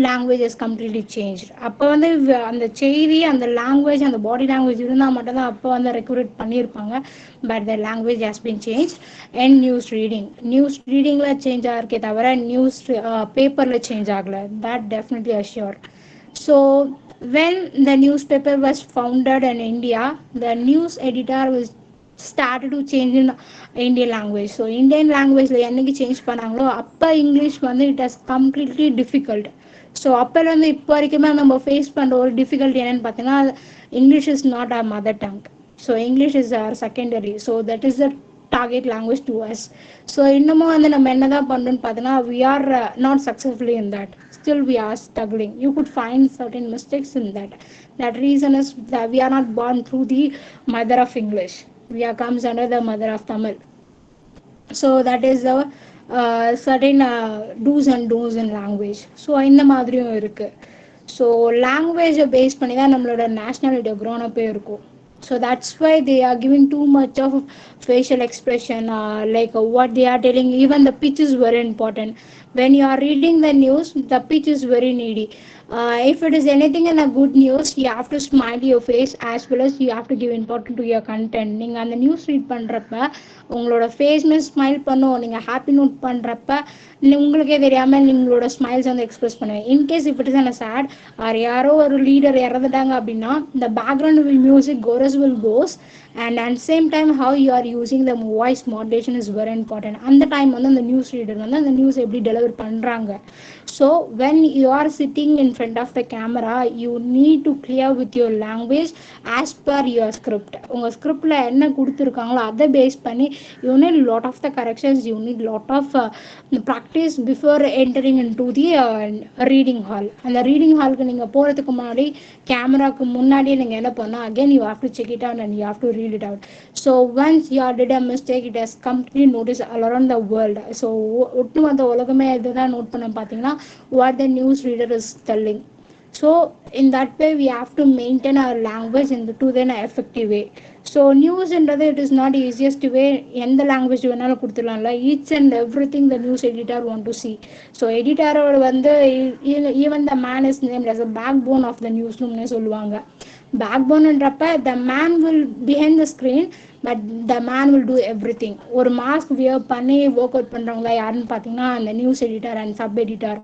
language is completely change. அப்போ வந்து அந்த செய்தி, அந்த லாங்குவேஜ், அந்த பாடி லாங்குவேஜ் இருந்தால் மட்டும்தான் அப்போ வந்து ரெக்ரூட் பண்ணியிருப்பாங்க. But the language has been change. And news ரீடிங்கில் சேஞ்ச் ஆகிருக்கே தவிர நியூஸ் பேப்பரில் சேஞ்ச் ஆகலை. That definitely assure. So when the newspaper was founded in India, the news editor was started to change in Indian language. So Indian language என்னைக்கு change பண்ணாங்களோ அப்போ English வந்து it has completely difficult. So அப்போலேருந்து இப்போ வரைக்குமே நம்ம face பண்ணுற ஒரு டிஃபிகல்ட்டி என்னென்னு பார்த்தீங்கன்னா, English is not our mother tongue. So English is our secondary. So that is the target language to us. So இன்னமும் வந்து நம்ம என்ன தான் பண்ணணும்னு பார்த்தோன்னா, we are not successfully in that. Still we are struggling. You could find certain mistakes in that. That reason is that we are not born through the mother of English. We are comes under the mother of Tamil. So that is the certain do's and don'ts in language. So இந்த மாதிரியும் இருக்கு. So லாங்குவேஜை base பண்ணி தான் நம்மளோட நேஷ்னாலிட்டியை grown அப்பே இருக்கும். So that's why they are giving too much of facial expression, like what they are telling. Even the pitch is very important. When you are reading the news, the pitch is very needy. If it is anything in a good news, you have to smile your face as well as you have to give importance to your content. நீங்கள் அந்த news read பண்ணுறப்ப உங்களோட ஃபேஸ்மே smile பண்ணும். நீங்கள் happy note பண்ணுறப்ப உங்களுக்கே தெரியாமல் உங்களோட ஸ்மைல்ஸ் வந்து எக்ஸ்பிரஸ் பண்ணுவேன். In case if it is an sad or யாரோ ஒரு லீடர் இறந்துட்டாங்க அப்படின்னா இந்த background music chorus will goes and at the same time how you are using the voice modulation is very important. அந்த டைம் வந்து அந்த நியூஸ் ரீடர் வந்து அந்த நியூஸ் எப்படி டெலிவர் பண்ணுறாங்க. So when you are sitting in front of the camera, you need to clear with your language as per your script. உங்கள் ஸ்கிரிப்டில் என்ன கொடுத்துருக்காங்களோ அதை பேஸ் பண்ணி you need lot of the corrections, you need lot of practice before entering into the reading hall. அந்த reading ஹாலுக்கு நீங்கள் போகிறதுக்கு முன்னாடி கேமராக்கு முன்னாடியே நீங்கள் என்ன பண்ணால் again you have to check it out and you have to read it out. So once you did a mistake, it has completely noticed all around the world. So ஒட்டுமொத்த உலகமே இதுதான் நோட் பண்ண பார்த்தீங்கன்னா what the news reader is telling. So in that way we have to maintain our language in the to then effective way. So news என்றது it is not easiest way. எந்த language வேணாலும் கொடுத்துடலாம்ல. each and everything the news editor want to see. So editor வந்து even the man is named as a backbone of the newsroomனே சொல்லுவாங்க. பேக்போன்ன்றப்ப the man will behind the screen but the man will do everything. ஒரு mask wear பண்ணி work out பண்ணுறவங்களா யாருன்னு பார்த்தீங்கன்னா அந்த news editor and sub editor.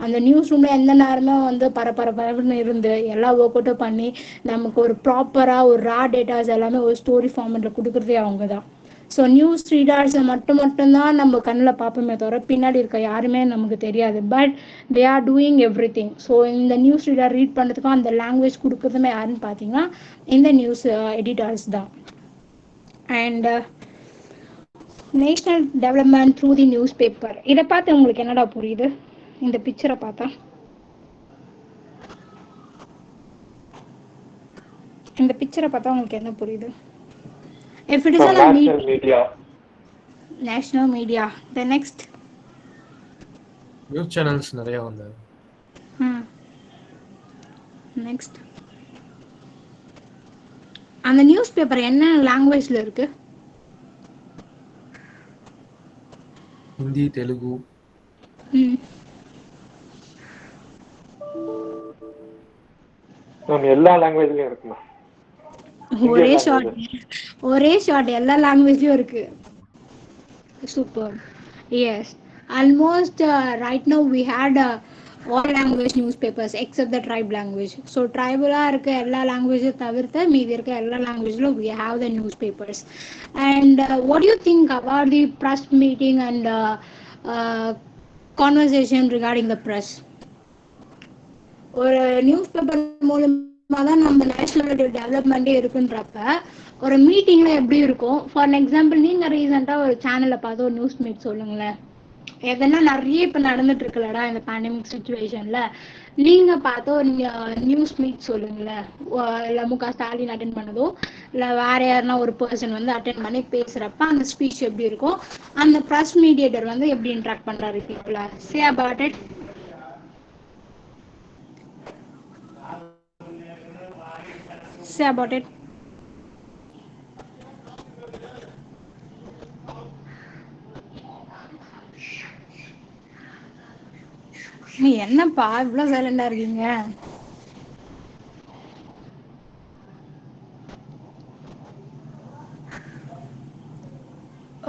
அந்த news ரூமில் எந்த நேரமே வந்து பரபரன்னு இருந்து எல்லா ஒர்க் அவுட்டும் பண்ணி நமக்கு ஒரு ப்ராப்பராக ஒரு ரா டேட்டாஸ் எல்லாமே ஒரு ஸ்டோரி ஃபார்மெட்டில் கொடுக்குறதே அவங்க தான். ஸோ நியூஸ் ரீடர்ஸை மட்டும்தான் நம்ம கண்ணில் பார்ப்போமே தவிர பின்னாடி இருக்க யாருமே நமக்கு தெரியாது. But they are doing every thing. So இந்த நியூஸ் ரீடர் ரீட் பண்ணுறதுக்கும் அந்த லாங்குவேஜ் கொடுக்குறதுமே யாருன்னு பார்த்தீங்கன்னா இந்த நியூஸ் எடிட்டர்ஸ் தான். And national development through the news paper, இதை பார்த்து உங்களுக்கு என்னடா புரியுது? இந்த பிக்சரை பார்த்தா உங்களுக்கு என்ன புரியுது? If it is on a media. National media. The next news channels நிறைய வந்து next அந்த நியூஸ் பேப்பர் என்ன லாங்குவேஜ்ல இருக்கு? ஹிந்தி, தெலுங்கு, எல்லா லாங்குவேஜ்லயும் இருக்குமா? ஒரே ஷார்ட் எல்லா லாங்குவேஜ்லயும் இருக்கு. Super. Yes, almost right now we had all language newspapers except the tribe language. So tribal இருக்க எல்லா லாங்குவேஜும் தவிர்த்து மீதி இருக்க எல்லா லாங்குவேஜ்லும் we have the newspapers. And what do you think about the press meeting and conversation regarding the press? ஒரு news paper மூலமாக தான் நம்ம நேஷனல் டெவலப்மெண்ட்டே இருக்குன்றப்ப ஒரு மீட்டிங்ல எப்படி இருக்கும்? ஃபார் எக்ஸாம்பிள் நீங்கள் ரீசெண்டாக ஒரு சேனலை பார்த்து ஒரு நியூஸ் மீட் சொல்லுங்களேன். எதனா நிறைய இப்போ நடந்துட்டு இருக்குல்லடா இந்த பேண்டமிக் சுச்சுவேஷன்ல, நீங்க பார்த்து ஒரு நியூஸ் மீட் சொல்லுங்களேன். இல்லை ஸ்டாலின் அட்டென்ட் பண்ணதோ இல்லை வேற யாருன்னா ஒரு பர்சன் வந்து அட்டென்ட் பண்ணி பேசுறப்ப அந்த ஸ்பீச் எப்படி இருக்கும்? அந்த ப்ரெஸ் மீடியேட்டர் வந்து எப்படி இன்ட்ராக்ட் பண்றாரு பீப்புளை? Say about it. Say about it. என்னப்பா இவ்வளோ சைலண்டா இருக்கீங்க?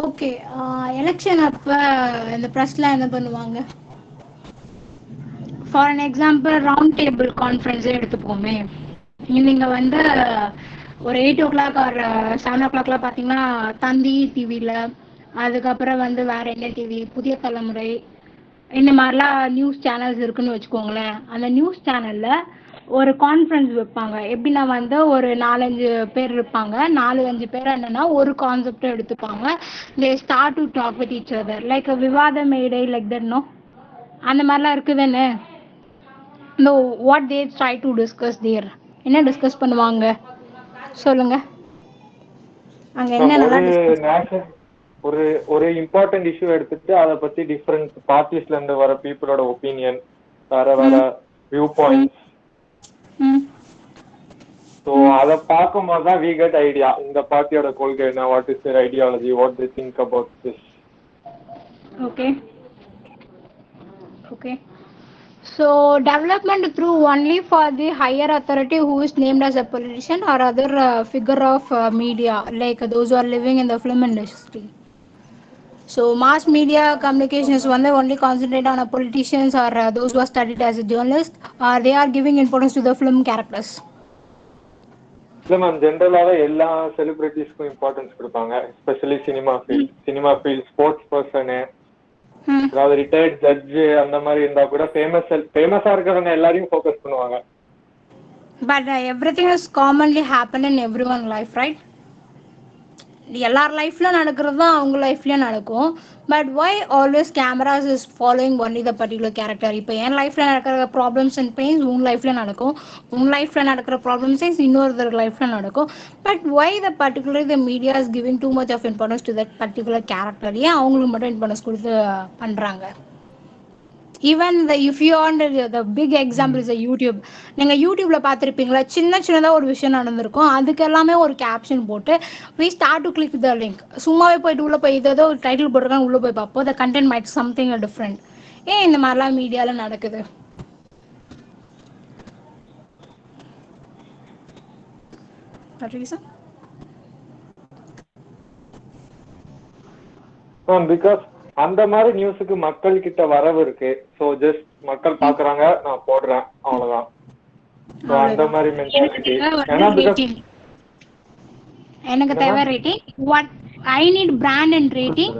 ஓகே, எலெக்ஷன் அப்ப இந்த ப்ரெஸ்ல என்ன பண்ணுவாங்க? For an example round table கான்ஃபரன்ஸே எடுத்துப்போமே. நீங்கள் வந்து ஒரு 8 o'clock ஒரு 7 o'clock பார்த்தீங்கன்னா தந்தி டிவியில், அதுக்கப்புறம் வந்து வேற என்ன டிவி, புதிய தலைமுறை, இந்த மாதிரிலாம் நியூஸ் சேனல்ஸ் இருக்குன்னு வச்சுக்கோங்களேன். அந்த நியூஸ் சேனலில் ஒரு கான்ஃபரன்ஸ் வைப்பாங்க. எப்படின்னா வந்து ஒரு 4-5 பேர் இருப்பாங்க. 4-5 பேர் என்னன்னா ஒரு கான்செப்டை எடுத்துப்பாங்க. They start to talk with each other like விவாத மேடை லைக் தட். நோ, அந்த மாதிரிலாம் இருக்குதுன்னு. No, what they try to discuss there, என்ன டிஸ்கஸ் பண்ணுவாங்க சொல்லுங்க. அங்க என்ன நல்லா ஒரு ஒரு இம்பார்ட்டன்ட் இஷ்யூ எடுத்துட்டு அதை பத்தி டிஃபரெண்ட் பார்ட்டிஸ்ல இருந்து வர பீப்புளோட ஒப்பீனியன், வேற வேற வியூ பாயிண்ட்ஸ், ஸோ அதை பார்க்கும்போது தான் வி கெட் ஐடியா இந்த பார்ட்டியோட கொள்கை என்ன, what is their ideology, what they think about this. Okay okay. So development through only for the higher authority who is named as a politician or other figure of media, like those who are living in the film industry. So mass media communications one they only concentrate on a politicians or those who are studied as a journalist, or they are giving importance to the film characters. இல்ல ma'am, ஜென்ரலாவே எல்லா செலிபிரிட்டிஸ்க்கும் importance கொடுப்பாங்க, especially cinema field sports person, அதாவது retired judge அந்த மாதிரி இருந்தா கூட ஃபேமஸா இருக்கிறவங்க எல்லாரையும் ஃபோக்கஸ் பண்ணுவாங்க. But everything is commonly happen in everyone life, right? எல்லார் லைஃப்ல நடக்கிறது தான் அவங்க லைஃப்லயும் நடக்கும். But why always cameras is following only the particular character. இப்போ என் லைஃப்ல நடக்கிற ப்ராப்ளம்ஸ் அண்ட் பெயின்ஸ் உன் லைஃப்ல நடக்கும், உன் லைஃப்ல நடக்கிற ப்ராப்ளம்ஸ் இன்னொருத்தர் லைஃப்ல நடக்கும். But why the particular the media is giving too much of importance to that particular character? ஏன் அவங்களுக்கு மட்டும் இம்பார்ட்டன்ஸ் கொடுத்து பண்றாங்க? Even if you on the big example is YouTube. நீங்கள் யூடியூப்ல பார்த்துருப்பீங்களா, சின்னதாக ஒரு விஷயம் நடந்திருக்கும், அதுக்கு எல்லாமே ஒரு கேப்ஷன் போட்டு we start to click the link. சும்மாவே போயிட்டு உள்ளே போய் ஏதோ ஒரு டைட்டில் போட்டிருக்காங்க, உள்ளே போய் பார்ப்போம், the content might something different. ஏன் இந்த மாதிரிலாம் மீடியாவில் நடக்குது? பிகாஸ் அந்த மாதிரி நியூஸுக்கு மக்கள் கிட்ட வரவு இருக்கு. ஸோ ஜஸ்ட் மக்கள் பாக்குறாங்க, நான் போடுறேன், அவ்வளவுதான். ஸோ அந்த மாதிரி மென்டாலிட்டி. எனக்கு தேவை rating. What I need brand and rating.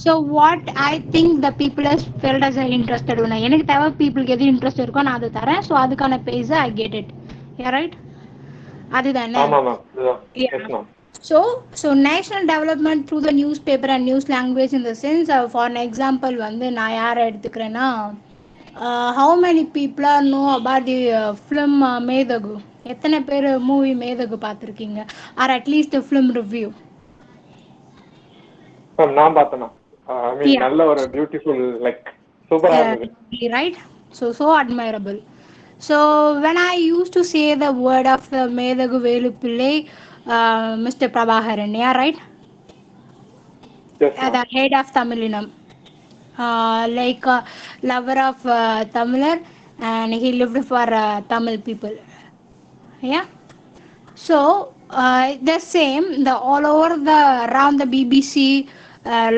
So what I think the people has felt as interested. எனக்கு தேவை பீப்புளுக்கு எது இன்ட்ரெஸ்ட் இருக்கோ நான் அதை தரேன். ஸோ அதுக்கான base I get it. Right? அதுதானே? So national development through the newspaper and news language in the sense, for an example வந்து நான் யாரை எடுத்துக்கிறேன்னா, how many people are know about the film மேதகு? எத்தனை பேர் மூவி மேதகு பார்த்துருக்கீங்க? Or at least film review? நான் பார்த்தேன். ஐ மீன் நல்ல ஒரு பியூட்டிஃபுல், லைக் சூப்பரா இருந்தது. Right? So admirable. So when I used to say the word of the மேதகு Velupillai, Mr. Prabhaharan, yeah, right? Yes, the head of Tamilinam, like lover of Tamilar, and he lived for Tamil people. Yeah. So the same, the all over the around the BBC,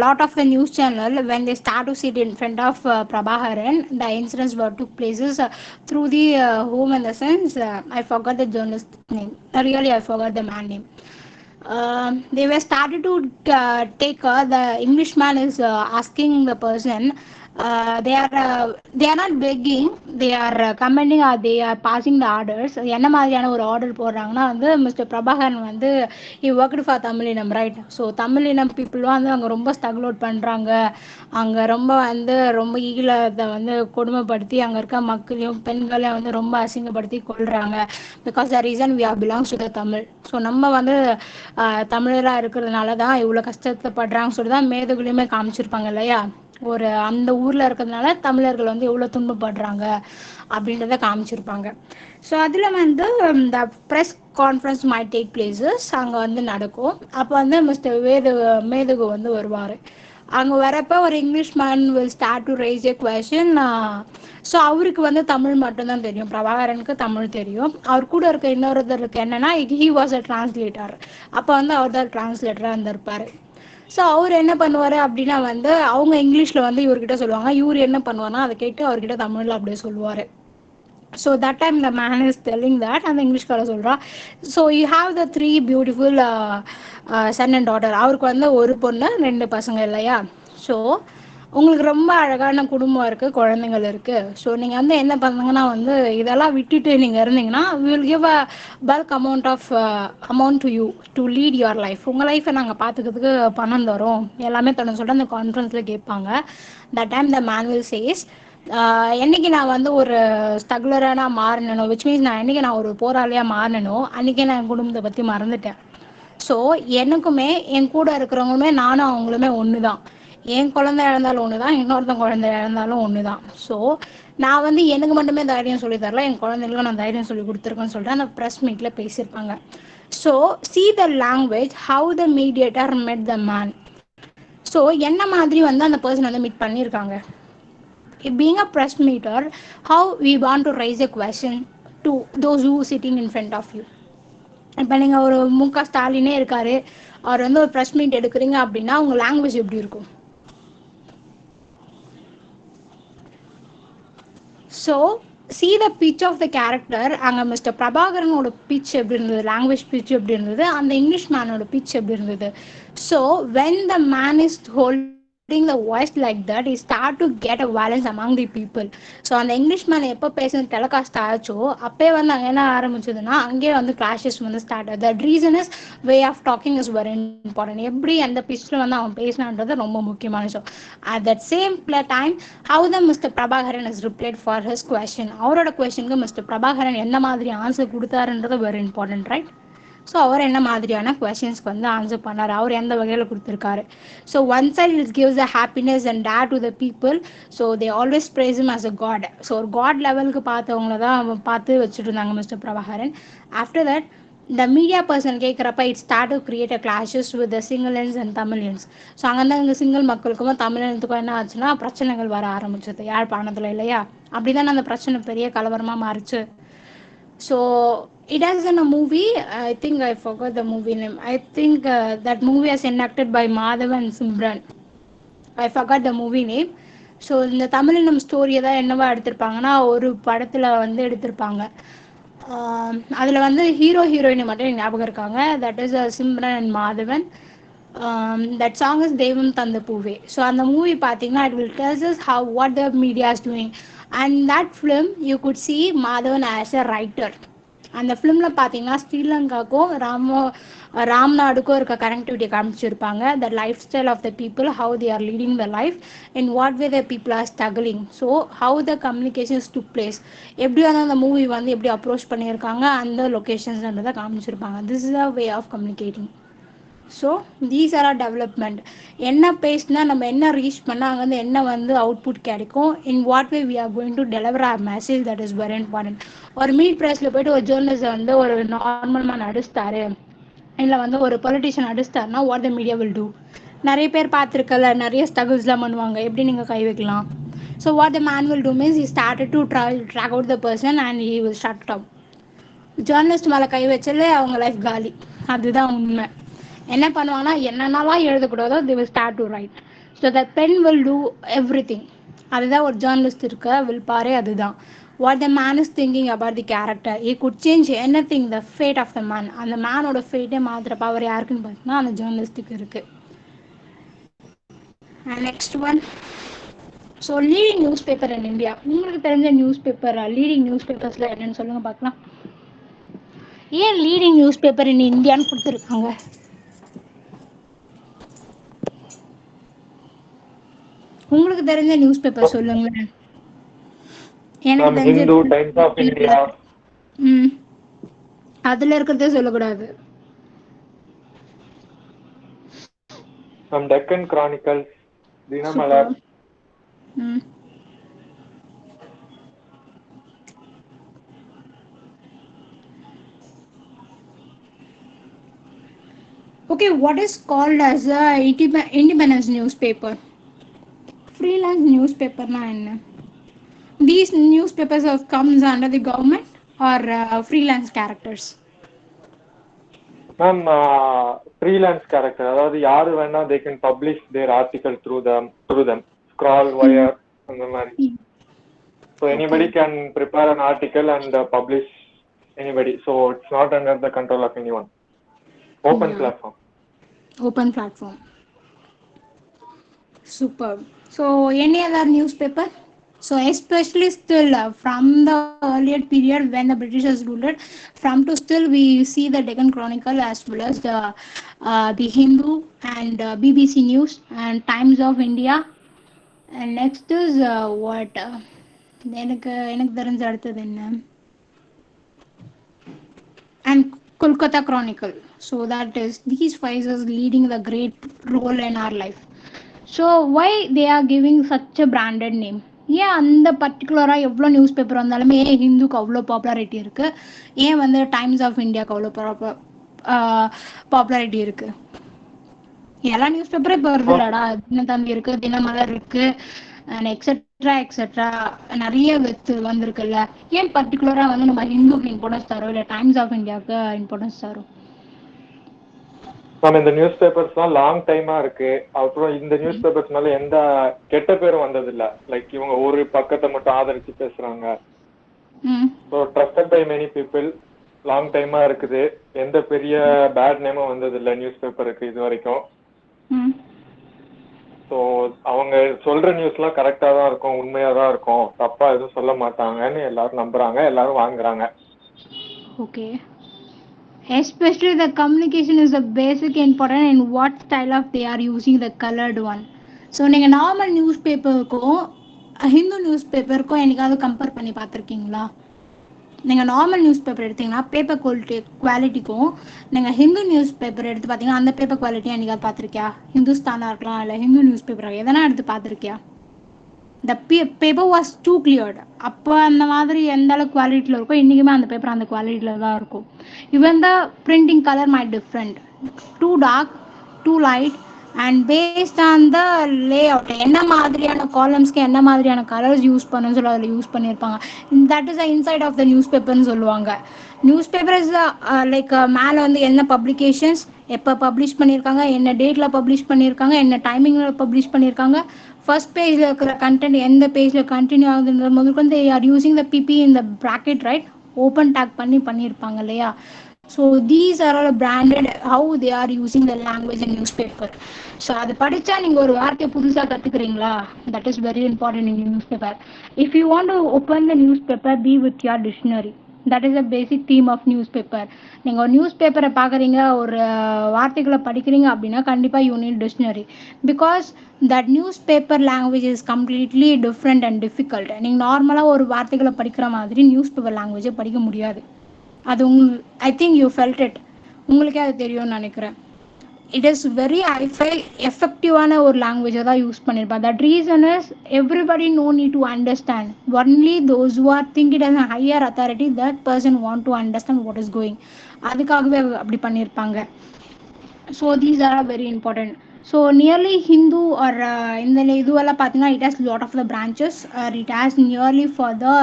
lot of the news channel, when they start to sit in front of Prabhaharan, the incidents were took places through the home, in the sense I forgot the journalist name. Really, I forgot the man name. They were started to take the Englishman is asking the person, they are not begging, they are commenting, or they are passing the orders. என்ன மாதிரியான ஒரு order போடுறாங்கன்னா வந்து, mister Prabhakaran வந்து he worked for தமிழினம், right? So தமிழினம் பீப்புளும் வந்து அங்கே ரொம்ப ஸ்ட்ரகிள் அவுட் பண்ணுறாங்க. அங்கே ரொம்ப ஈழத்தை வந்து கொடுமைப்படுத்தி அங்கே இருக்க மக்களையும் பெண்களையும் வந்து ரொம்ப அசிங்கப்படுத்தி கொள்றாங்க. Because the reason we are belongs to the Tamil. So நம்ம வந்து தமிழராக இருக்கிறதுனால தான் இவ்வளோ கஷ்டப்படுறாங்கன்னு சொல்லி தான் மேதகுலையுமே காமிச்சிருப்பாங்க இல்லையா? ஒரு அந்த ஊரில் இருக்கிறதுனால தமிழர்கள் வந்து எவ்வளோ துன்பப்படுறாங்க அப்படின்றத காமிச்சிருப்பாங்க. ஸோ அதில் வந்து இந்த press conference my take places அங்கே வந்து நடக்கும். அப்போ வந்து மிஸ்டர் மேதகு வந்து வருவார். அங்கே வரப்போ ஒரு English man will start to rice A question. So அவருக்கு வந்து தமிழ் மட்டும்தான் தெரியும், பிரபாகரனுக்கு தமிழ் தெரியும். அவர் கூட இருக்க இன்னொருத்தருக்கு என்னன்னா, ஹி வாஸ் அ டிரான்ஸ்லேட்டர். அப்போ வந்து அவர் தான் டிரான்ஸ்லேட்டராக இருந்திருப்பார். ஸோ அவர் என்ன பண்ணுவார் அப்படின்னா வந்து, அவங்க இங்கிலீஷில் வந்து இவர்கிட்ட சொல்லுவாங்க, இவர் என்ன பண்ணுவார்னா அதை கேட்டு அவர்கிட்ட தமிழில் அப்படியே சொல்லுவார். So that time the man is telling that, and the English கார சொல்றா, so you have the three beautiful son and daughter. அவருக்கு வந்து ஒரு பொண்ணு 2 பசங்க இல்லையா? ஸோ உங்களுக்கு ரொம்ப அழகான குடும்பம் இருக்குது, குழந்தைங்கள் இருக்குது. ஸோ நீங்கள் வந்து என்ன பண்ணுங்கன்னா வந்து இதெல்லாம் விட்டுட்டு நீங்கள் இருந்தீங்கன்னா, will give a bulk amount to you to lead your life. உங்கள் லைஃப்பை நாங்கள் பார்த்துக்கிறதுக்கு பணம் தரோம் எல்லாமே தரோம் சொல்லிட்டு அந்த கான்ஃபரன்ஸில் கேட்பாங்க. That time the man will says, என்னைக்கு நான் வந்து ஒரு ஸ்ட்ரகிளராக நான் மாறினோ, விச் மீன்ஸ் நான் ஒரு போராளியாக மாறினோ, அன்றைக்கே நான் என் குடும்பத்தை பற்றி மறந்துட்டேன். ஸோ எனக்குமே என் கூட இருக்கிறவங்களுமே நானும் அவங்களுமே ஒன்று தான். என் குழந்தை இழந்தாலும் ஒன்று தான், இன்னொருத்தன் குழந்தை இழந்தாலும் ஒன்று தான். ஸோ நான் வந்து எனக்கு மட்டுமே தைரியம் சொல்லி தரல, என் குழந்தைங்களுக்கும் நான் தைரியம் சொல்லி கொடுத்துருக்கேன்னு சொல்லிட்டு அந்த ப்ரெஸ் மீட்டில் பேசியிருப்பாங்க. So see the language, how the mediator met the man. So என்ன மாதிரி வந்து அந்த பர்சன் வந்து மீட் பண்ணியிருக்காங்க. being a press meter, how we want to raise a question to those who sitting in front of you. இப்போ நீங்கள் ஒரு ஸ்டாலினே இருக்காரு, அவர் வந்து ஒரு ப்ரெஸ் மீட் எடுக்கிறீங்க அப்படின்னா உங்கள் லாங்குவேஜ் எப்படி இருக்கும்? So see the pitch of the character. அங்கே மிஸ்டர் பிரபாகரனோட pitch எப்படி இருந்தது, லாங்குவேஜ் pitch எப்படி இருந்தது, அந்த இங்கிலீஷ் மேனோட pitch எப்படி இருந்தது. So when the man is holding the voice like that, he start to get a balance among the people. So அந்த English man எப்போ பேசுறது டெலிகாஸ்ட் ஆச்சோ அப்பே வந்து அங்கே என்ன ஆரம்பிச்சதுன்னா அங்கேயே வந்து கிளாஷஸ் வந்து ஸ்டார்ட் ஆகுது. That reason is way of talking is very important. எப்படி அந்த பிச்சில் வந்து அவன் பேசினான்றது ரொம்ப முக்கியமான விஷயம். At that same time how the mister Prabhakaran is replied for his question. அவரோட கொஸ்டினுக்கு மிஸ்டர் பிரபாகரன் என்ன மாதிரி ஆன்சர் கொடுத்தாருன்றது வெரி இம்பார்ட்டன்ட், ரைட்? ஸோ அவர் என்ன மாதிரியான கொஸ்டின்ஸ்க்கு வந்து ஆன்சர் பண்ணார், அவர் எந்த வகையில் கொடுத்துருக்காரு. So one side it gives a happiness and dare to the people. So they always praise him as a god. So ஒரு காட் லெவலுக்கு பார்த்தவங்கள தான் பார்த்து வச்சுட்டு இருந்தாங்க mister Prabhakaran. After that the media person கேட்குறப்ப it start to create a clashes with the Sinhalians and Tamilians. So அங்கே தான் இங்கே சிங்கிள் மக்களுக்கும் தமிழினத்துக்கும் என்ன ஆச்சுன்னா பிரச்சனைகள் வர ஆரம்பிச்சது யாழ்ப்பாணத்தில், இல்லையா? அப்படி தானே அந்த பிரச்சனை பெரிய கலவரமாக மாறிச்சு. So it has in a movie, I think I forgot the movie name. I think that movie was enacted by Madhav and Simran. I forgot the movie name. So இந்த தமிழினம் ஸ்டோரியை தான் என்னவா எடுத்திருப்பாங்கன்னா ஒரு படத்தில் வந்து எடுத்திருப்பாங்க. அதில் வந்து ஹீரோயினி மட்டும் ஞாபகம் இருக்காங்க. That is Simran and Madhavan. That song is தெய்வம் தந்த பூவே. ஸோ அந்த மூவி பார்த்தீங்கன்னா it will tells us how what the media is doing. And that film you could see Madhavan as a writer. அந்த ஃபிலிமில் பார்த்தீங்கன்னா ஸ்ரீலங்காவுக்கும் ராம்நாடுக்கும் இருக்க கனெக்டிவிட்டி காமிச்சிருப்பாங்க. The life style of the people, how they are leading the life, in what way the people are struggling. So how the communications took place, எப்படி வந்து அந்த movie வந்து எப்படி அப்ரோச் பண்ணியிருக்காங்க அந்த லொக்கேஷன்ஸ்ன்றதை காமிச்சிருப்பாங்க. This is a way of communicating. So these are are development. என்ன பேசினா நம்ம என்ன ரீச் பண்ணால் அங்கே வந்து என்ன வந்து அவுட்புட் கிடைக்கும், in what way we are going to deliver our message, that is very important. ஒரு மீட் ப்ரெஸில் போய்ட்டு ஒரு ஜேர்னலிஸ்ட் வந்து ஒரு நார்மல் மேன் அடிச்சிட்டாரு, இல்லை வந்து ஒரு பொலிட்டிஷியன் அடிச்சிட்டாருன்னா what the media will do? நிறைய பேர் பார்த்துருக்கல, நிறைய ஸ்ட்ரகிள்ஸ்லாம் பண்ணுவாங்க, எப்படி நீங்கள் கை வைக்கலாம். So what the man will do means he started to track out the person and he will shut it up. Journalist மேலே கை வச்சாலே அவங்க லைஃப் காலி. அதுதான் உண்மை. என்ன பண்ணுவாங்கன்னா என்னென்னலாம் எழுதக்கூடாதோ they will start to write. So the pen will do everything. அதுதான் ஒரு ஜேர்னலிஸ்ட் இருக்க வில்பாரே. அதுதான் what the man is thinking about the character. He could change anything, the fate of the man. அந்த மேனோட ஃபேட்டே மாத்திர பவர் யாருக்குன்னு பார்த்தீங்கன்னா அந்த ஜேர்னலிஸ்ட்டுக்கு இருக்கு. Next one. So leading news paper in India. உங்களுக்கு தெரிஞ்ச நியூஸ் பேப்பர், லீடிங் நியூஸ் பேப்பர்ஸில் என்னென்னு சொல்லுங்கள் பார்க்கலாம். ஏன் லீடிங் நியூஸ் பேப்பர் இன் இந்தியான்னு கொடுத்துருக்காங்க? உங்களுக்கு தெரிஞ்ச நியூஸ் பேப்பர் சொல்லுங்களேன். எனக்கு தெரிஞ்ச ஹிந்து, டைம்ஸ் ஆஃப் இந்தியா. அதுல இருக்கிறதே சொல்லக்கூடாது. Deccan chronicles, Dinamalar. Okay, what is called as a independence newspaper? Freelance newspaper na enna? These newspapers have comes under the government or freelance characters? Ma'am, freelance character, அதாவது யாரு வேணா they can publish their article through them, scroll, wire, அந்த மாதிரி. So anybody can prepare an article and publish anybody. So it's not under the control of anyone. Open platform. Open platform. Superb. So any other newspaper? So especially still from the earlier period when the Britishers ruled, from to still we see the Deccan Chronicle as well as the Hindu and BBC News and Times of India. And next is what? எனக்கு தெரிஞ்ச அடுத்தது என்ன? And Kolkata Chronicle. So that is these five is leading the great role in our life. So why they are giving such a branded name? ஏன் அந்த பர்டிகுலராக எவ்வளோ news paper வந்தாலுமே ஏன் ஹிந்துக்கு அவ்வளோ பாப்புலாரிட்டி இருக்குது, ஏன் வந்து டைம்ஸ் ஆஃப் இந்தியாவுக்கு அவ்வளோ பாப்புலாரிட்டி இருக்குது? எல்லா நியூஸ் பேப்பரும் இப்போ வருது இல்லடா. தினத்தந்தி இருக்குது, தினமலர் இருக்குது, அண்ட் எக்ஸெட்ரா நிறைய வந்திருக்குல்ல. ஏன் பர்டிகுலராக வந்து நம்ம ஹிந்துக்கு இம்பார்ட்டன்ஸ் தரோம் இல்லை டைம்ஸ் ஆஃப் இந்தியாவுக்கு இம்பார்ட்டன்ஸ் தரோம்? மேம் இந்த நியூஸ் பேப்பர்ஸ்லாம் லாங் டைமா இருக்கு. அப்புறம் இந்த நியூஸ் பேப்பர்ஸ்னால எந்த கெட்ட பேரும் வந்தது இல்ல. லைக் இவங்க ஒரு பக்கத்தை மட்டும் ஆதரிச்சு பேசுறாங்க. So trusted by many people, long டைமா இருக்குது. எந்த பெரிய பேட் நேமும் வந்தது இல்லை நியூஸ் பேப்பருக்கு இது வரைக்கும். ஸோ அவங்க சொல்ற நியூஸ்லாம் கரெக்டா தான் இருக்கும், உண்மையா தான் இருக்கும், தப்பா எதுவும் சொல்ல மாட்டாங்கன்னு எல்லாரும் நம்புறாங்க, எல்லாரும் வாங்குறாங்க. Okay. Especially the communication is the basic important in what style of they are using the colored one. So நீங்கள் நார்மல் நியூஸ் பேப்பருக்கும் ஹிந்து நியூஸ் பேப்பருக்கும் என்னைக்காவது கம்பேர் பண்ணி பார்த்துருக்கீங்களா? நீங்கள் நார்மல் நியூஸ் பேப்பர் எடுத்தீங்கன்னா பேப்பர் குவாலிட்டிக்கும் நீங்கள் ஹிந்து நியூஸ் பேப்பர் எடுத்து பார்த்தீங்கன்னா அந்த பேப்பர் குவாலிட்டி என்னைக்காவது பார்த்துருக்கியா? ஹிந்துஸ்தானாக இருக்கலாம் இல்லை ஹிந்து நியூஸ் பேப்பராக எதனா எடுத்து பார்த்துருக்கியா? the paper was too cleared. அப்போ அந்த மாதிரி எந்த அளவுக்கு குவாலிட்டியில் இருக்கும், இன்றைக்குமே அந்த பேப்பர் அந்த குவாலிட்டியில் தான் இருக்கும். Even the printing colour may different, too dark too light and based on the layout, என்ன மாதிரியான காலம்ஸ்க்கு என்ன மாதிரியான கலர்ஸ் யூஸ் பண்ணணும்னு சொல்லி அதில் யூஸ் பண்ணியிருப்பாங்க. That is the insight of the news பேப்பர்னு சொல்லுவாங்க. நியூஸ் பேப்பர் இஸ் லைக் மேலே வந்து என்ன பப்ளிகேஷன்ஸ் எப்போ பப்ளிஷ் பண்ணியிருக்காங்க, என்ன டேட்டில் பப்ளிஷ் பண்ணியிருக்காங்க, என்ன டைமிங்கில் பப்ளிஷ் பண்ணியிருக்காங்க, ஃபர்ஸ்ட் பேஜில் இருக்கிற கண்டென்ட் எந்த பேஜில் கண்டினியூ ஆகுதுன்ற முதல் வந்து ஆர் யூஸிங் த பிபி இந்த ப்ராக்கெட் ரைட், ஓப்பன் டேக் பண்ணியிருப்பாங்க இல்லையா. So these are all branded how they are using the language in news paper. So அதை படித்தா நீங்கள் ஒரு வார்த்தையை புதுசாக கற்றுக்குறீங்களா, that is very important in news paper. If you want to open the news paper be with your dictionary. That is a basic theme of news paper. நீங்கள் ஒரு news பேப்பரை பார்க்குறீங்க, ஒரு வார்த்தைகளை படிக்கிறீங்க அப்படின்னா கண்டிப்பாக you need dictionary. Because that news paper language is completely different and difficult. நீங்கள் நார்மலாக ஒரு வார்த்தைகளை படிக்கிற மாதிரி நியூஸ் பேப்பர் லாங்குவேஜை படிக்க முடியாது. அது I think you felt it, உங்களுக்கே அது தெரியும்னு நினைக்கிறேன். இட் இஸ் வெரி ஹைஃபை எஃபெக்டிவான ஒரு லாங்குவேஜை தான் யூஸ் பண்ணியிருப்பேன். That reason is everybody no need to understand, only those who are think it as a higher authority that person want to understand what is going. அதுக்காகவே அப்படி பண்ணியிருப்பாங்க. So these are very important. So nearly Hindu or இந்த இதுவெல்லாம் பார்த்தீங்கன்னா it has lot of the branches R it has nearly for the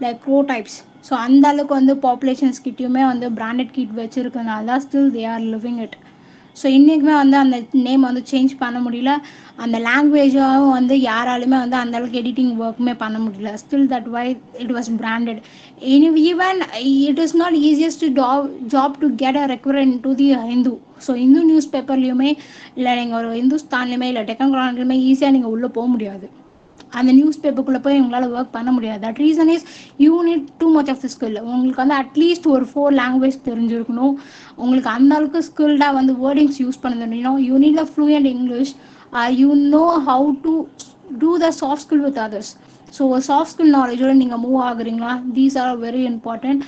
like grow types. So அந்த அளவுக்கு வந்து populations கிட்டேயுமே வந்து பிராண்டட் கிட் வச்சுருக்கனால தான் still they are living it. So இன்றைக்குமே வந்து அந்த நேம் வந்து சேஞ்ச் பண்ண முடியல, அந்த லாங்குவேஜாகவும் வந்து யாராலுமே வந்து அந்தளவுக்கு எடிட்டிங் ஒர்க்குமே பண்ண முடியல. Still that why it was branded. Even it is not easiest job to get a recurrent to the Hindu. So Hindu news பேப்பர்லேயுமே இல்லை நீங்கள் ஒரு இந்துஸ்தான்லேயுமே இல்லை டெக்கன் கிரானிக்லையுமே ஈஸியாக நீங்கள் உள்ளே போக முடியாது. அந்த நியூஸ் பேப்பருக்குள்ளே போய் உங்களால் ஒர்க் பண்ண முடியாது. That reason is you need too much of the skill. உங்களுக்கு வந்து அட்லீஸ்ட் ஒரு 4 லாங்குவேஜ் தெரிஞ்சிருக்கணும். உங்களுக்கு அந்த அளவுக்கு ஸ்கில்டாக வந்து வேர்டிங்ஸ் யூஸ் பண்ண தெரியும். You need a fluent English. You know how to do the soft skill with others. So soft skill நாலேஜோட நீங்கள் மூவ் ஆகுறீங்களா, these are very important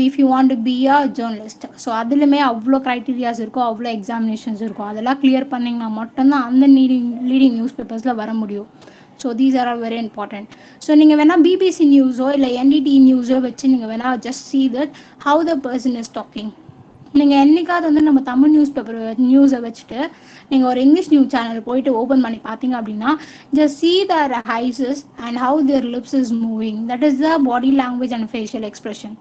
if you want to be a journalist. So அதுலேயுமே அவ்வளோ criterias இருக்கும், அவ்வளோ examinations இருக்கும். அதெல்லாம் clear பண்ணிங்கன்னா மட்டும்தான் அந்த லீடிங் நியூஸ் பேப்பர்ஸில் வர முடியும். So these are all very important. So நீங்கள் வேணால் பிபிசி நியூஸோ இல்லை என்டிடி நியூஸோ வச்சு நீங்கள் வேணால் just see that how the person is talking. நீங்கள் என்னைக்காவது வந்து நம்ம தமிழ் நியூஸ் பேப்பர் நியூஸை வச்சுட்டு நீங்கள் ஒரு இங்கிலீஷ் நியூஸ் சேனல் போயிட்டு ஓப்பன் பண்ணி பார்த்தீங்க அப்படின்னா just see their eyes and how their lips is moving. That is the body language and facial expression.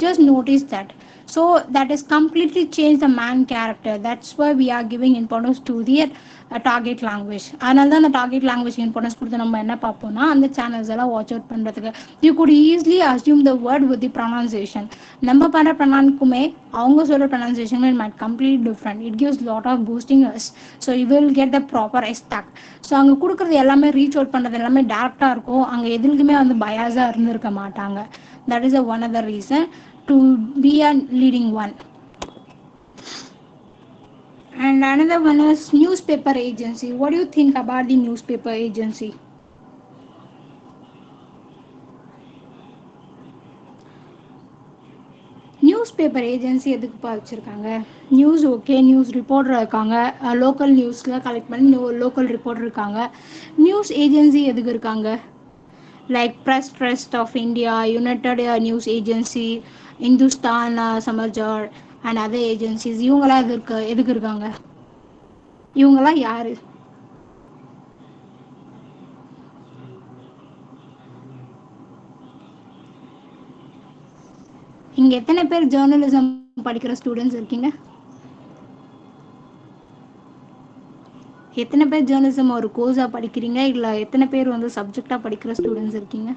Just notice that. So that is completely changed the man character. That's why we are giving importance to the target language. அதனால தான் அந்த target language importance கொடுத்து நம்ம என்ன பார்ப்போம்னா அந்த channels எல்லாம் watch out பண்ணுறதுக்கு you good easily assume the word with the pronunciation. நம்ம பண்ணுற ப்ரொனன்ஸுக்குமே அவங்க சொல்கிற pronunciation might completely different. It gives lot of boosting us. So you will get the proper extract. So அங்கே கொடுக்குறது எல்லாமே ரீச் அவுட் பண்ணுறது எல்லாமே டேரக்டாக இருக்கும். அங்கே எதுக்குமே வந்து பயாஸாக இருந்திருக்க மாட்டாங்க. That is one of the reason to be a leading one. And another one is newspaper agency. What do you think about the newspaper agency? Newspaper agency எதுக்குப்பா வச்சுருக்காங்க? நியூஸ் ஓகே, நியூஸ் ரிப்போர்ட்டர் இருக்காங்க, local நியூஸில் collect பண்ணி local reporter இருக்காங்க. News agency எதுக்கு இருக்காங்க? Like press trust of India, united news agency, Hindustan Samachar and other agencies, இவங்களாம் எதுக்கு இருக்காங்க? இவங்கெல்லாம் யார்? இங்கே எத்தனை பேர் ஜேர்னலிசம் படிக்கிற ஸ்டூடெண்ட்ஸ் இருக்கீங்க? எத்தனை பேர் ஜேர்னலிசம் ஒரு கோர்ஸாக படிக்கிறீங்க, இல்லை எத்தனை பேர் வந்து சப்ஜெக்டாக படிக்கிற ஸ்டூடெண்ட்ஸ் இருக்கீங்க?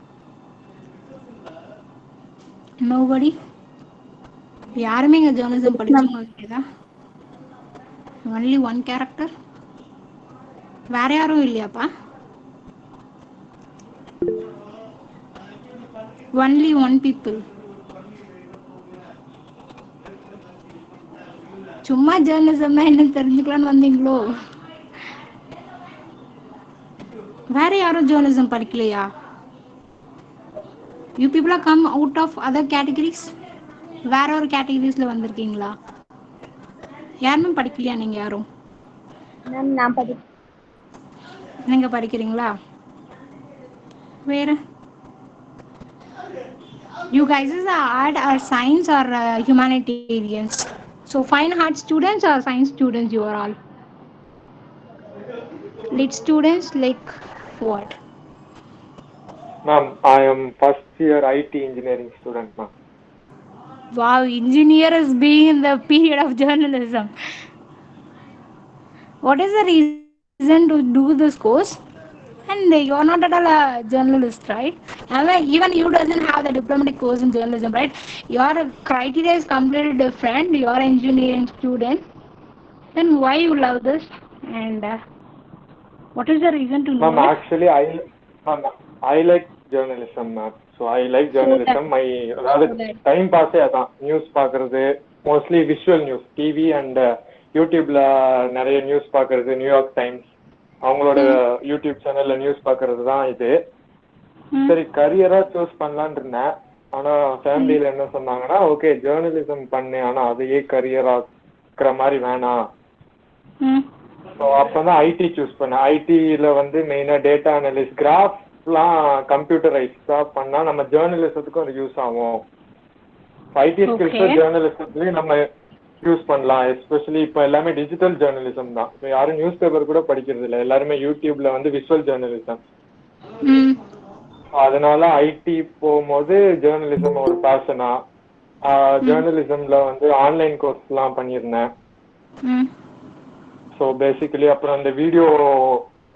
நோபடி. யாருமே இங்கே ஜேர்னலிசம் Yes, ma'am. படிச்சவங்க இல்லையா? Only one character. வேற யாரும் இல்லையாப்பா? Only one people. சும்மா ஜேர்னலிசம்னா என்ன தெரிஞ்சுக்கலான்னு வந்தீங்களோ? வேற யாரும் ஜேர்னலிசம் படிக்கலையா? யூ பீப்புளா come out of other categories? வேற ஒரு கேட்டகரிஸ்ல வந்திருக்கீங்களா? யாருமே படிக்கலையா நீங்க யாரும்? Ma'am, நான் படிக்கிறேன். நீங்க படிக்கிறீங்களா? வேற you guys is art or science or humanitarians? So fine art students or science students you are all? Lit students like what? Ma'am, I am first year IT engineering student, ma'am. Wow, engineer is being in the period of journalism. What is the reason to do this course? And you're not at all a journalist, right? I mean, even you doesn't have the diplomatic course in journalism, right? Your criteria is completely different. You're an engineering student. Then why you love this? And what is the reason to know Ma'am, it? actually, I like journalism, ma'am. So I like journalism. அதாவது time பாஸே அதான், news பார்க்கறது, mostly visual news, TV and யூடியூப்ல நிறைய news பார்க்கறது, New York times அவங்களோட YouTube சேனல்ல news பார்க்கறது தான் இது. சரி, கரியரா சூஸ் பண்ணலான்னு இருந்தேன். ஆனா ஃபேமிலியில என்ன சொன்னாங்கன்னா, ஓகே ஜேர்னலிசம் பண்ணு, ஆனா அதையே கரியரா இருக்கிற மாதிரி வேணாம். ஸோ அப்பதான் ஐடி சூஸ் பண்ணேன். ஐடியில வந்து மெயினா டேட்டா அனலிஸ்ட், கிராஃப்லாம் கம்ப்யூட்டரைஸ்டா பண்ணா நம்ம ஜேர்னலிசத்துக்கும் அது யூஸ் ஆகும். ஐடி ஸ்கில்ஸ் ஜேர்னலிசத்துலயும் நம்ம யூஸ் பண்ணலாம். எஸ்பெஷலி இப்போ எல்லாமே டிஜிட்டல் ஜேர்னலிசம் தான். இப்போ யாரும் நியூஸ் பேப்பர் கூட படிக்கிறது இல்லை, எல்லாருமே யூடியூப்ல வந்து விஷுவல் ஜேர்னலிசம். அதனால ஐடி போகும்போது ஜேர்னலிசம் ஒரு பேஷனா, ஜேர்னலிசம்ல வந்து ஆன்லைன் கோர்ஸ் எல்லாம் பண்ணியிருந்தேன். ஸோ பேசிக்கலி அப்புறம் அந்த வீடியோ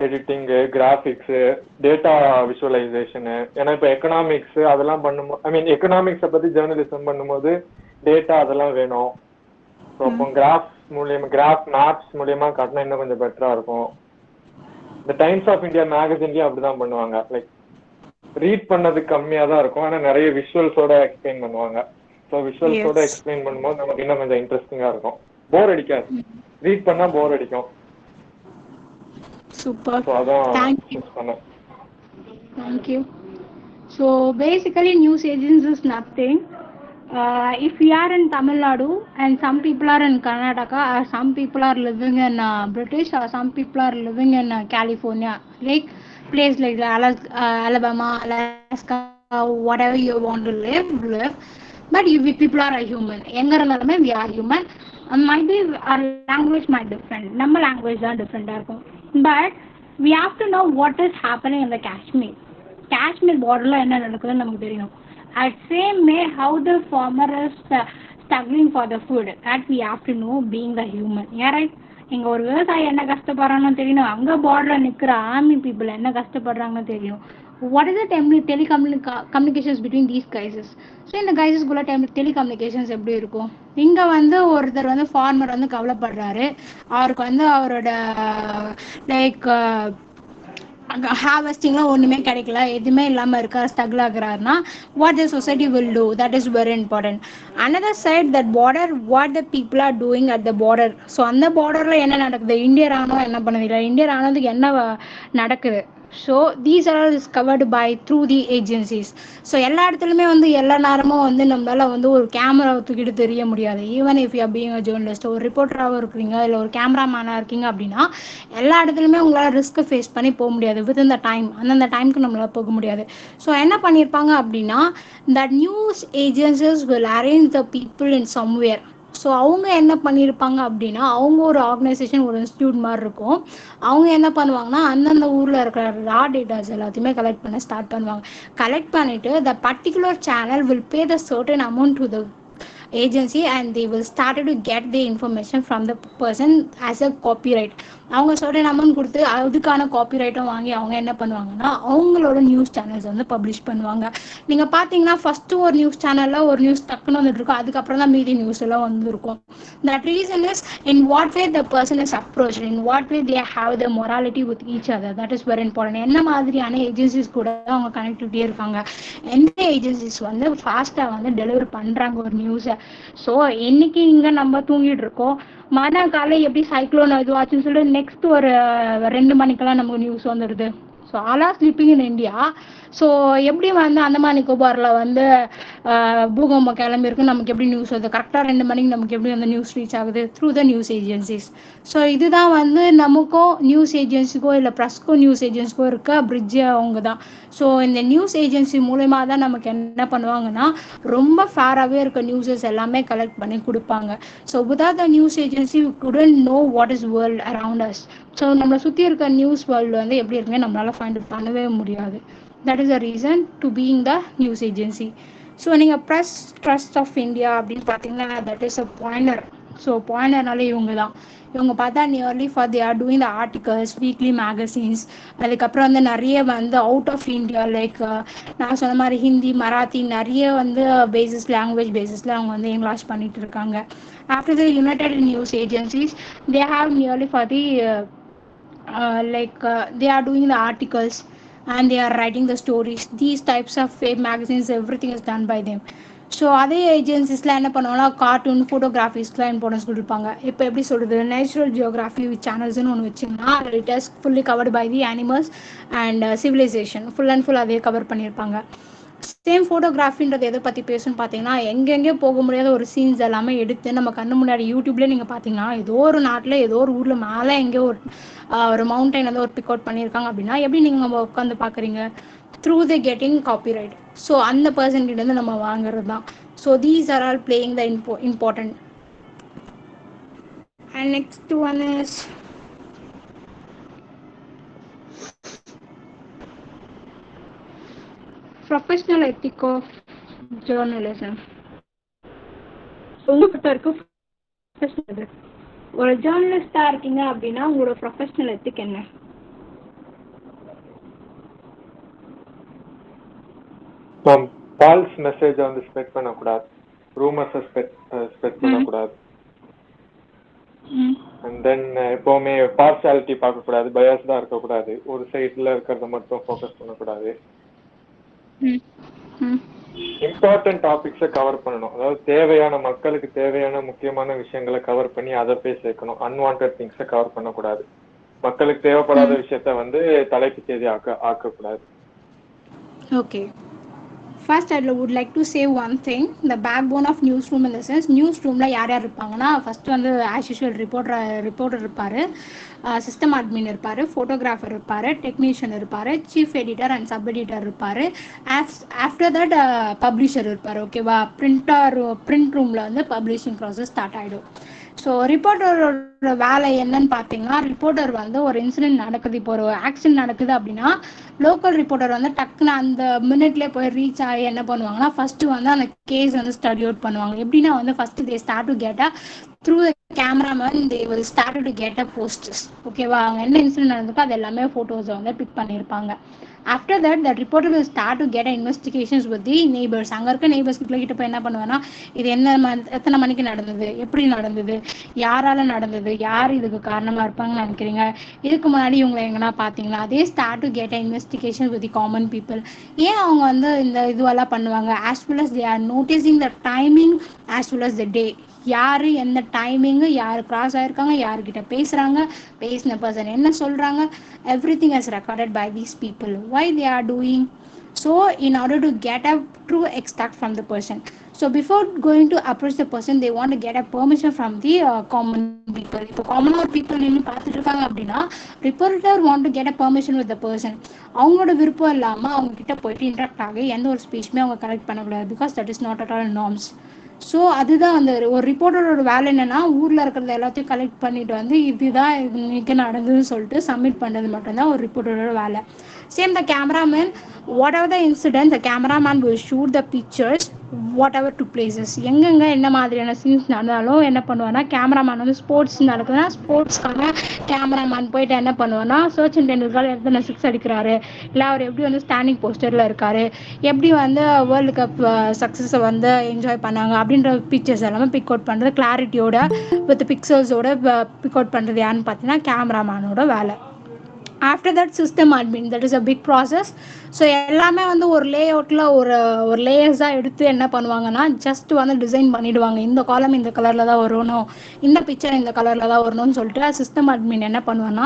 எடிட்டிங்கு, கிராஃபிக்ஸு, டேட்டா விஷுவலைசேஷனு, ஏன்னா இப்போ எக்கனாமிக்ஸ் அதெல்லாம் பண்ணும்போது, ஐ மீன் எக்கனாமிக்ஸை பற்றி ஜேர்னலிசம் பண்ணும்போது டேட்டா அதெல்லாம் வேணும். ஸோ அப்போ கிராஃப் மேப்ஸ் மூலியமா காட்டினா இன்னும் கொஞ்சம் பெட்டரா இருக்கும். இந்த டைம்ஸ் ஆஃப் இந்தியா மேகசின்லயும் அப்படிதான் பண்ணுவாங்க. லைக் ரீட் பண்ணது கம்மியா தான் இருக்கும், ஆனா நிறைய விஷுவல்ஸோட எக்ஸ்பிளைன் பண்ணுவாங்க. ஸோ விஷுவல்ஸோட எக்ஸ்பிளைன் பண்ணும்போது நமக்கு இன்னும் கொஞ்சம் இன்ட்ரெஸ்டிங்கா இருக்கும். போர் அடிக்காது, ரீட் பண்ணா போர் அடிக்கும். Super. ஸோ அதான் Thank you. சூஸ் பண்ணேன். Thank you. So basically, news agents is nothing. If we are in Tamil Nadu and some people are in Karnataka, or some people are living in British, or some people are living in California, like place like Alabama, Alaska, whatever you want to live. But we people are a human. எங்க இருந்தாலுமே we are human. Might be our language might different. நம்ம language தான் different இருக்கும். But we have to know what is happening in the Kashmir. Kashmir borderல என்ன நடக்குதுன்னு நமக்கு தெரியணும். At same way, how the farmer is struggling for the food, that we have to know being the human. Yeah, right? இங்க ஒரு விவசாயி என்ன கஷ்டப்படுறான்னு தெரியணும், அங்க பார்டர்ல நிக்கிற ஆர்மி பீப்புள் என்ன கஷ்டப்படுறாங்கன்னு தெரியும். What is the telecommunications between these guys? So இந்த கைஸஸ்குள்ள டெலிகம்யூனிகேஷன்ஸ் எப்படி இருக்கும்? இங்கே வந்து ஒருத்தர் வந்து ஃபார்மர் வந்து கவலைப்படுறாரு, அவருக்கு வந்து அவரோட லைக் ஹார்வெஸ்டிங்லாம் ஒன்றுமே கிடைக்கல, எதுவுமே இல்லாமல் இருக்கார், ஸ்ட்ரகிள் ஆகுறாருன்னா what the society will do, that is very important. Another side that border, what the people are doing at the border. So அந்த பார்டரில் என்ன நடக்குது, இந்திய ராணுவம் என்ன பண்ணுதில்லை, இந்திய ராணுவத்துக்கு என்ன நடக்குது. So these are is covered by through the agencies. ஸோ எல்லா இடத்துலையுமே வந்து எல்லா நேரமும் வந்து நம்மளால் வந்து ஒரு கேமராவை தூக்கிட்டு தெரிய முடியாது. Even if you are being a journalist, ஒரு ரிப்போர்ட்டராகவும் இருக்கிறீங்க, இல்லை ஒரு கேமராமேனாக இருக்கீங்க அப்படின்னா எல்லா இடத்துலையுமே உங்களால் ரிஸ்க்கை ஃபேஸ் பண்ணி போக முடியாது. வித்தின் த டைம், அந்தந்த டைமுக்கு நம்மளால் போக முடியாது. ஸோ என்ன பண்ணியிருப்பாங்க அப்படின்னா, that news agencies will arrange the people in somewhere. So அவங்க என்ன பண்ணியிருப்பாங்க அப்படின்னா, அவங்க ஒரு ஆர்கனைசேஷன், ஒரு இன்ஸ்டியூட் மாதிரி இருக்கும். அவங்க என்ன பண்ணுவாங்கன்னா, அந்தந்த ஊரில் இருக்கிற ரா டேட்டாஸ் எல்லாத்தையுமே கலெக்ட் பண்ண ஸ்டார்ட் பண்ணுவாங்க. கலெக்ட் பண்ணிவிட்டு the particular channel will pay the certain amount to the agency, and they will started to get the information from the person as a copyright. அவங்க certain amount கொடுத்து அதுக்கான காப்பிரைட்டும் வாங்கி அவங்க என்ன பண்ணுவாங்கன்னா, அவங்களோட நியூஸ் சேனல்ஸ் வந்து பப்ளிஷ் பண்ணுவாங்க. நீங்க பாத்தீங்கன்னா ஃபர்ஸ்ட் ஒரு நியூஸ் சேனல்ல ஒரு நியூஸ் டக்குன்னு வந்துட்டு இருக்கும், அதுக்கப்புறம் தான் மீதி நியூஸ் எல்லாம் வந்துருக்கும். That reason is in what way the person is approached, in what way they have the morality with each other, that is very important. என்ன மாதிரியான ஏஜென்சிஸ் கூட அவங்க கனெக்டிவிட்டியே இருக்காங்க, எந்த ஏஜென்சிஸ் வந்து ஃபாஸ்டா வந்து டெலிவர் பண்றாங்க ஒரு நியூஸை. ஸோ இன்னைக்கு இங்க நம்ம தூங்கிட்டு இருக்கோம், மறுநாள் காலை எப்படி சைக்ளோன் இதுவாச்சுன்னு சொல்லிட்டு நெக்ஸ்ட் ஒரு 2 மணிக்கெல்லாம் நமக்கு நியூஸ் வந்துடுது. ஸோ ஆல் ஆர் ஸ்லீப்பிங் இன் இந்தியா. ஸோ எப்படி வந்து அந்தமான் நிக்கோபாரில் வந்து பூகம்பம் கிளம்பியிருக்குன்னு நமக்கு எப்படி நியூஸ் வருது, கரெக்டாக 2 மணிக்கு நமக்கு எப்படி வந்து நியூஸ் ரீச் ஆகுது, through the news agencies. So இதுதான் வந்து நமக்கும் நியூஸ் ஏஜென்சிக்கோ இல்லை ப்ரெஸ்க்கோ நியூஸ் ஏஜென்சிக்கோ இருக்க பிரிட்ஜே அவங்க தான். ஸோ இந்த நியூஸ் ஏஜென்சி மூலயமா தான் நமக்கு என்ன பண்ணுவாங்கன்னா, ரொம்ப ஃபேராகவே இருக்க நியூஸஸ் எல்லாமே கலெக்ட் பண்ணி கொடுப்பாங்க. So without the news agency we couldn't know what is world around us. So நம்மளை சுற்றி இருக்க நியூஸ் வேர்ல்டு வந்து எப்படி இருக்குன்னு நம்மளால ஃபைண்ட் அவுட் பண்ணவே முடியாது. That is the reason to being the news agency. So நீங்கள் ப்ரெஸ் ட்ரஸ்ட் ஆஃப் இந்தியா அப்படின்னு பார்த்தீங்கன்னா, that is a pointer. So பாயிண்டர்னாலே இவங்க தான். இவங்க பார்த்தா nearly for they are doing the articles, weekly magazines, அதுக்கப்புறம் வந்து நிறைய வந்து அவுட் ஆஃப் இந்தியா, லைக் நான் சொன்ன மாதிரி ஹிந்தி, மராத்தி, நிறைய வந்து லாங்குவேஜ் பேசிஸில் அவங்க வந்து லான்ச் பண்ணிட்டு இருக்காங்க. After the United news agencies, they have nearly for the they are doing the articles and they are writing the stories. These types of fake magazines, everything is done by them. So அதே ஏஜென்சிஸ்லாம் என்ன பண்ணுவாங்கன்னா, cartoon, ஃபோட்டோகிராஃபிஸ்க்குலாம் importance கொடுப்பாங்க. இப்போ எப்படி சொல்கிறது, natural geography சேனல்ஸ்னு ஒன்று வச்சிங்கன்னா, it is fully covered by the animals and civilisation, full and full அதே கவர் பண்ணியிருப்பாங்க. சேம் ஃபோட்டோகிராஃபின்றது எதை பற்றி பேசுன்னு பார்த்தீங்கன்னா, எங்கெங்கே போக முடியாத ஒரு சீன்ஸ் எல்லாமே எடுத்து நம்ம கண்ணு முன்னாடி யூடியூப்லேயே நீங்கள் பார்த்தீங்கன்னா, ஏதோ ஒரு நாட்டில் ஏதோ ஒரு ஊரில் மேலே எங்கேயோ ஒரு மவுண்டைன் வந்து ஒரு பிக் அவுட் பண்ணியிருக்காங்க அப்படின்னா, எப்படி நீங்கள் நம்ம உட்காந்து பார்க்குறீங்க, through the getting copyright. So அந்த பர்சன்கிட்ட வந்து நம்ம வாங்குறது தான். So these are all playing the important. And next one is professional ethic of journalism. ஒரு ஜேர்னலிஸ்டா இருக்கீங்க அப்படின்னா உங்களோட ப்ரொஃபஷனல் எத்திக் என்ன? ஃபால்ஸ் மெசேஜ் வந்து ஸ்ப்ரெட் பண்ணக்கூடாது, ரூமர்ஸை ஸ்ப்ரெட் பண்ணக்கூடாது. அண்ட் தென் எப்போவுமே பார்ஷாலிட்டி பார்க்கக்கூடாது, பயாஸ்டாக இருக்கக்கூடாது, ஒரு சைடில் இருக்கிறத மட்டும் ஃபோக்கஸ் பண்ணக்கூடாது. இம்பார்ட்டன்ட் டாபிக்ஸை கவர் பண்ணணும், அதாவது தேவையான மக்களுக்கு தேவையான முக்கியமான விஷயங்களை கவர் பண்ணி அதை போய் சேர்க்கணும். அன்வான்ட் திங்ஸை கவர் பண்ணக்கூடாது, மக்களுக்கு தேவைப்படாத விஷயத்த வந்து தலைப்பு செய்தி ஆக்கக்கூடாது. Okay, first I would like to say one thing. The backbone of news room in the sense, news ரூமில் யார் யார் இருப்பாங்கன்னா, ஃபஸ்ட்டு வந்து ஆஸ் யூஷுவல் ரிப்போர்ட்டர் இருப்பார், சிஸ்டம் அட்மின் இருப்பார், ஃபோட்டோகிராஃபர் இருப்பார், டெக்னீஷியன் இருப்பார், chief editor and sub editor இருப்பார். ஆஃப்டர் தட் பப்ளிஷர் இருப்பார். ஓகேவா, பிரிண்ட் ரூமில் வந்து பப்ளிஷிங் ப்ராசஸ் ஸ்டார்ட் ஆகிடும். ஸோ ரிப்போர்ட்டரோட வேலை என்னன்னு பார்த்தீங்கன்னா, ரிப்போர்ட்டர் வந்து ஒரு இன்சிடென்ட் நடக்குது, இப்போ ஒரு ஆக்சிடென்ட் நடக்குது அப்படின்னா, லோக்கல் ரிப்போர்ட்டர் வந்து டக்குன்னு அந்த மினிட்லேயே போய் ரீச் ஆகி என்ன பண்ணுவாங்கன்னா, ஃபஸ்ட்டு வந்து அந்த கேஸ் வந்து ஸ்டடி அவுட் பண்ணுவாங்க. எப்படின்னா வந்து first they start to get a through the cameraman they will start to get a posters. ஓகேவா, அவங்க என்ன இன்சிடென்ட் நடந்திருக்கோ அது எல்லாமே ஃபோட்டோஸை வந்து பிக் பண்ணியிருப்பாங்க. After that, the reporter will start to get investigations with the neighbors. அங்கே இருக்க நெய்பர்ஸ் கிட்ட போய் என்ன பண்ணுவேன்னா, இது எத்தனை மணிக்கு நடந்தது, எப்படி நடந்தது, யாரால நடந்தது, யார் இதுக்கு காரணமாக இருப்பாங்கன்னு நினைக்கிறீங்க, இதுக்கு முன்னாடி இவங்களை எங்கன்னா பார்த்தீங்களா, அதே start to get investigation with the common people. ஏன் அவங்க வந்து இந்த இதுவெல்லாம் பண்ணுவாங்க, as well as they are noticing the timing as well as the day. யார் எந்த டைமிங்கு, யார் கிராஸ் ஆகிருக்காங்க, யார்கிட்ட பேசுகிறாங்க, பேசின பர்சன் என்ன சொல்கிறாங்க, everything is recorded by these people. Why they are doing so? In order to get a true extract from the person. So before going to approach the person, they want to get a permission from the common people. இப்போ காமனாக ஒரு people நின்று பார்த்துட்டு இருக்காங்க அப்படின்னா, reporter want to get a permission with the person. அவங்களோட விருப்பம் இல்லாமல் அவங்க கிட்ட போயிட்டு இன்ட்ராக்ட் ஆகி எந்த ஒரு ஸ்பீச்சுமே அவங்க கலெக்ட் பண்ணக்கூடாது, because that is not at all norms. So அதுதான் அந்த ஒரு ரிப்போர்ட்டரோட வேலை என்னன்னா ஊரில் இருக்கிறத எல்லாத்தையும் கலெக்ட் பண்ணிட்டு வந்து இதுதான் இன்னைக்கு நடந்ததுன்னு சொல்லிட்டு சப்மிட் பண்ணுறது மட்டும்தான் ஒரு ரிப்போர்ட்டரோட வேலை. Same the cameraman, what ever the incident, the cameraman will shoot the pictures what ever to places. எங்கெங்கே என்ன மாதிரியான சீன்ஸ் நடந்தாலும் என்ன பண்ணுவான்னா கேமராமேன் வந்து ஸ்போர்ட்ஸ் நடக்குதுன்னா ஸ்போர்ட்ஸ்க்கான கேமராமேன் போயிட்டு என்ன பண்ணுவான்னா சச்சின் டெண்டுல்கர் எத்தனை சிக்ஸ் அடிக்கிறாரு, இல்லை அவர் எப்படி வந்து ஸ்டாண்டிங் போஸ்டரில் இருக்காரு, எப்படி வந்து வேர்ல்டு கப் சக்ஸஸை வந்து என்ஜாய் பண்ணாங்க அப்படின்ற பிக்சர்ஸ் எல்லாமே பிக் அவுட் பண்ணுறது கிளாரிட்டியோட வித் பிக்சர்ஸோட பிக் அவுட் பண்ணுறது யாருன்னு பார்த்தீங்கன்னா கேமராமேனோட வேலை. After that system admin, that is a big process. So எல்லாமே வந்து ஒரு லே அவுட்டில் ஒரு ஒரு லேயர்ஸாக எடுத்து என்ன பண்ணுவாங்கன்னா ஜஸ்ட் வந்து டிசைன் பண்ணிவிடுவாங்க. இந்த காலம் இந்த கலரில் தான் வரணும், இந்த பிக்சர் இந்த கலரில் தான் வரணும்னு சொல்லிட்டு சிஸ்டம் அட்மின் என்ன பண்ணுவான்னா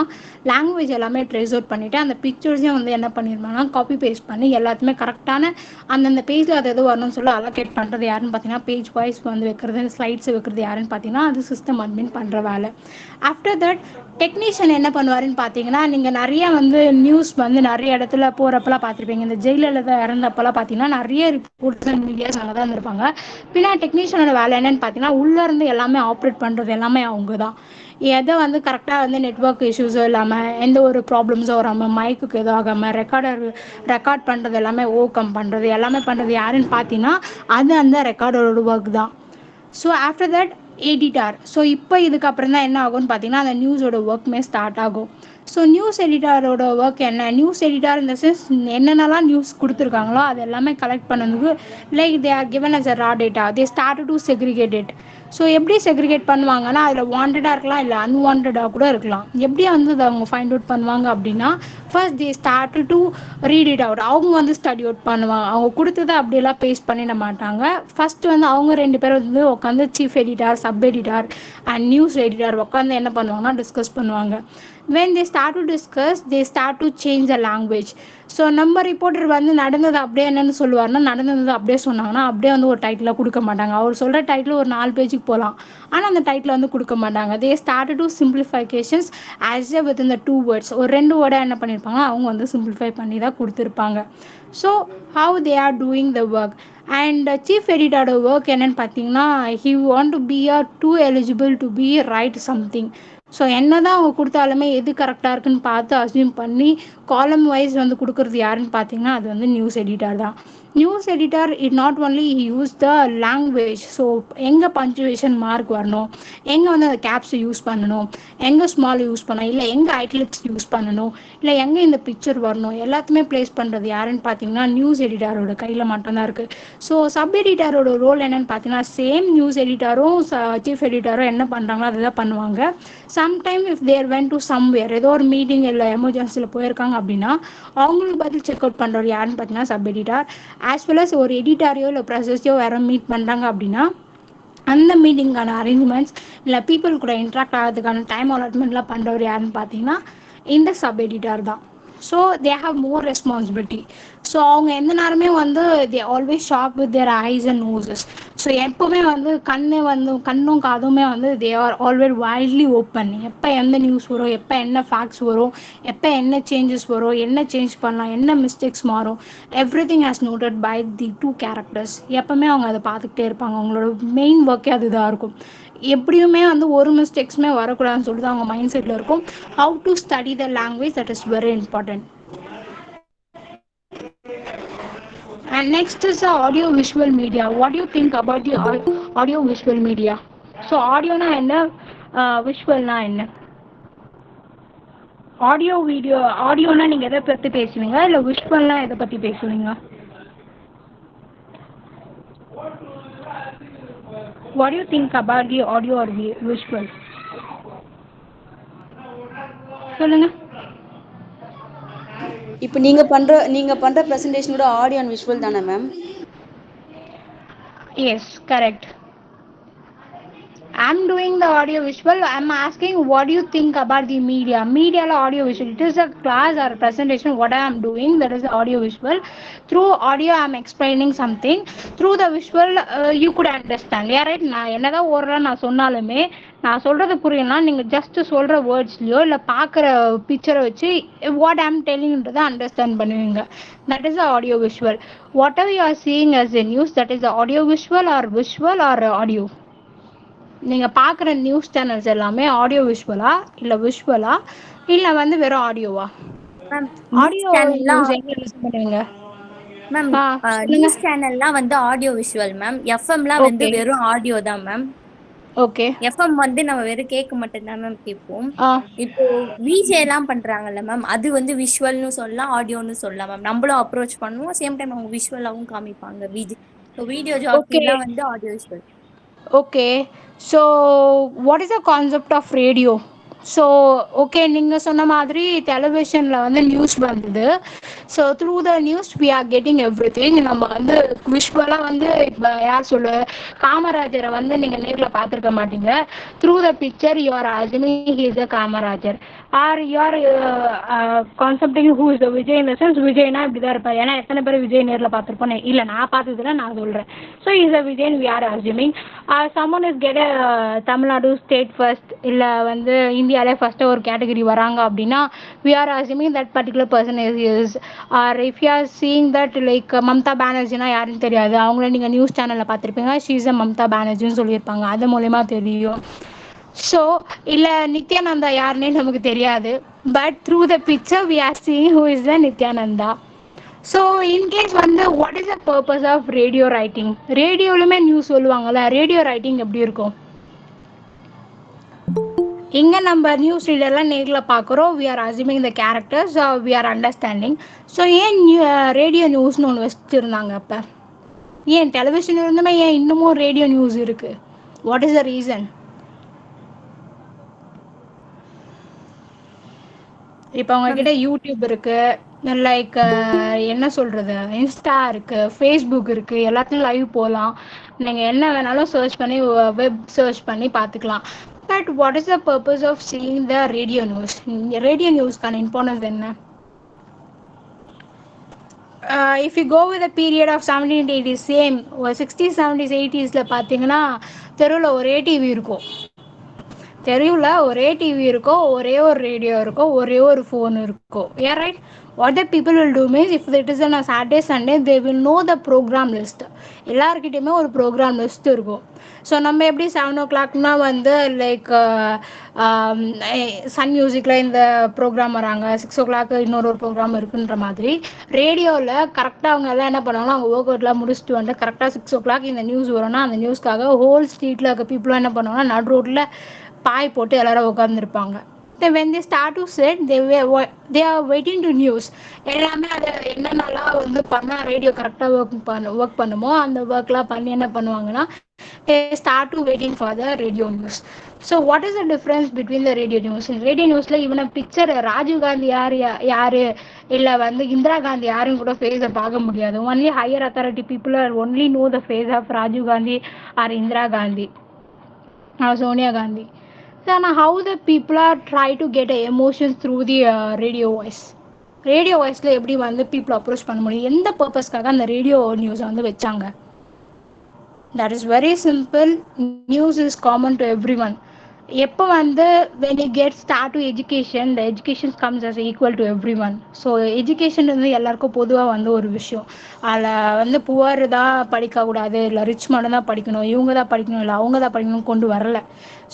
லாங்குவேஜ் எல்லாமே ட்ரேஸ் அவுட் பண்ணிவிட்டு அந்த பிக்சர்ஸையும் வந்து என்ன பண்ணிடுவாங்கன்னா காப்பி பேஸ்ட் பண்ணி எல்லாத்துமே கரெக்டான அந்தந்த பேஜில் அது எது வரணும்னு சொல்லி அலோகேட் பண்ணுறது யாருன்னு பார்த்தீங்கன்னா பேஜ் வாய்ஸ் வந்து வைக்கிறது, ஸ்லைட்ஸ் வைக்கிறது யாருன்னு பார்த்தீங்கன்னா அது சிஸ்டம் அட்மின் பண்ணுற வேலை. ஆஃப்டர் தட் டெக்னீஷியன் என்ன பண்ணுவாருன்னு பார்த்தீங்கன்னா நீங்கள் நிறைய வந்து நியூஸ் வந்து நிறைய இடத்துல போகிறப்பெல்லாம் பார்த்துருப்பீங்க. இந்த ஜெயிலலிதா இறந்தப்பெல்லாம் பார்த்தீங்கன்னா நிறைய ரிப்போர்ட்ஸ் அண்ட் மீடியாஸ் அங்கே தான் இருந்திருப்பாங்க. பின்னா டெக்னீஷியனோட வேலை என்னன்னு பார்த்தீங்கன்னா உள்ளேருந்து எல்லாமே ஆப்ரேட் பண்ணுறது எல்லாமே அவங்க தான். எதை வந்து கரெக்டாக வந்து நெட்ஒர்க் இஷ்யூஸும் இல்லாமல் எந்த ஒரு ப்ராப்ளம்ஸும் வராமல் மைக்குக்கு எதுவும் ஆகாமல் ரெக்கார்ட் பண்ணுறது எல்லாமே ஓகம் பண்ணுறது எல்லாமே பண்ணுறது யாருன்னு பார்த்தீங்கன்னா அது அந்த ரெக்கார்டரோட ஒர்க் தான். So after that editor. So இப்போ இதுக்கப்புறம் தான் என்ன ஆகும்னு பார்த்தீங்கன்னா அந்த நியூஸோட ஒர்க்குமே ஸ்டார்ட் ஆகும். ஸோ நியூஸ் எடிட்டாரோட ஒர்க் என்ன, நியூஸ் எடிட்டார் இந்த சென்ஸ் என்னென்னலாம் நியூஸ் கொடுத்துருக்காங்களோ அது எல்லாமே கலெக்ட் பண்ணதுக்கு like they are given as a raw data, they start to segregate it. So எப்படி செக்ரிகேட் பண்ணுவாங்கன்னா அதில் வாண்டடாக இருக்கலாம் இல்லை அன்வான்டாக கூட இருக்கலாம். எப்படி வந்து அதை அவங்க ஃபைண்ட் அவுட் பண்ணுவாங்க அப்படின்னா first they start to read it out. அவங்க வந்து ஸ்டடி அவுட் பண்ணுவாங்க. அவங்க கொடுத்ததை அப்படியெல்லாம் பேஸ்ட் பண்ணிட மாட்டாங்க. ஃபர்ஸ்ட் வந்து அவங்க ரெண்டு பேரும் வந்து உட்காந்து சீஃப் எடிட்டார், சப் எடிட்டார் அண்ட் நியூஸ் எடிட்டார் உட்காந்து என்ன பண்ணுவாங்கன்னா டிஸ்கஸ் பண்ணுவாங்க. when they start to discuss, they start to change the language. So நம்ம ரிப்போர்ட்டர் வந்து நடந்தது அப்படியே என்னென்னு சொல்லுவார்னா நடந்தது அப்படியே சொன்னாங்கன்னா அப்படியே வந்து ஒரு டைட்டில் கொடுக்க மாட்டாங்க. அவர் சொல்கிற டைட்டில் ஒரு 4 பேஜுக்கு போகலாம், ஆனால் அந்த டைட்டில் வந்து கொடுக்க மாட்டாங்க. தே start to simplifications as a with இந்த 2 words, ஒரு 2 வேர்டாக என்ன பண்ணியிருப்பாங்க அவங்க வந்து சிம்பிளிஃபை பண்ணி தான் கொடுத்துருப்பாங்க. So how they are doing the work. And chief எடிட்டரோட ஒர்க் என்னன்னு பார்த்தீங்கன்னா he want to be too eligible to be write something. So என்ன தான் அவங்க கொடுத்தாலுமே எது கரெக்டாக இருக்குன்னு பார்த்து அஸ்யூம் பண்ணி காலம் வைஸ் வந்து கொடுக்குறது யாருன்னு பார்த்தீங்கன்னா அது வந்து நியூஸ் எடிட்டர் தான். News editor it not only use the language. So எங்கே பஞ்சுவேஷன் மார்க் வரணும், எங்கே வந்து அந்த கேப்ஸை யூஸ் பண்ணணும், எங்கே ஸ்மால் யூஸ் பண்ணணும், இல்லை எங்கே ஐட்லிப்ஸ் யூஸ் பண்ணணும், இல்லை எங்கே இந்த பிக்சர் வரணும், எல்லாத்துமே ப்ளேஸ் பண்ணுறது யாருன்னு பார்த்தீங்கன்னா நியூஸ் எடிட்டரோட கையில் மட்டும்தான் இருக்குது. ஸோ சப் எடிட்டரோட ரோல் என்னன்னு பார்த்தீங்கன்னா சேம் நியூஸ் எடிட்டரும் சீஃப் எடிட்டரும் என்ன பண்ணுறாங்களோ அதை தான் பண்ணுவாங்க. Sometime if there went to somewhere, ஏதோ ஒரு மீட்டிங் இல்லை எமர்ஜென்சியில் போயிருக்காங்க அப்படின்னா அவங்களுக்கு பதில் செக் அவுட் பண்ணுறது யாருன்னு பார்த்தீங்கன்னா sub editor. As well as ஒரு எடிட்டாரையோ இல்லை ப்ரொசஸையோ வேறு மீட் பண்ணுறாங்க அப்படின்னா அந்த மீட்டிங்கான அரேஞ்ச்மெண்ட்ஸ் இல்லை பீப்புள் கூட இன்ட்ராக்ட் ஆகிறதுக்கான டைம் அலாட்மெண்ட்லாம் பண்ணுறவர் யாருன்னு பார்த்தீங்கன்னா இந்த சப் எடிட்டர் தான். So they have more responsibility. So அவங்க எந்த நேரமே வந்து they always sharp with their eyes and noses. So எப்போவுமே வந்து கண்ணும் காதுமே வந்து they are always widely open. எப்போ எந்த நியூஸ் வரும், எப்போ என்ன ஃபேக்ட்ஸ் வரும், எப்போ என்ன சேஞ்சஸ் வரும், என்ன சேஞ்ச் பண்ணலாம், என்ன மிஸ்டேக்ஸ் மாறும், everything has noted by the 2 characters. எப்போவுமே அவங்க அதை பார்த்துக்கிட்டே இருப்பாங்க. அவங்களோட மெயின் ஒர்க்கே அதுதான் இருக்கும். எப்படியுமே வந்து ஒரு மிஸ்டேக்ஸுமே வரக்கூடாதுன்னு சொல்லிட்டு அவங்க மைண்ட் செட்டில் இருக்கும். How to study the language, that is very important. And next is the audio visual media. What do you think about the audio visual media? So audio na enna, visual na enna? Audio video, audio na நீங்க எதை பத்தி பேசுவீங்க, இல்லை விஷுவல்னா எதை பத்தி பேசுவீங்க? What do you think about the audio or visual? சொல்லுங்க. இப்போ நீங்க பண்ற பிரசன்டேஷனோட ஆடியோ அண்ட் விஷுவல் தானே ma'am? Yes, correct. I'm doing the audio visual. I'm asking what do you think about the media? Media audio visual. It is a class or a presentation. What I am doing, that is the audio visual. Through audio, I'm explaining something. Through the visual, you could understand. Yeah, right. நான் என்னதான் ஓடுற நான் சொன்னாலுமே நான் சொல்றது புரியலனா நீங்க just சொல்ற வேர்ட்ஸ்லயோ இல்ல பாக்குற பிக்சரை வச்சு வாட் ஐம் டெல்லிங்ன்றதை அண்டர்ஸ்டாண்ட் பண்ணுவீங்க. That is the audio visual. Whatever you are seeing as a news, that is the audio visual or audio. நீங்கள் பார்க்குற நியூஸ் சேனல்ஸ் எல்லாமே ஆடியோ விஷுவலா இல்லை விஷுவலா இல்லை வந்து வெறும் ஆடியோவா? மேம் நியூஸ் ஆடியோ சேனல்லாம் நியூஸ் எங்கே லிசன் பண்ணுவீங்க? மேம் சொல்லுங்க. நியூஸ் சேனல்லாம் வந்து ஆடியோ விஷுவல் மேம். எஃப்எம்லாம் வந்து ஓகே வெறும் ஆடியோ தான் மேம். ஓகே எஃப்எம் வந்து நம்ம வெறும் கேட்க மட்டும்தான் மேம் கேட்போம். ஆ இப்போ விஜே எல்லாம் பண்றாங்கல்ல மேம், அது வந்து விஷுவல்னு சொல்லலாம் ஆடியோன்னு சொல்லலாம் மேம். நம்மளும் அப்ரோச் பண்ணுவோம், சேம் டைம் அவங்க விஷுவலாகவும் காமிப்பாங்க. விஜே வீடியோ ஓகே ஜாக்கிலாம் வந்து audio visual. Okay. So what is the concept of radio? So okay, நீங்கள் சொன்ன மாதிரி டெலிவிஷனில் வந்து நியூஸ் வந்தது. So through the news we are getting everything. நம்ம வந்து விஷுவலாக வந்து இப்போ யார் சொல்லு, காமராஜரை வந்து நீங்கள் நேரில் பார்த்துருக்க மாட்டீங்க. Through the picture you are assuming he is a Kamarajar or you are concepting who is the Vijay. இந்த சென்ஸ் விஜய்னா இப்படி தான் இருப்பார். ஏன்னா எத்தனை பேர் விஜய் நேரில் பார்த்துருப்போம்? இல்லை, நான் பார்த்ததில்ல, நான் சொல்கிறேன். So is a Vijay we are assuming. someone is get a Tamil Nadu state first இல்லை வந்து இந்தியாவிலே ஃபர்ஸ்ட்டு ஒரு கேட்டகரி வராங்க அப்படின்னா we are assuming that particular person is or if you are seeing that like Mamata பானர்ஜினா யாருன்னு தெரியாது, அவங்கள நீங்கள் நியூஸ் சேனலில் பார்த்துருப்பீங்க, she is a மம்தா பானர்ஜின்னு சொல்லியிருப்பாங்க, அது மூலயமா தெரியும். ஸோ இல்லை நித்யானந்தா யாருன்னே நமக்கு தெரியாது, but through the picture we are seeing who is the Nithyananda. So in case வந்து what is the purpose of radio writing? ரேடியோலுமே நியூஸ் சொல்லுவாங்கள்ல, ரேடியோ ரைட்டிங் எப்படி இருக்கும்? இங்கே நம்ம நியூஸ் ரீடர்லாம் நேரில் பார்க்குறோம், we are assuming the characters, we are understanding. So ஏன் ரேடியோ நியூஸ்னு ஒன்று வச்சுருந்தாங்க அப்போ? ஏன் டெலிவிஷன் இருந்துமே ஏன் இன்னமும் ரேடியோ நியூஸ் இருக்குது? What is the reason? இப்போ உங்ககிட்ட யூடியூப் இருக்குது, லைக் என்ன சொல்கிறது, இன்ஸ்டா இருக்குது, ஃபேஸ்புக் இருக்குது, எல்லாத்துலையும் லைவ் போகலாம், நீங்கள் என்ன வேணாலும் சர்ச் பண்ணி வெப் சர்ச் பண்ணி பார்த்துக்கலாம். But what is the purpose of seeing the radio news? Radio நியூஸ்க்கான இம்பார்ட்டன்ஸ் என்ன? If you go with the period of 1780s, same 60s 70s 80s பார்த்தீங்கன்னா தெருவில் ஒரே டிவி இருக்கும், தெருவில் ஒரே டிவி இருக்கும், ஒரே ஒரு ரேடியோ இருக்கும், ஒரே ஒரு ஃபோன் இருக்கும். Yeah, right? What the people will do means, if it is on a Saturday Sunday, they will know the program list. எல்லாருக்கிட்டையுமே ஒரு ப்ரோக்ராம் லிஸ்ட் இருக்கும். ஸோ நம்ம எப்படி 7 o'clockனா வந்து லைக் சன் மியூசிக்கில் இந்த ப்ரோக்ராம் வராங்க, 6 o'clock இன்னொரு ப்ரோக்ராம் இருக்குன்ற மாதிரி ரேடியோவில் கரெக்டாக அவங்க எல்லாம் என்ன பண்ணுவாங்கன்னா அவங்க ஒர்க் அவுட்லாம் முடிச்சுட்டு வந்து கரெக்டாக 6 o'clock இந்த நியூஸ் வரும்னா அந்த நியூஸ்க்காக ஹோல் ஸ்ட்ரீட்டில் இருக்க பீப்புளும் என்ன பண்ணுவாங்கன்னா நடு ரோட்டில் பாய் போட்டு எல்லாரும் உட்காந்துருப்பாங்க. when they start to sit, they are waiting to news. எல்லாமே அதை என்னென்னலாம் வந்து பண்ணால் ரேடியோ கரெக்டாக ஒர்க் பண்ணுமோ அந்த ஒர்க்லாம் பண்ணி என்ன பண்ணுவாங்கன்னா they start to waiting for the radio news. So what is the difference between the radio news? Radio நியூஸில் இவனை பிக்சர் ராஜீவ் காந்தி யாரு இல்லை வந்து இந்திரா காந்தி யாரும் கூட ஃபேஸை பார்க்க முடியாது. Only higher authority people are only know the face of Rajiv Gandhi or Indira Gandhi or Sonia Gandhi. Then how the people are try to get emotions through the radio voice? Radio வாய்ஸில் எப்படி வந்து பீப்புள் அப்ரோச் பண்ண முடியும்? எந்த பர்பஸ்க்காக அந்த ரேடியோ நியூஸை வந்து வச்சாங்க? That is very simple. News is common to every one. எப்போ வந்து when you get start to education, the education comes as equal to everyone. So education வந்து எல்லாருக்கும் பொதுவாக வந்து ஒரு விஷயம். அதில் வந்து புவர் தான் படிக்கக்கூடாது, இல்லை ரிச் மட்டும் தான் படிக்கணும், இவங்க தான் படிக்கணும், இல்லை அவங்க தான் படிக்கணும் கொண்டு வரல.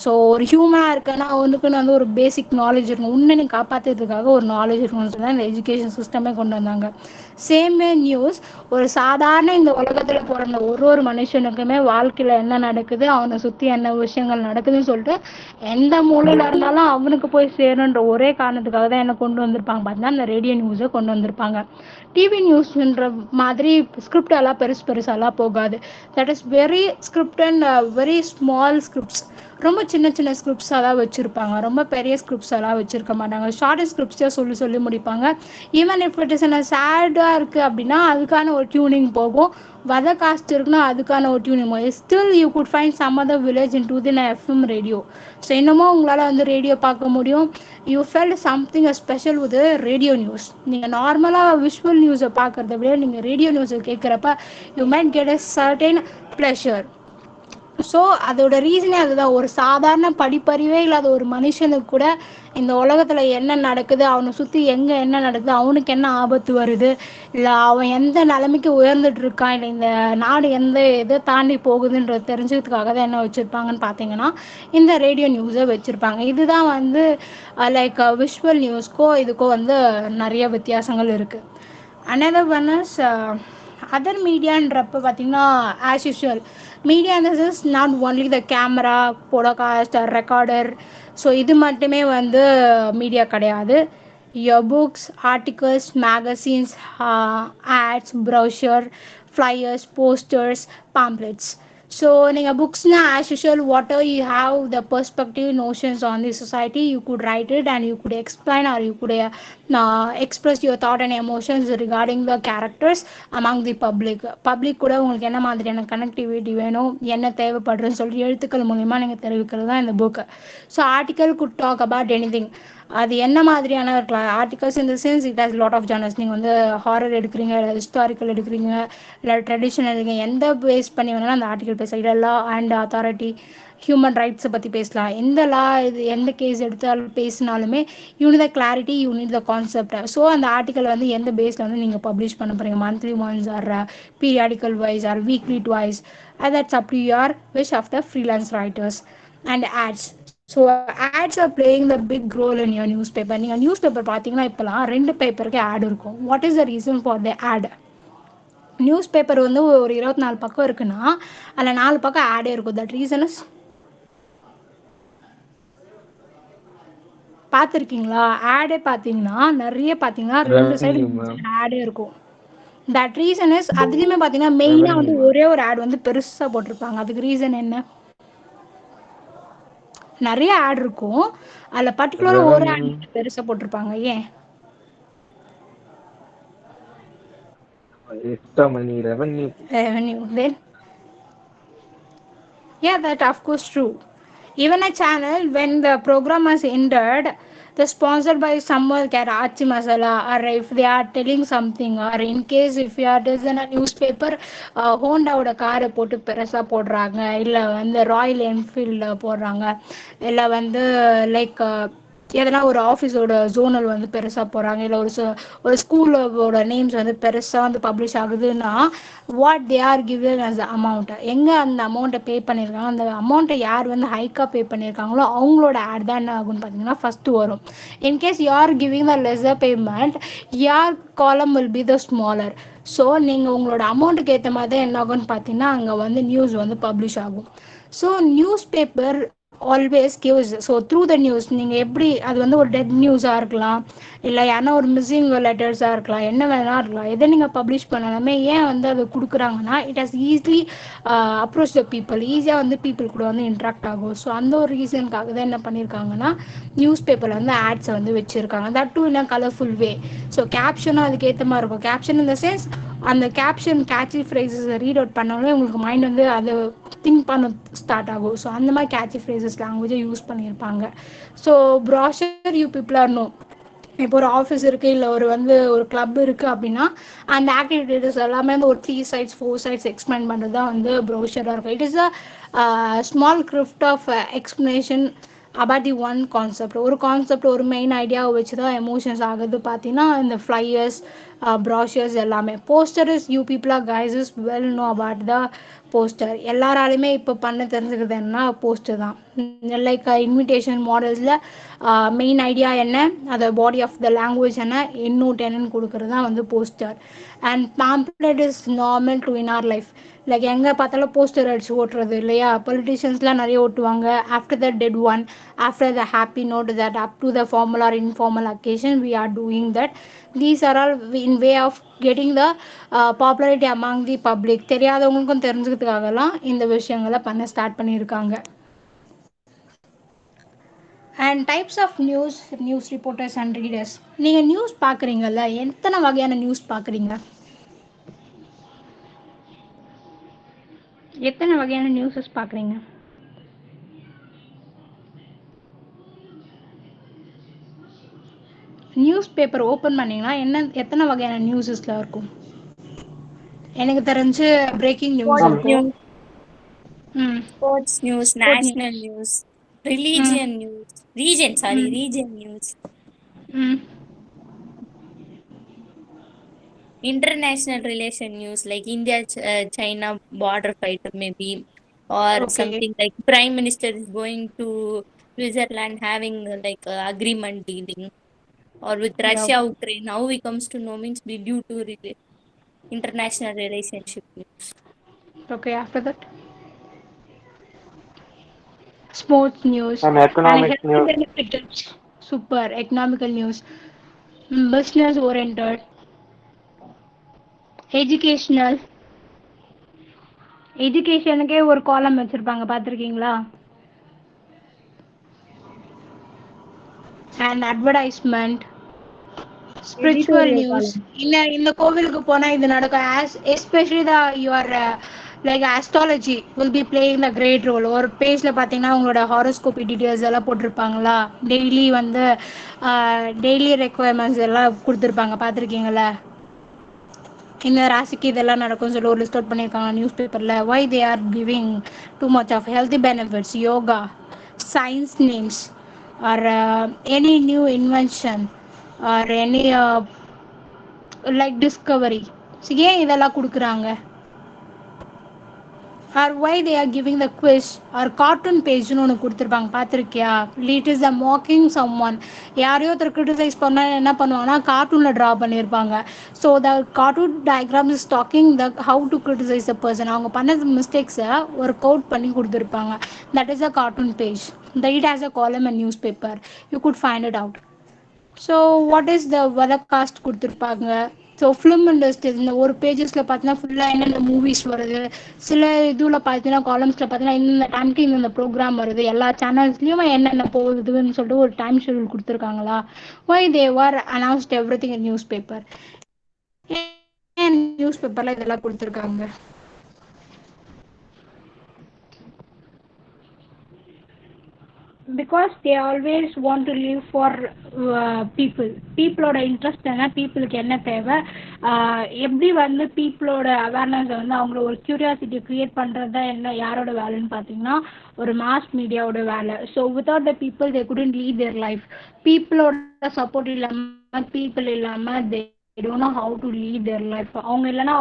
ஸோ ஒரு ஹியூமனாக இருக்கேன்னா அவனுக்குன்னு வந்து ஒரு பேசிக் நாலேஜ் இருக்கும், உன்னை நீ காப்பாற்றுறதுக்காக ஒரு நாலேஜ் இருக்கணும்னு சொல்லி தான் இந்த எஜுகேஷன் சிஸ்டமே கொண்டு வந்தாங்க. சேமே நியூஸ் ஒரு சாதாரண இந்த உலகத்தில் பிறந்த ஒரு மனுஷனுக்குமே வாழ்க்கையில் என்ன நடக்குது, அவனை சுற்றி என்ன விஷயங்கள் நடக்குதுன்னு சொல்லிட்டு எந்த மூலையில் இருந்தாலும் அவனுக்கு போய் சேரணுன்ற ஒரே காரணத்துக்காக தான் என்ன கொண்டு வந்திருப்பாங்க பார்த்தீங்கன்னா இந்த ரேடியோ நியூஸை கொண்டு வந்திருப்பாங்க. டிவி நியூஸ்ன்ற மாதிரி ஸ்கிரிப்ட் எல்லாம் பெருசு பெருசாலாம் போகாது. That is very script and very small scripts. ரொம்ப சின்ன சின்ன ஸ்கிரிப்ட்ஸாக தான் வச்சுருப்பாங்க. ரொம்ப பெரிய ஸ்கிரிப்ட்ஸ் எல்லாம் வச்சுருக்க மாட்டாங்க. ஷார்ட் ஸ்கிரிப்ட்ஸே சொல்லி சொல்லி முடிப்பாங்க. ஈவன் இஃப் இட் இஸ் சேடாக இருக்குது அப்படின்னா அதுக்கான ஒரு டியூனிங் போகும். வத காஸ்ட் இருக்குன்னா அதுக்கான ஒரு டியூனிங் போகும். Still you could find some other village in to thin FM radio. So இன்னமும் உங்களால் வந்து ரேடியோ பார்க்க முடியும். You felt something special with radio news. நீங்கள் நார்மலாக விஷுவல் நியூஸை பார்க்குறத விட நீங்கள் ரேடியோ நியூஸை கேட்குறப்ப you might get a certain pleasure. So அதோட ரீசனே அதுதான். ஒரு சாதாரண படிப்பறிவே இல்லாத ஒரு மனுஷனுக்கு கூட இந்த உலகத்தில் என்ன நடக்குது, அவனை சுற்றி எங்கே என்ன நடக்குது, அவனுக்கு என்ன ஆபத்து வருது, இல்லை அவன் எந்த நிலைமைக்கு உயர்ந்துட்டு இருக்கான், இல்லை இந்த நாடு எந்த இதை தாண்டி போகுதுன்றது தெரிஞ்சதுக்காக தான் என்ன வச்சுருப்பாங்கன்னு பார்த்தீங்கன்னா இந்த ரேடியோ நியூஸை வச்சுருப்பாங்க. இதுதான் வந்து லைக் விஷுவல் நியூஸ்க்கோ இதுக்கோ வந்து நிறைய வித்தியாசங்கள் இருக்குது. another one is அதர் மீடியான்றப்ப பார்த்தீங்கன்னா as usual media this is not only the camera podcast recorder. So இது மட்டுமே வந்து மீடியா கிடையாது. your books, articles, magazines, ads, brochure, flyers, posters, pamphlets. So நீங்கள் புக்ஸ்னா as usual whatever you have the perspective notions on the society you could write it and you could explain or you could express your thought and emotions regarding the characters among the public கூட உங்களுக்கு என்ன மாதிரியான connectivity வேணும், என்ன தேவைப்படுறதுன்னு சொல்லி எழுத்துக்கள் மூலிமா நீங்கள் தெரிவிக்கிறது தான் இந்த book. So article could talk about anything. அது என்ன மாதிரியான இருக்கலாம் ஆர்டிகல்ஸ் இந்த sense it has lot of genres. நீங்கள் வந்து ஹாரர் எடுக்கிறீங்க, இல்லை ஹிஸ்டாரிக்கல் எடுக்கிறீங்க, இல்லை ட்ரெடிஷனல் எடுக்கிறீங்க, எந்த பேஸ் பண்ணி வேணாலும் அந்த ஆர்டிகல் பேசலாம். இல்லை லா அண்ட் அத்தாரிட்டி, ஹியூமன் ரைட்ஸை பற்றி பேசலாம். எந்த லா இது எந்த கேஸ் எடுத்தாலும் பேசினாலுமே you need the clarity, you need the concept. So அந்த ஆர்டிக்கல் வந்து எந்த பேஸில் வந்து நீங்கள் பப்ளிஷ் பண்ண போகிறீங்க, monthly once or periodical wise or weekly twice, that's up to your wish of the freelance writers. And ads. So ads are playing the big role in your news paper. நீங்கள் newspaper பார்த்தீங்கன்னா இப்போலாம் 2 பேப்பருக்கு ad இருக்கும். What is the reason for the ad? Newspaper வந்து ஒரு 24 பக்கம் இருக்குன்னா அதில் 4 பக்கம் ஆடே இருக்கும். தட் ரீசன் இஸ் பார்த்துருக்கீங்களா? ஆடே பார்த்தீங்கன்னா நிறைய பார்த்தீங்கன்னா 2 சைடு Revenue, ma'am. ஆடே இருக்கும். தட் ரீசன் இஸ் அதுலேயுமே பார்த்தீங்கன்னா மெயினாக வந்து Revenue, ma'am. ஒரே ஒரு ஆட் வந்து பெருசாக போட்டிருப்பாங்க. அதுக்கு ரீசன் என்ன? நிறைய ஆட் இருக்கும், அதில் பர்டிகுலராக ஒரு ஆட் Revenue, பெருசாக போட்டிருப்பாங்க. ஏன்? extra money, revenue. Revenue. Then yeah, that of course true. Even a channel when the program has ended, the sponsored by someone get achi masala, or if they are telling something, or in case if you are doesn't a newspaper Honda ஓட காரை போட்டு பெருசா போடுறாங்க, இல்லை வந்து Royal Enfield போடுறாங்க, இல்லை வந்து லைக் எதனா ஒரு ஆஃபீஸோட ஜோனல் வந்து பெருசாக போகிறாங்க, இல்லை ஒரு ஸ்கூலோட நேம்ஸ் வந்து பெருசாக வந்து பப்ளிஷ் ஆகுதுன்னா what they are given as amount, எங்கே அந்த அமௌண்ட்டை பே பண்ணியிருக்காங்க, அந்த அமௌண்ட்டை யார் வந்து ஹைக்காக பே பண்ணியிருக்காங்களோ அவங்களோட ஆட் தான் என்ன ஆகும்னு பார்த்தீங்கன்னா ஃபஸ்ட்டு வரும். In case you are giving the lesser payment, யார் காலம் will be the smaller. So நீங்கள் உங்களோட அமௌண்ட்டுக்கு ஏற்ற மாதிரி தான் என்ன ஆகும்னு பார்த்தீங்கன்னா அங்கே வந்து நியூஸ் வந்து பப்ளிஷ் ஆகும். So news paper always gives. So through the news நீங்கள் எப்படி அது வந்து ஒரு டெட் நியூஸாக இருக்கலாம், இல்லை யாரா ஒரு மிஸ்ஸிங் லெட்டர்ஸாக இருக்கலாம், என்ன வேணா இருக்கலாம், எதை நீங்கள் பப்ளிஷ் பண்ணாலுமே ஏன் வந்து அது கொடுக்குறாங்கன்னா it has easily approach the people, ஈஸியாக வந்து பீப்புள் கூட வந்து இன்ட்ராக்ட் ஆகும். ஸோ அந்த ஒரு ரீசனுக்காக தான் என்ன பண்ணியிருக்காங்கன்னா நியூஸ் பேப்பரில் வந்து ஆட்ஸை வந்து வச்சுருக்காங்க. That too in a colourful way. So கேப்ஷனும் அதுக்கேற்ற மாதிரி இருக்கும். கேப்ஷன் இந்த சென்ஸ் அந்த கேப்ஷன் கேட்சி ஃப்ரேசஸை ரீட் அவுட் பண்ணாலே உங்களுக்கு மைண்ட் வந்து அதை திங்க் பண்ண ஸ்டார்ட் ஆகும். ஸோ அந்த மாதிரி கேட்சி ஃப்ரேசஸ் லாங்குவேஜை யூஸ் பண்ணியிருப்பாங்க. So brochure you people are know. இப்போ ஒரு ஆஃபீஸ் இருக்குது, இல்லை ஒரு கிளப் இருக்குது அப்படின்னா அந்த ஆக்டிவிட்டீஸ் எல்லாமே வந்து ஒரு 3 sides 4 sides எக்ஸ்பிளைன் பண்ணுறது தான் வந்து ப்ரோஷராக இருக்கும். It is a small grift of explanation about the one concept. ஒரு கான்செப்ட் ஒரு மெயின் ஐடியாவை வச்சு தான் எமோஷன்ஸ் ஆகுது பார்த்தீங்கன்னா இந்த ஃப்ளையர்ஸ் ப்ராஷர்ஸ் எல்லாமே. Poster is you people are guys is well know about the poster. எல்லாராலுமே இப்போ பண்ண தெரிஞ்சுக்கிறது என்ன போஸ்டர் தான். லைக் இன்விடேஷன் மாடல்ஸில் மெயின் ஐடியா என்ன, அதை பாடி ஆஃப் த லாங்குவேஜ் என்ன, இன்னும் என்னன்னு கொடுக்குறது தான் வந்து poster. And pamphlet is normal to in our life. Like எங்கே பார்த்தாலும் போஸ்டர் அடிச்சு ஓட்டுறது இல்லையா, பொலிட்டிஷியன்ஸ்லாம் நிறைய ஓட்டுவாங்க. After the dead one, after the happy note, that up to the formal or informal occasion we are doing that. These are all in way of getting the popularity among the public. தெரியாதவங்களுக்கும் தெரிஞ்சுக்கிறதுக்காகலாம் இந்த விஷயங்களை பண்ண start பண்ணியிருக்காங்க. And types of news reporters and readers. நீங்கள் news பார்க்குறீங்கல்ல, எத்தனை வகையான news பார்க்குறீங்க? எத்தனை வகையான நியூஸஸ் பார்க்குறீங்க? நியூஸ் பேப்பர் ஓப்பன் பண்ணிங்கன்னா எத்தனை வகையான நியூஸஸில் இருக்கும்? எனக்கு தெரிஞ்சு பிரேக்கிங் நியூஸ் ஸ்போர்ட்ஸ் இருக்கும். News, sports news, sport national news. News, ம் ரிலீஜியன் நியூஸ், ரீஜன் சாரி ம் ரீஜன் நியூஸ், ம் international relation news like India China border fight maybe, or okay. something like Prime Minister is going to Switzerland having like agreement dealing, or with Russia Ukraine. How we comes to know means be due to international relationship news. Okay, after that sports news And and economic health news. Benefits. Super. Economical news, business orient, educational. எஜுகேஷனுக்கே ஒரு காலம் வச்சுருப்பாங்க, பார்த்துருக்கீங்களா? And advertisement, spiritual Editorial news. column. இந்த கோவிலுக்கு போனால் இது நடக்கும். Especially the your like astrology will be playing the great role. ஒரு பேஜில் பார்த்தீங்கன்னா உங்களோட ஹாரோஸ்கோபி டீட்டெயில்ஸ் எல்லாம் போட்டிருப்பாங்களா, டெய்லி வந்து டெய்லி ரெக்குவயர்மெண்ட்ஸ் எல்லாம் கொடுத்துருப்பாங்க, பார்த்துருக்கீங்களா? இந்த ராசிக்கு இதெல்லாம் நடக்கும்னு சொல்லி ஒரு லிஸ்ட் அவுட் பண்ணியிருக்காங்க நியூஸ் பேப்பரில். Why they are giving too much of healthy benefits, yoga, science names, or any new invention, or any like discovery. ஏன் இதெல்லாம் கொடுக்குறாங்க? Or why they are giving the quiz or cartoon பேஜ்னு ஒன்று கொடுத்துருப்பாங்க, பார்த்துருக்கியா? It is the mocking someone. யாரையோ ஒருத்தர் criticise பண்ணால் என்ன பண்ணுவாங்கன்னா கார்ட்டூனில் ட்ரா பண்ணியிருப்பாங்க. So the cartoon diagram is talking the how to criticise the person. அவங்க பண்ண மிஸ்டேக்ஸை ஒரு கோட் பண்ணி கொடுத்துருப்பாங்க. That is a cartoon page. It has a column a newspaper. You could find it out. So what is the weathercast கொடுத்துருப்பாங்க. So film industry இந்த ஒரு பேஜஸில் பார்த்தீங்கன்னா ஃபுல்லாக என்னென்ன மூவிஸ் வருது, சில இதில் பார்த்தீங்கன்னா காலம்ஸில் பார்த்தீங்கன்னா இந்த டைமுக்கு இந்த ப்ரோக்ராம் வருது, எல்லா சேனல்ஸ்லேயும் என்னென்ன போகுதுன்னு சொல்லிட்டு ஒரு டைம் ஷெடியூல் கொடுத்துருக்காங்களா? Y they R announced every thing in news paper. ஏன் நியூஸ் பேப்பரில் இதெல்லாம் கொடுத்துருக்காங்க? because they always want to live for பீப்புளோட இன்ட்ரெஸ்ட் என்ன, பீப்புளுக்கு என்ன தேவை, எப்படி வந்து பீப்புளோட அவேர்னஸ் வந்து அவங்களோட ஒரு க்யூரியாசிட்டியை க்ரியேட் பண்ணுறது தான் என்ன யாரோட வேலைன்னு பார்த்தீங்கன்னா ஒரு மாஸ் மீடியாவோட வேலை. So without the people they couldn't lead their life. பீப்புளோட சப்போர்ட் இல்லாமல், பீப்புள் இல்லாமல் they don't know how to lead their life. அவங்க இல்லைன்னா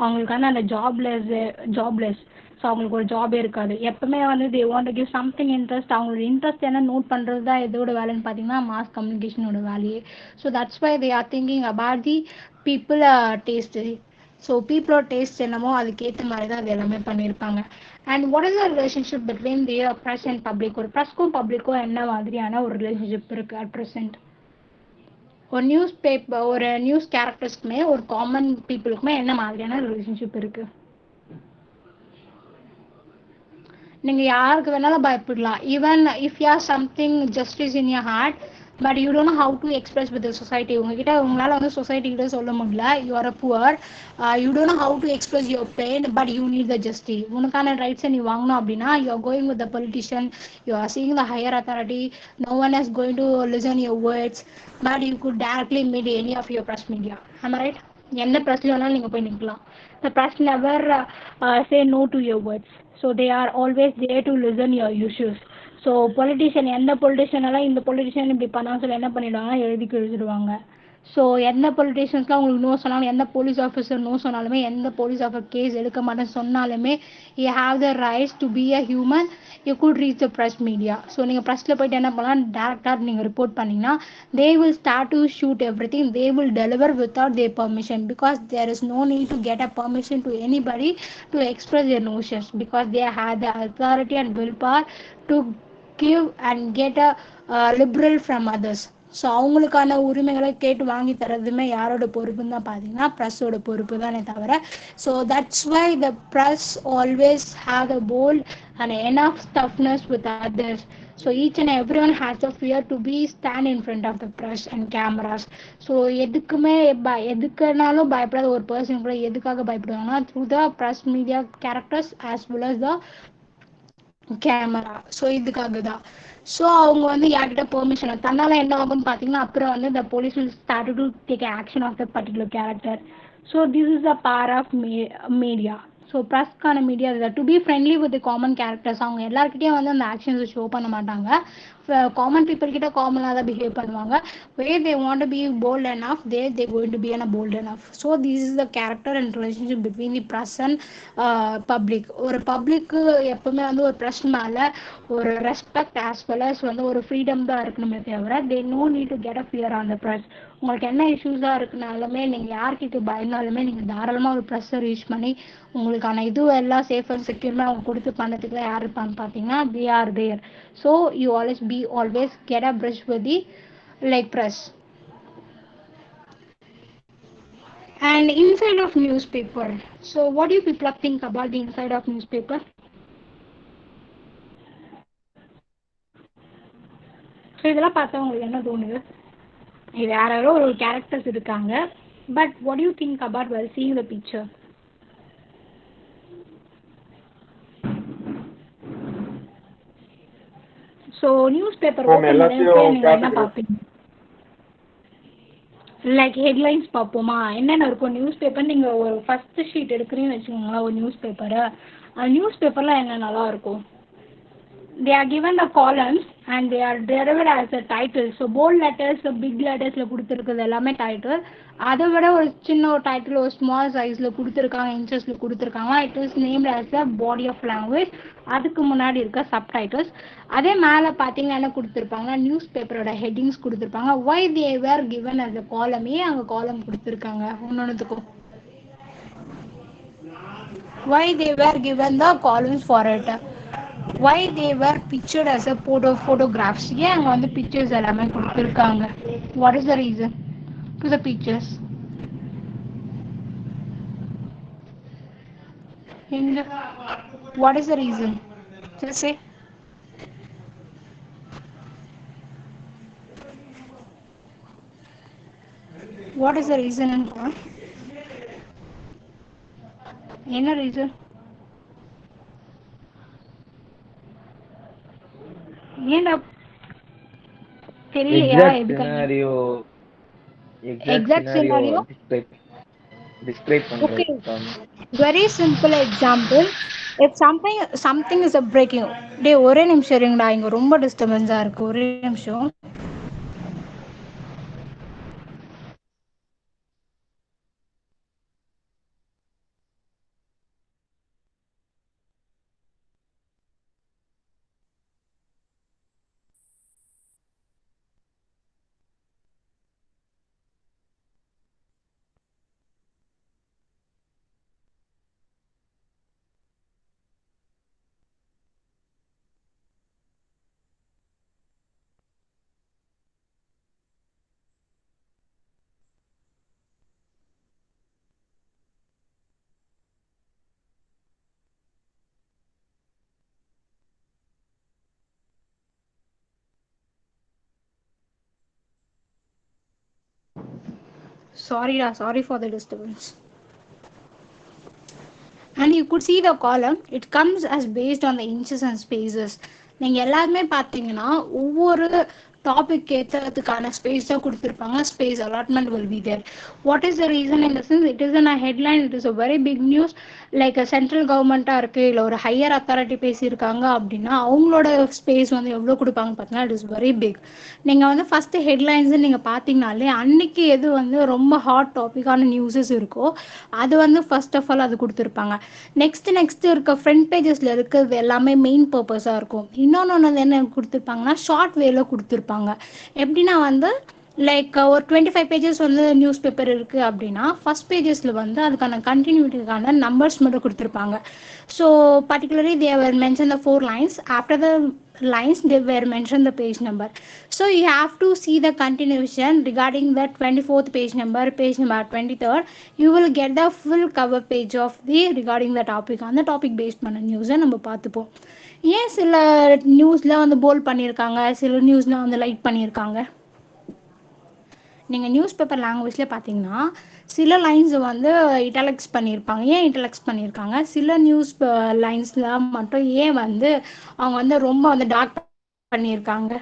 அவங்களுக்கான அந்த ஜாப்லெஸ். ஸோ அவங்களுக்கு ஒரு ஜாபே இருக்காது. எப்பவுமே வந்து they want to give something interest. அவங்களோட இன்ட்ரெஸ்ட் என்ன நோட் பண்ணுறது தான் எதோட வேலைன்னு பார்த்தீங்கன்னா மாஸ் கம்யூனிகேஷனோட வேலையே. So that's why they are thinking about the people taste. So பீப்புளோட டேஸ்ட் என்னமோ அதுக்கேற்ற மாதிரி தான் அது எல்லாமே பண்ணியிருப்பாங்க. And what is the relationship between the press and public? ஒரு ப்ரெஸ்க்கும் பப்ளிக்கும் என்ன மாதிரியான ஒரு ரிலேஷன்ஷிப் இருக்குது அட் ப்ரெசென்ட்? ஒரு நியூஸ் பேப்பர், ஒரு நியூஸ் கேரக்டர்ஸ்க்குமே ஒரு காமன் பீப்புளுக்குமே என்ன மாதிரியான ரிலேஷன்ஷிப் இருக்குது? நீங்கள் யாருக்கு வேணாலும் பயப்படலாம். Even if you have something justice in your heart but you don't know how to express with society. உங்களால் வந்து சொசைட்டிக்கிட்ட சொல்ல முடியல, you are a poor, you don't know how to express your pain but you need the justice. உனக்கான ரைட்ஸை நீ வாங்கணும் அப்படின்னா you are going with the politician, you are seeing the higher authority, no one is going to listen your words but you could directly meet any of your press media. ஆம் right? எந்த ப்ரெஸ்ல வேணாலும் நீங்கள் போய் நிற்கலாம். The press never say no to your words. So they are always there to listen your issues. So politician, எந்த பொலிட்டிஷியனெல்லாம் இந்த பொலிட்டிஷியன் இப்படி பண்ணான்னு சொல்லி என்ன பண்ணிவிடுவாங்கன்னா எழுதி எழுதிடுவாங்க. ஸோ எந்த பொலிட்டிஷியன்ஸ்லாம் உங்களுக்கு நோ சொன்னாலும், எந்த போலீஸ் ஆஃபீஸர் நோ சொன்னாலுமே, எந்த போலீஸ் ஆஃபர் கேஸ் எடுக்க மாட்டேன்னு சொன்னாலுமே, you have the rights to be a human, you could reach the press media. So நீங்கள் ப்ரெஸ்ஸில் போய்ட்டு என்ன பண்ணலாம், டேரெக்டாக நீங்கள் ரிப்போர்ட் பண்ணிங்கன்னா they will start to shoot everything, they will deliver without their permission because there is no need to get a permission to anybody to express their notions because they have the authority and willpower to give and get a liberal from others. So அவங்களுக்கான உரிமைகளை கேட்டு வாங்கி தரதுமே யாரோட பொறுப்புன்னு தான் பார்த்தீங்கன்னா ப்ரெஸ்ஸோட பொறுப்பு தானே தவிர. So that's why the press always have a bold and enough toughness with others. So each and every one has a fear to be stand in front of the press and cameras. So எதுக்குமே எதுக்குனாலும் பயப்படாத ஒரு person கூட எதுக்காக பயப்படுவாங்கன்னா through the press media characters as well as the camera. So இதுக்காக தான். So அவங்க வந்து யார்கிட்ட பெர்மிஷன் தன்னால என்ன ஆகும்னு பார்த்தீங்கன்னா அப்புறம் வந்து the police will start to take action of that particular character. So this is a part of media. So ப்ரெஸ்க்கான media to be friendly with common characters. அவங்க எல்லாருக்கிட்டையும் வந்து அந்த ஆக்ஷன்ஸை ஷோ பண்ண மாட்டாங்க. காமன் பீப்புள் கிட்ட காமனாக தான் பிஹேவ் பண்ணுவாங்க. Way they want to be bold enough they going to be unbold enough. So this is the character and relationship between the press and public. ஒரு பப்ளிக்கு எப்பவுமே வந்து ஒரு ப்ரெஸ் மேலே ஒரு ரெஸ்பெக்ட் ஆஸ் வெல் அஸ் வந்து ஒரு freedom தான் இருக்கணுமே தவிர they no need to get a fear on the press. உங்களுக்கு என்ன இஷ்யூஸாக இருக்குனாலுமே நீங்கள் யார்கிட்ட பயந்தாலுமே நீங்கள் தாராளமாக ஒரு ப்ரெஸ்ஸை ரீச் பண்ணி உங்களுக்கான இது எல்லாம் சேஃப் அண்ட் செக்யூர்மே அவங்க கொடுத்து பண்ணதுக்குலாம் யார் இருப்பான்னு பார்த்தீங்கன்னா they are there. So you always get a brush with the like press. And inside of newspaper, so what do you people think about the inside of newspaper? So இதெல்லாம் பார்த்தா உங்களுக்கு என்ன தோணுது? இது யாரோ ஒரு கேரக்டர்ஸ் இருக்காங்க, but what you think about well seeing the picture? So news paper open பண்ணிட்டு நீங்கள் என்ன பார்ப்பீங்க? லைக் ஹெட்லைன்ஸ் பார்ப்போமா, என்னென்ன இருக்கும் நியூஸ் பேப்பர். நீங்கள் ஒரு ஃபஸ்ட்டு ஷீட் எடுக்கிறீங்கன்னு வச்சுக்கோங்களேன் ஒரு நியூஸ் பேப்பரை. அந்த நியூஸ் பேப்பர்லாம் என்னென்னலாம் இருக்கும்? they are given the columns and they are derived as a title. So bold letters, big letters கொடுத்துருக்குது எல்லாமே டைட்டில். அதை விட ஒரு சின்ன ஒரு டைட்டில் ஒரு ஸ்மால் சைஸில் கொடுத்துருக்காங்க, இன்ச்சஸில் கொடுத்துருக்காங்க. It is named as the body of language. அதுக்கு முன்னாடி இருக்க சப்டைட்டில்ஸ். அதே மேலே பார்த்தீங்கன்னா என்ன கொடுத்துருப்பாங்கன்னா நியூஸ் பேப்பரோட ஹெட்டிங்ஸ் கொடுத்துருப்பாங்க. Why they were given as a column. ஏன் அங்கே காலம் கொடுத்துருக்காங்க ஒன்னொன்றுத்துக்கும்? why they were given the columns for it, why they were pictured as a photographs. ஏன் அங்க வந்து pictures எல்லாமே கொடுத்துருக்காங்க? what is the reason to the pictures? what is the reason? just say. what is the reason? என்ன reason? ஏன்டா தெரியலையா? exact scenario describe okay, பண்றதுக்காக. very simple example. if something is a breaking. டே ஒரே நிமிஷம் இருங்கடா, இங்க ரொம்ப டிஸ்டர்பன்ஸா இருக்கு, ஒரே நிமிஷம். sorry for the disturbance. and you could see the column, it comes as based on the inches and spaces. நீங்கள் எல்லாருமே பார்த்தீங்கன்னா ஒவ்வொரு டாபிக் ஏற்றதுக்கான ஸ்பேஸ் தான் கொடுத்துருப்பாங்க. Space allotment will be there. What is the reason? In the sense it is a headline, it is a very big news. Like central கவர்மெண்ட்டாக இருக்குது, இல்லை ஒரு ஹையர் அத்தாரிட்டி பேசியிருக்காங்க அப்படின்னா அவங்களோட ஸ்பேஸ் வந்து எவ்வளோ கொடுப்பாங்க பார்த்தீங்கன்னா இட் இஸ் வெரி பிக். நீங்கள் வந்து ஃபஸ்ட்டு ஹெட்லைன்ஸு நீங்கள் பார்த்தீங்கனாலே அன்னைக்கு எது வந்து ரொம்ப ஹாட் டாப்பிக்கான நியூஸஸ் இருக்கோ அது வந்து ஃபர்ஸ்ட் ஆஃப் ஆல் அது கொடுத்துருப்பாங்க. நெக்ஸ்ட் இருக்க ஃப்ரண்ட் பேஜஸில் இருக்கிறது எல்லாமே மெயின் பர்பஸாக இருக்கும். இன்னொன்று வந்து என்ன கொடுத்துருப்பாங்கன்னா ஷார்ட் வேல கொடுத்துருப்பாங்க. எப்படின்னா வந்து லைக் ஒரு 25 pages வந்து நியூஸ் பேப்பர் இருக்குது அப்படின்னா ஃபஸ்ட் பேஜஸில் வந்து அதுக்கான கண்டினியூட்டிக்கான நம்பர்ஸ் மட்டும் கொடுத்துருப்பாங்க. So particularly they were mentioned the 4 lines. After the lines they were mentioned the page number. So you have to see the continuation regarding the 24th page number 23rd. You will get the full cover page of the regarding the topic. அந்த topic base பண்ண நியூஸை நம்ம பார்த்துப்போம். ஏன் சில நியூஸில் வந்து bolt பண்ணியிருக்காங்க, சில நியூஸில் வந்து லைட் பண்ணியிருக்காங்க. நீங்கள் நியூஸ் பேப்பர் லாங்குவேஜ்லேயே பார்த்தீங்கன்னா சில லைன்ஸ் வந்து இட்டலெக்ஸ் பண்ணியிருப்பாங்க. ஏன் இட்டலெக்ஸ் பண்ணியிருக்காங்க, சில நியூஸ் லைன்ஸில் மட்டும் ஏன் வந்து அவங்க வந்து ரொம்ப வந்து டார்க் பண்ணியிருக்காங்க.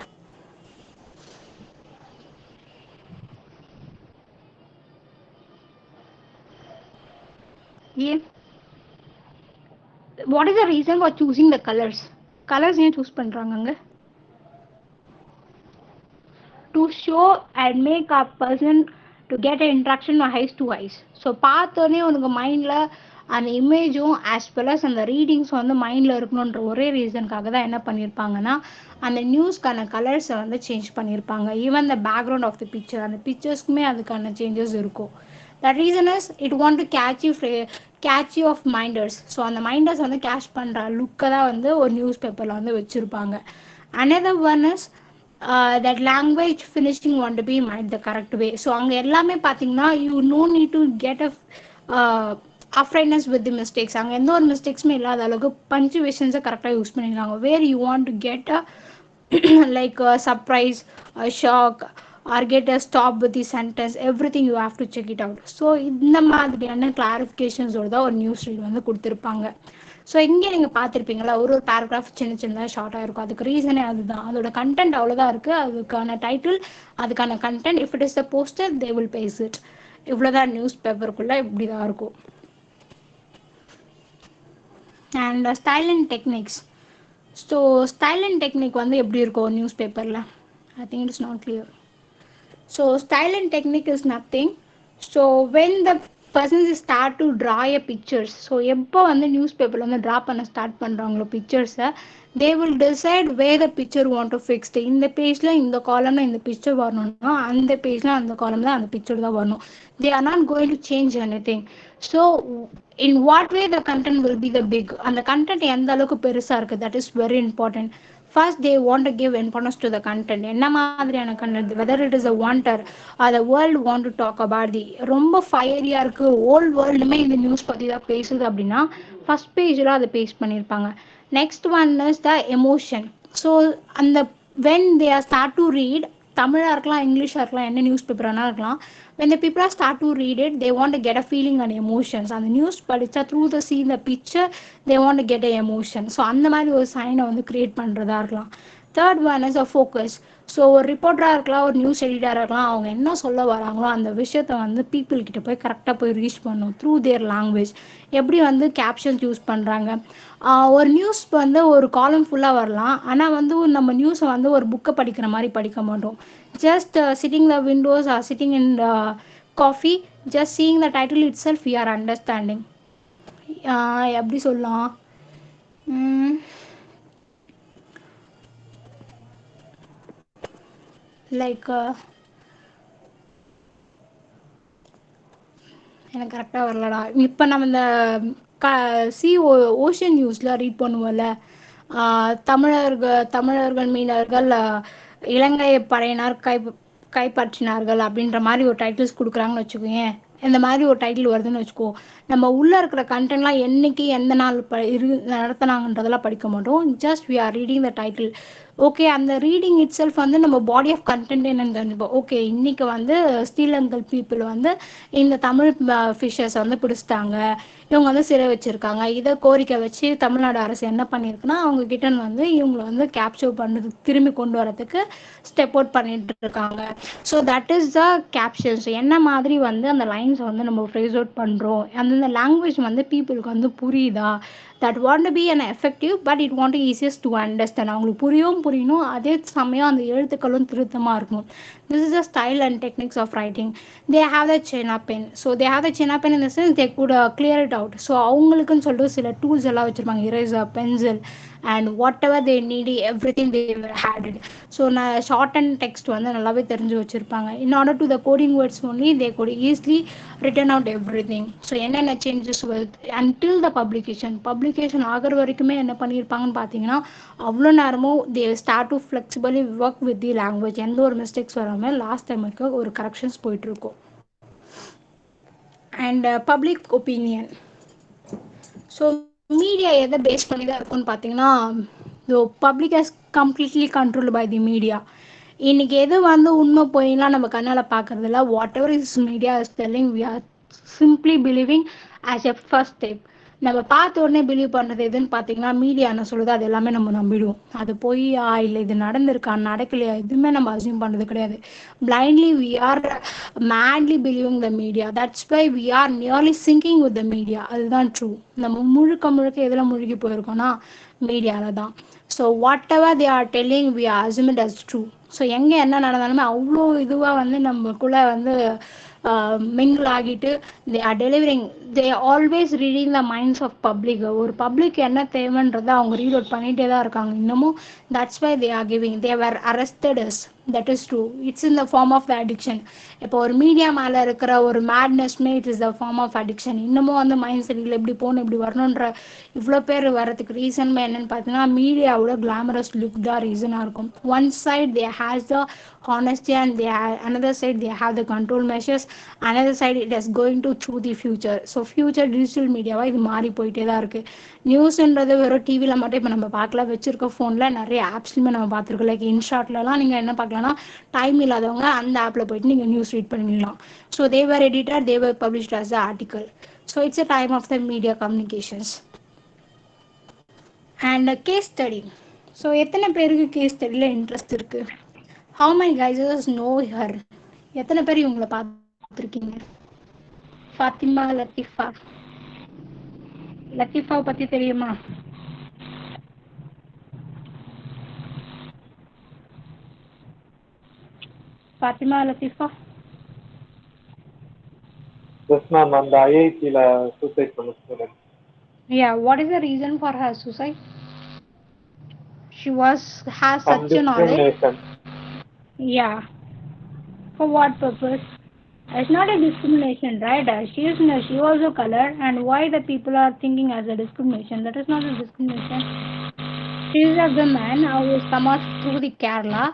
ஏன், what is the reason for choosing the colours? Colours ஏன் சூஸ் பண்ணுறாங்க? to show and make a person to get an interaction eyes to eyes. So பார்த்தோன்னே உனக்கு மைண்டில் அந்த இமேஜும் ஆஸ் வெல் அஸ் அந்த ரீடிங்ஸும் வந்து மைண்டில் இருக்கணுன்ற ஒரே ரீசனுக்காக தான் என்ன பண்ணியிருப்பாங்கன்னா அந்த நியூஸ்க்கான கலர்ஸை வந்து சேஞ்ச் பண்ணியிருப்பாங்க. Even the background of the picture, அந்த பிக்சர்ஸ்க்குமே அதுக்கான சேஞ்சஸ் இருக்கும். The reason is it want to catch you of minders. ஸோ அந்த மைண்டர்ஸ் வந்து கேட்ச் பண்ணுற லுக்கை தான் வந்து ஒரு நியூஸ் பேப்பரில் வந்து வச்சுருப்பாங்க. Another one is that language finishing want to be made the correct way. So அங்கே எல்லாமே பார்த்தீங்கன்னா you no need to get afraidness with the mistakes. அங்கே எந்த ஒரு மிஸ்டேக்ஸுமே இல்லாத அளவுக்கு பஞ்சுவேஷன்ஸை கரெக்டாக யூஸ் பண்ணியிருக்காங்க. Where you want to get like a surprise, a shock, or get a stop with the sentence, everything you have to check it out. So இந்த மாதிரியான கிளாரிஃபிகேஷன்ஸோடு தான் ஒரு நியூஸ் ரீட் வந்து கொடுத்துருப்பாங்க. ஸோ இங்கே நீங்கள் பார்த்துருப்பீங்களா, ஒரு பேராகிராஃப் சின்ன சின்னதாக ஷார்ட்டாக இருக்கும். அதுக்கு ரீசனே அதுதான், அதோட கண்டென்ட் அவ்வளோதான் இருக்குது. அதுக்கான டைட்டில், அதுக்கான content, if it is the poster they will base it. இவ்வளோதான் நியூஸ் பேப்பருக்குள்ளே இப்படி தான் இருக்கும். And style and techniques. So style and technique வந்து எப்படி இருக்கும் நியூஸ் பேப்பரில்? I think it is not clear. So style and technique is nothing. So when the persons start to draw a pictures, so எப்போ வந்து news பேப்பரில் வந்து draw பண்ண start பண்ணுறாங்களோ பிக்சர்ஸை, they will decide way the picture want to fixed. இந்த பேஜில் இந்த காலமில் இந்த பிக்சர் வரணும்னா அந்த பேஜில் அந்த காலமில் அந்த பிக்சர் தான் வரணும். தே are not going to change anything. So in what way the content will be the big, அந்த content எந்த அளவுக்கு பெருசாக இருக்குது, that is very important. First they want to give importance to the content. என்ன மாதிரியான content, whether it is a wonder or the world want to talk about the ரொம்ப ஃபயரியாக இருக்குது, volt வேர்ல்டுமே இந்த நியூஸ் பற்றி தான் பேசுது அப்படின்னா ஃபஸ்ட் பேஜில் அதை பேஸ்ட் பண்ணியிருப்பாங்க. Next one is the emotion. So அந்த when they are start to read, தமிழாக இருக்கலாம், இங்கிலீஷாக இருக்கலாம், என்ன நியூஸ் பேப்பரானா இருக்கலாம், when the people start to read it, they want to get a feeling and emotions. அந்த நியூஸ் படித்தா through the see the picture they want to get a emotion. So அந்த மாதிரி ஒரு சைனை வந்து க்ரியேட் பண்ணுறதா இருக்கலாம். Third one is a focus. So ஒரு ரிப்போர்ட்டராக இருக்கலாம், ஒரு நியூஸ் எடிட்டராக இருக்கலாம், அவங்க என்ன சொல்ல வராங்களோ அந்த விஷயத்த வந்து பீப்புள் கிட்ட போய் கரெக்டாக போய் ரீச் பண்ணும் த்ரூ தேர் லாங்குவேஜ். எப்படி வந்து கேப்ஷன்ஸ் யூஸ் பண்ணுறாங்க. ஒரு நியூஸ் வந்து ஒரு காலம் ஃபுல்லாக வரலாம், ஆனால் வந்து நம்ம நியூஸை வந்து ஒரு புக்கை படிக்கிற மாதிரி படிக்க மாட்டோம். just sitting the windows or sitting in coffee, just seeing the title itself we are understanding. எப்படி சொல்லலாம், லைக் எனக்கு கரெக்டாக வரலடா. இப்போ நம்ம இந்த ஓஷன் நியூஸில் ரீட் பண்ணுவோம்ல, தமிழர்கள் மீனவர்கள் இலங்கை படையினர் கைப்பற்றினார்கள் அப்படின்ற மாதிரி ஒரு டைட்டில்ஸ் கொடுக்குறாங்கன்னு வச்சுக்கோங்க. இந்த மாதிரி ஒரு டைட்டில் வருதுன்னு வச்சுக்கோ, நம்ம உள்ளே இருக்கிற கண்டென்ட்லாம் என்றைக்கு எந்த நாள் நடத்தினாங்கன்றதெல்லாம் படிக்க மாட்டோம். Just we are reading the title. Okay, அந்த ரீடிங் இட் செல்ஃப் வந்து நம்ம பாடி ஆஃப் கண்டென்ட் என்னன்னு தெரிஞ்சுப்போம். ஓகே, இன்றைக்கி வந்து ஸ்ரீலங்கல் பீப்புள் வந்து இந்த தமிழ் ஃபிஷர்ஸை வந்து பிடிச்சிட்டாங்க, இவங்க வந்து சிறை வச்சுருக்காங்க. இதை கோரிக்கை வச்சு தமிழ்நாடு அரசு என்ன பண்ணியிருக்குன்னா அவங்க கிட்ட வந்து இவங்களை வந்து கேப்சர் பண்ணுறதுக்கு திரும்பி கொண்டு வரதுக்கு ஸ்டெப் அவுட் பண்ணிட்டு இருக்காங்க. So that is the captions. என்ன மாதிரி வந்து அந்த லைன்ஸ் வந்து நம்ம ஃப்ரேஸ் அவுட் பண்ணுறோம், அந்தந்த லாங்குவேஜ் வந்து பீப்புளுக்கு வந்து புரியுதா, that want to be an effective but it want to easiest to understand. அவங்களுக்கு புரியணும், அதே சமயம் அந்த எழுத்துக்களும் திருத்தமாக இருக்கும். This is the style and techniques of writing. They have the chin up pen. So they have the chin up pen in the sense they could clear it out. So அவங்களுக்குன்னு சொல்லிட்டு சில tools எல்லாம் வச்சிருப்பாங்க, eraser, pencil, and whatever they need, everything they had it. So நான் short and text வந்து நல்லாவே தெரிஞ்சு வச்சிருப்பாங்க. In order to the coding words only, they could easily written out everything. So என்னென்ன changes with until the publication ஆகிற வரைக்குமே என்ன பண்ணியிருப்பாங்கன்னு பார்த்தீங்கன்னா அவ்வளோ நேரமும் they start to flexibly work with the language. எந்த ஒரு மிஸ்டேக்ஸ் வராமல் லாஸ்ட் டைம் வரைக்கும் ஒரு கரெக்ஷன்ஸ் போயிட்டு இருக்கும். And public opinion. So media எதை பேஸ் பண்ணி தான் இருக்கும்னு பார்த்தீங்கன்னா, public has completely controlled by the media. இன்னைக்கு எது வந்து உண்மை போயிலாம் நம்ம கண்ணால் பார்க்கறதில்ல. Whatever is media is telling we are simply believing as a first step. நம்ம பார்த்த உடனே பிலீவ் பண்ணுறது எதுன்னு பார்த்தீங்கன்னா, மீடியா என்ன சொல்லுது அது எல்லாமே நம்ம நம்பிடுவோம். அது பொய்யா இல்லை இது நடந்திருக்கா நடக்கலையா எதுவுமே நம்ம அசியூம் பண்ணுறது கிடையாது. blindly we are madly believing the media. That's why we are nearly sinking with the media. அதுதான் ட்ரூ. நம்ம முழுக்க முழுக்க எதில் முழுகி போயிருக்கோம்னா மீடியாவில் தான். So whatever they are telling we are assume it as true. ஸோ எங்கே என்ன நடந்தாலுமே அவ்வளோ இதுவாக வந்து நம்மக்குள்ளே வந்து மிங்கிள் ஆகிட்டு they are delivering, they always reading the minds of public. ஒரு பப்ளிக் என்ன தேவைன்றதை அவங்க ரீட் அவுட் பண்ணிகிட்டே தான் இருக்காங்க இன்னமும். That's why they are giving, they were arrested us. That is true. It's in the form of the addiction. இப்போ ஒரு மீடியா மேலே இருக்கிற ஒரு மேட்னஸ்மே it is the form of addiction. இன்னமும் வந்து மைண்ட் செட்டில் எப்படி போகணும் எப்படி வரணுன்ற இவ்வளோ பேர் வரதுக்கு ரீசன்மே என்னென்னு பார்த்தீங்கன்னா மீடியாவோட கிளாமரஸ் லுக் தான் ரீசனாக இருக்கும். One side they has the honesty and they have another side they have the control measures, another side it is going to through the future. So future digital media இது மாறி போயிட்டே தான் இருக்குது. நியூஸ்ன்றது வெறும் டிவியில் மட்டும் இப்போ நம்ம பார்க்கல, வச்சிருக்க ஃபோனில் நிறைய ஆப்ஸ்லையுமே நம்ம பார்த்துருக்கோம். லைக் இன்ஷாட்லலாம் நீங்கள் என்ன பார்க்கலாம்னா டைம் இல்லாதவங்க அந்த ஆப்பில் போயிட்டு நீங்கள் நியூஸ் ரீட் பண்ணிடலாம். So their editor their published as the article. So it's a time of the media communications. And case study. So எத்தனை பேருக்கு கேஸ் ஸ்டடியில் இன்ட்ரெஸ்ட் இருக்குது? How many guys know her? எத்தனை பேர் இவங்களை பார்த்துருக்கீங்க? ஃபாத்திமா, லத்தீஃபா. லத்தீஃபாவை பற்றி தெரியுமா? ஃபாத்திமா, லத்தீஃபா. Yes ma'am, அந்த ஐஐடில சூசைட் பண்ண student. Yeah, what is the reason for her suicide? She has such a knowledge. Yeah. For what purpose? It's not a discrimination, right? She also colored, and why the people are thinking as a discrimination? That is not a discrimination. She is a woman who is come out through the Kerala.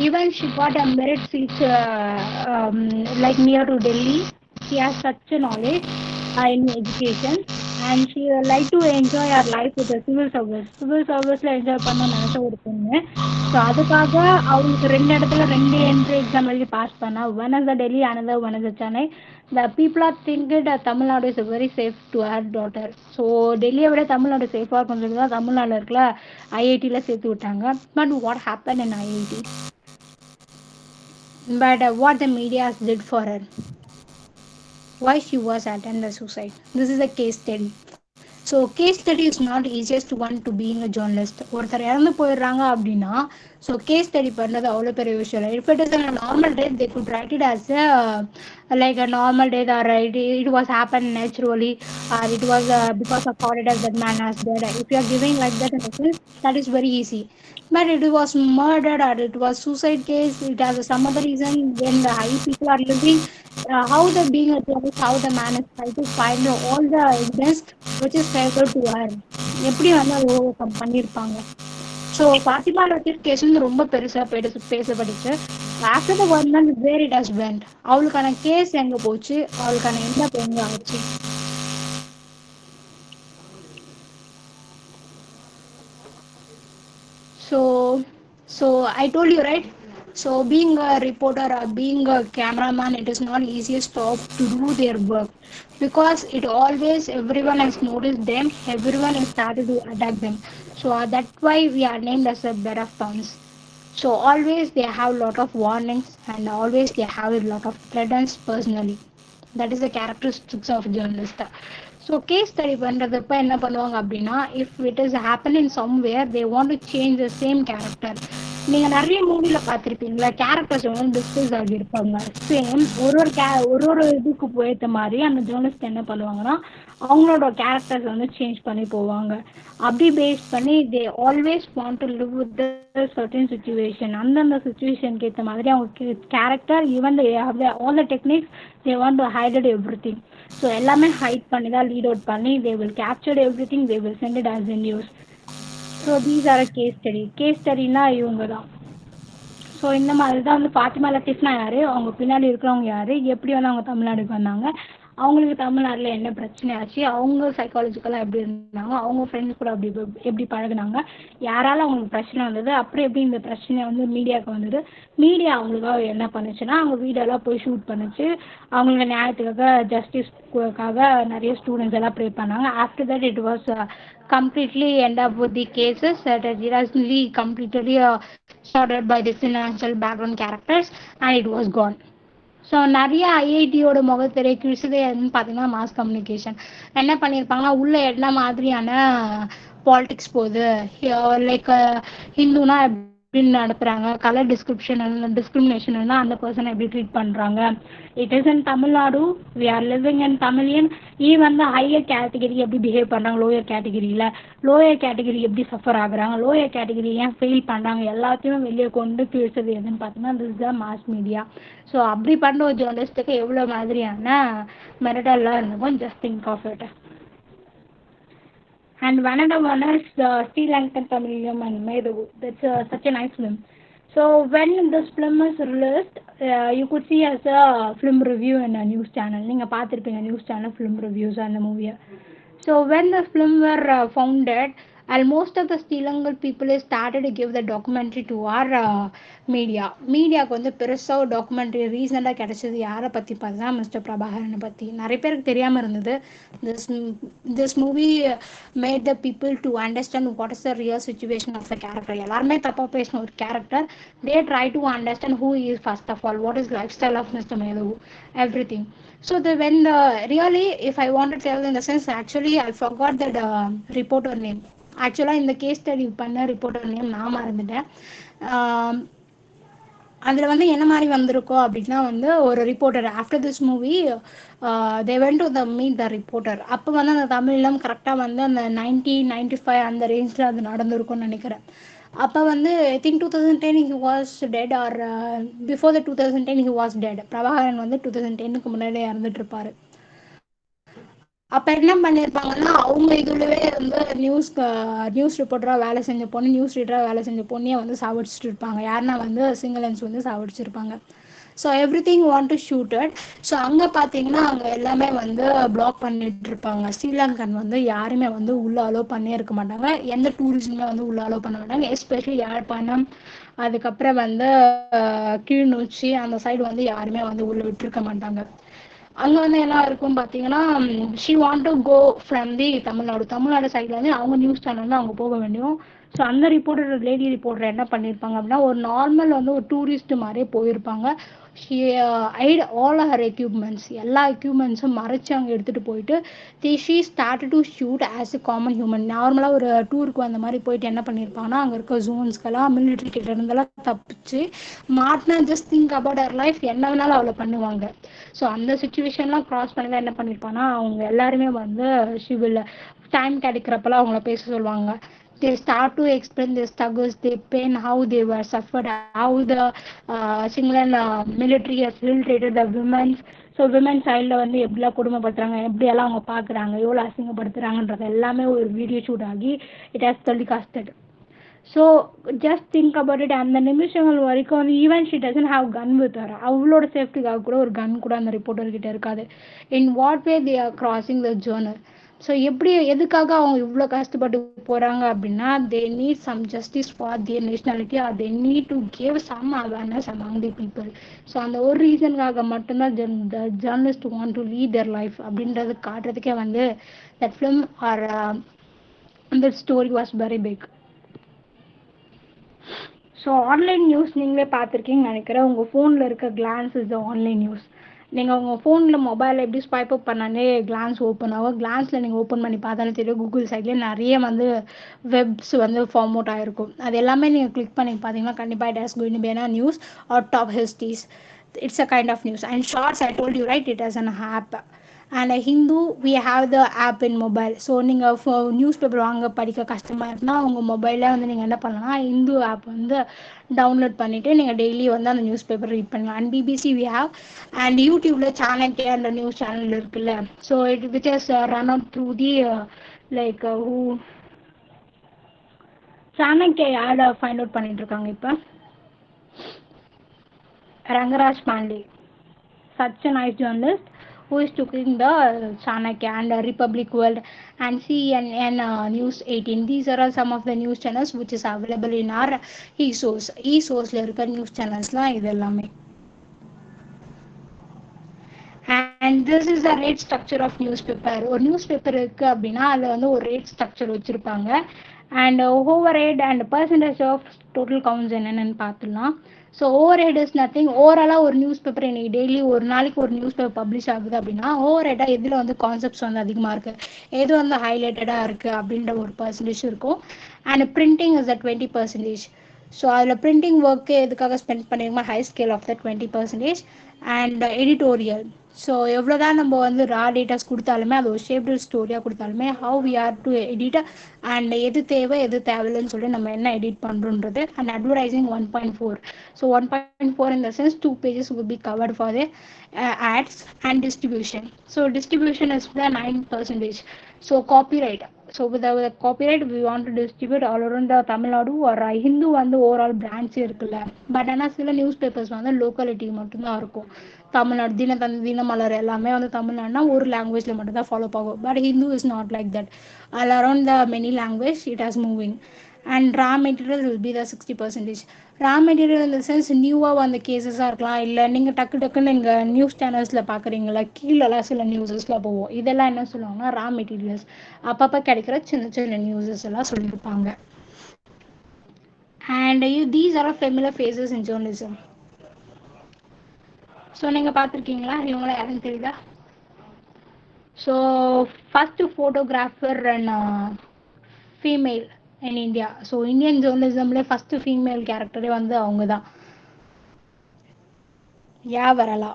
Even she got a merit seat like near to Delhi. She has such a knowledge in education, and she like to enjoy her life with the civil service. Civil service la enjoy பண்ண நினைச்ச ஒரு பொண்ணு. So அதுக்காக அவங்களுக்கு 2 இடத்துல 2 entry exam எழுதி pass பண்ணா. One is the Delhi, another one is the Chennai. The people are thinking that Tamil Nadu is very safe to her daughter. So டெல்லியை விட தமிழ்நாடு சேஃபாக இருக்கும்னு சொல்லி தான் தமிழ்நாடு இருக்கல ஐஐடியில் சேர்த்து விட்டாங்க. But what happen in IIT? But what the media did for her? Why she was attended suicide? This is a case study. So case study is not easiest one to being a journalist. ஒருத்தர் இறந்து போயிடுறாங்க அப்படின்னா so case study பண்ணுறது அவ்வளோ பெரிய விஷயம் இல்லை. If it is a normal death they could write it as like a normal death, or it was happened naturally, or it was because of heart attack that man has died. If you are giving like that in a sense, that is very easy. But it was murdered or it was suicide case, it has some other reason. When the high people are living, how the being a journalist, how the man is trying to find all the evidence which is favourable to her, எப்படி வந்து அதை overcome பண்ணியிருப்பாங்க. So Fathima Latif case வந்து ரொம்ப பெருசாக பேசப்பட்டுச்சு. After the 1 month where it has went, அவளுக்கான case எங்கே போச்சு, அவளுக்கான எந்த எங்கே ஆச்சு? So I told you, right? So being a reporter or being a cameraman, it is not easiest job to do their work, because it always everyone has noticed them, everyone has started to attack them. So that's why we are named as a bed of thorns. So always they have a lot of warnings, and always they have a lot of threats personally. That is the characteristics of journalist. So case study பண்ணுறதுப்ப என்ன பண்ணுவாங்க அப்படின்னா, if it is happening somewhere they want to change the same character. நீங்க நிறைய மூவில பார்த்திருப்பீங்களா, characters வந்து discuss ஆகியிருப்பாங்க. Same ஒரு இதுக்கு ஏற்ற மாதிரி அந்த ஜேர்னலிஸ்ட் என்ன பண்ணுவாங்கன்னா அவங்களோட கேரக்டர்ஸ் வந்து சேஞ்ச் பண்ணி போவாங்க. அப்படி பேஸ் பண்ணி they always want to live with certain situation. அந்தந்த சுச்சுவேஷனுக்கு ஏற்ற மாதிரி அவங்க character even all the techniques they want to hide everything. So எல்லாமே ஹைட் பண்ணி தான் லீட் அவுட் பண்ணி they will capture everything, they will send it as a news. So these are case study. Case ஸ்டடினா இவங்க தான். So இந்த மாதிரி தான் வந்து ஃபாத்திமா லத்தீஃப்னா யார், அவங்க பின்னாடி இருக்கிறவங்க யார், எப்படி வந்து அவங்க தமிழ்நாடுக்கு வந்தாங்க, அவங்களுக்கு தமிழ்நாட்டில் என்ன பிரச்சனை ஆச்சு, அவங்க சைக்காலஜிக்கலாக எப்படி இருந்தாங்க, அவங்க ஃப்ரெண்ட்ஸ் கூட அப்படி எப்படி பழகுனாங்க, யாரால அவங்களுக்கு பிரச்சனை வந்தது, அப்புறம் எப்படி இந்த பிரச்சனை வந்து மீடியாவுக்கு வந்தது, மீடியா அவங்களுக்காக என்ன பண்ணுச்சுன்னா அவங்க வீடெல்லாம் போய் ஷூட் பண்ணுச்சு, அவங்களுக்கு நியாயத்துக்காக ஜஸ்டிஸ்க்காக நிறைய ஸ்டூடெண்ட்ஸ் எல்லாம் ப்ரே பண்ணாங்க. After that it was completely end up with the cases that are seriously completely started by the financial background characters and it was gone. So நிறைய ஐஐடியோட முகத்திரை கிழிச்சதுன்னு பார்த்தீங்கன்னா மாஸ் கம்யூனிகேஷன் என்ன பண்ணியிருப்பாங்கன்னா உள்ள என்ன மாதிரியான பாலிடிக்ஸ் போகுது, லைக் ஹிந்துனா எப்படி நடத்துகிறாங்க, கலர் டிஸ்கிரிமினேஷன் அந்த பர்சனை எப்படி ட்ரீட் பண்ணுறாங்க. It is in Tamil Nadu, we are living in Tamilian. Even the higher category எப்படி பிஹேவ் பண்ணுறாங்க, லோயர் கேட்டகிரியில் லோயர் கேட்டகிரி எப்படி சஃபர் ஆகுறாங்க, லோயர் கேட்டகிரி ஏன் ஃபெயில் பண்ணுறாங்க, எல்லாத்தையுமே வெளியே கொண்டு கிழிச்சது எதுன்னு பார்த்தீங்கன்னா this the mass media. So அப்படி பண்ணுற ஒரு ஜேர்னலிஸ்ட்டுக்கு எவ்வளோ மாதிரியான மெரிடல்லாம் இருந்துக்கும், just think of it. And another one is Sri Lankan Tamilium and Medu. That's such a nice film. So when this film is released, you could see as a film review in a news channel. நீங்க பார்த்திருப்பீங்க news channel film reviews அந்த மூவியை. So when the film were founded, and most of the Sri Lankan people started to give the documentary to our media. மீடியாவுக்கு வந்து பெருசாக ஒரு documentary ரீசெண்டாக கிடைச்சது யாரை பற்றி பார்த்தா மிஸ்டர் பிரபாகரனை பற்றி. நிறைய பேருக்கு தெரியாமல் இருந்தது. This movie made the people to understand what is the real situation of the character. எல்லாருமே தப்பாக பேசின ஒரு character, they try to understand who is first of all, what is life style of mister Methu, everything. So when really, if I want to tell in the sense, actually I forgot that reporter name. ஆக்சுவலாக இந்த case study பண்ண reporter name நான் மறந்துட்டேன். அதில் வந்து என்ன மாதிரி வந்திருக்கோம் அப்படின்னா வந்து ஒரு reporter after this movie they went to the meet the reporter. அப்போ வந்து அந்த தமிழ்லாம் கரெக்டாக வந்து அந்த 1995 அந்த ரேஞ்சில் அது நடந்திருக்கும்னு நினைக்கிறேன். அப்போ வந்து I think 2010 he was dead or before the 2010 he was dead. Prabhakaran வந்து 2010க்கு முன்னாடியே இறந்துட்டு இருப்பாரு. அப்போ என்ன பண்ணியிருப்பாங்கன்னா அவங்க இதுலவே வந்து நியூஸ் ரிப்போர்ட்டராக வேலை செஞ்ச பொண்ணு, நியூஸ் ரீடராக வேலை செஞ்ச பொண்ணையே வந்து சாவடிச்சுட்டு இருப்பாங்க. யாருன்னா வந்து சிங்களன்ஸ் வந்து சாவடிச்சிருப்பாங்க. So everything want to shoot it. So அங்கே பார்த்தீங்கன்னா அங்கே எல்லாமே வந்து பிளாக் பண்ணிட்டு இருப்பாங்க. ஸ்ரீலங்கன் வந்து யாருமே வந்து உள்ள அலோவ் பண்ணியே இருக்க மாட்டாங்க. எந்த டூரிஸ்டுமே வந்து உள்ள அலோவ் பண்ண மாட்டாங்க. எஸ்பெஷலி யாழ்ப்பாணம், அதுக்கப்புறம் வந்து கிளிநொச்சி அந்த சைடு வந்து யாருமே வந்து உள்ள விட்டுருக்க மாட்டாங்க. அங்கே வந்து என்ன இருக்கும் பார்த்தீங்கன்னா she want to go from the Tamil Nadu சைடில் வந்து அவங்க நியூஸ் சேனல் வந்து அவங்க போக வேண்டியும். ஸோ அந்த ரிப்போர்ட்டர் லேடி ரிப்போர்ட்டர் என்ன பண்ணியிருப்பாங்க அப்படின்னா ஒரு நார்மல் வந்து ஒரு டூரிஸ்ட் மாதிரியே போயிருப்பாங்க. She hid all her equipments, எல்லா எக்யூப்மெண்ட்ஸும் மறைச்சு அங்கே எடுத்துகிட்டு போயிட்டு she start to shoot as a common human. நார்மலாக ஒரு டூருக்கு அந்த மாதிரி போயிட்டு என்ன பண்ணியிருப்பாங்கன்னா அங்கே இருக்க ஜோன்ஸ்க்கெல்லாம் மிலிட்ரி கிட்ட இருந்தெல்லாம் தப்பிச்சு மாட்டினா just think about her life, என்ன வேணாலும் அவளை பண்ணுவாங்க. ஸோ அந்த சுச்சுவேஷன்லாம் க்ராஸ் பண்ணி தான் என்ன பண்ணியிருப்பாங்கன்னா அவங்க எல்லாருமே வந்து ஷிவில் டைம் கிடைக்கிறப்பெல்லாம் அவங்கள பேச சொல்லுவாங்க. They start to explain their struggles, their pain, how they were suffered, how the Singlan military has ill-treated the women. So women சைடில் வந்து எப்படிலாம் கொடுமைப்படுத்துறாங்க, எப்படியெல்லாம் அவங்க பார்க்குறாங்க, எவ்வளோ அசிங்கப்படுத்துகிறாங்கன்றது எல்லாமே ஒரு வீடியோ ஷூட் ஆகி it has telecasted. So just think about it. அந்த நிமிஷங்கள் வரைக்கும் வந்து even she doesn't have gun with her. அவளோட சேஃப்டிக்காக கூட ஒரு கன் கூட அந்த ரிப்போர்ட்டர்கிட்ட இருக்காது. In what way they are crossing the journal. So எப்படி எதுக்காக அவங்க இவ்வளோ கஷ்டப்பட்டு போகிறாங்க அப்படின்னா they need some justice for their nationality or they need to give some awareness among the people. So அந்த ஒரு ரீசனுக்காக மட்டும்தான் journalist want to lead their life அப்படின்றது காட்டுறதுக்கே வந்து தட் ஃபிலிம் ஆர் அந்த story was very big. So online news நீங்களே பார்த்துருக்கீங்கன்னு நினைக்கிறேன். உங்கள் ஃபோனில் இருக்க glance is the online news. நீங்கள் உங்கள் ஃபோனில் மொபைலில் எப்படி ஸ்வைப் அப் பண்ணாலே கிளான்ஸ் ஓப்பன் ஆகும். கிளான்ஸில் நீங்கள் ஓப்பன் பண்ணி பார்த்தாலே தெரியும் கூகுள் சைட்லேயே நிறைய வந்து வெப்ஸ் வந்து ஃபார்ம் அவுட் ஆகிருக்கும். அது எல்லாமே நீங்கள் கிளிக் பண்ணி பார்த்தீங்கன்னா கண்டிப்பாக it has going to be a news or top histories. It's a kind of news. And shorts, I told you, right, it has an app. And a Hindu, we have the app in mobile. So நீங்கள் news paper வாங்க படிக்க கஷ்டமாக இருந்தால் உங்கள் மொபைலில் வந்து நீங்கள் என்ன பண்ணலாம்னா இந்து ஆப் வந்து டவுன்லோட் பண்ணிவிட்டு நீங்கள் டெய்லி வந்து அந்த நியூஸ் பேப்பர் ரீட் பண்ணலாம். And BBC we have. And யூடியூப்பில் சாணக்கிய அந்த நியூஸ் சேனல் இருக்குல்ல, so it which is run out through the like who Chanakya யாரை ஃபைண்ட் அவுட் பண்ணிட்டு இருக்காங்க இப்போ? Rangaraj Pandey, such a nice journalist who is taking the Chanakya and Republic World and CNN News 18. These are all some of the news channels which is available in our e-source. E-source la irukka news channels la idu ellame. And this is the rate structure of newspaper. ஒரு newspaper இருக்குது அப்படின்னா அதில் வந்து ஒரு rate structure வச்சுருப்பாங்க. And overhead and percentage of total counts என்னென்னு பார்த்துடலாம். So overhead is nothing. ஓவராலாக ஒரு நியூஸ் பேப்பர் இன்னைக்கு டெய்லி ஒரு நாளைக்கு ஒரு நியூஸ் பேப்பர் பப்ளிஷ் ஆகுது அப்படின்னா ஓவர் ஹெட்டாக எதில் வந்து கான்செப்ட்ஸ் வந்து அதிகமாக இருக்குது, எது வந்து ஹைலைட்டடாக இருக்குது அப்படின்ற ஒரு பர்சன்டேஜ் இருக்கும். And printing is the 20%. So அதில் பிரிண்டிங் ஒர்க்கு எதுக்காக ஸ்பெண்ட் பண்ணிருக்கோம், high scale of the 20%. And editorial, so எவ்வளோ தான் நம்ம வந்து ரா டேட்டாஸ் கொடுத்தாலுமே அது ஒரு ஷேப்டு ஸ்டோரியாக கொடுத்தாலுமே how we are to edit and எது தேவை எது தேவையில்லைன்னு சொல்லிட்டு நம்ம என்ன எடிட் பண்ணுறோன்றது. And advertising 1.4. So 1.4 in the sense 2 pages will be covered for the ads and distribution. So distribution is the 9%. So copyright. So with the copyright we want to distribute all around the Tamil Nadu or Hindu வந்து overall branch இருக்குல்ல. But ஆனால் சில news papers வந்து locality மட்டும்தான் இருக்கும். தமிழ்நாடு தினத்தந்தி தினமலர் எல்லாமே வந்து தமிழ்நாடுனா ஒரு லாங்குவேஜில் மட்டும்தான் ஃபாலோ ஆகும். But Hindu is not like that. All around the many language it has moving. And raw material will be the 60%. Raw material இந்த சென்ஸ் நியூவாக வந்த கேசஸாக இருக்கலாம், இல்லை நீங்கள் டக்குன்னு நீங்கள் நியூஸ் சேனல்ஸில் பார்க்குறீங்களா கீழெல்லாம் சில நியூஸஸ்லாம் போவோம். இதெல்லாம் என்ன சொல்லுவாங்கன்னா ரா மெட்டீரியல்ஸ், அப்பப்போ கிடைக்கிற சின்ன சின்ன நியூஸஸ் எல்லாம் சொல்லியிருப்பாங்க. And these are familiar faces in journalism. So நீங்கள் பார்த்துருக்கீங்களா? இவங்களாம் யாருன்னு தெரியுதா? So first photographer and female in India. So Indian ஜேர்னலிசம்லேயே ஃபஸ்ட்டு ஃபீமேல் கேரக்டரே வந்து அவங்க தான், வரலா.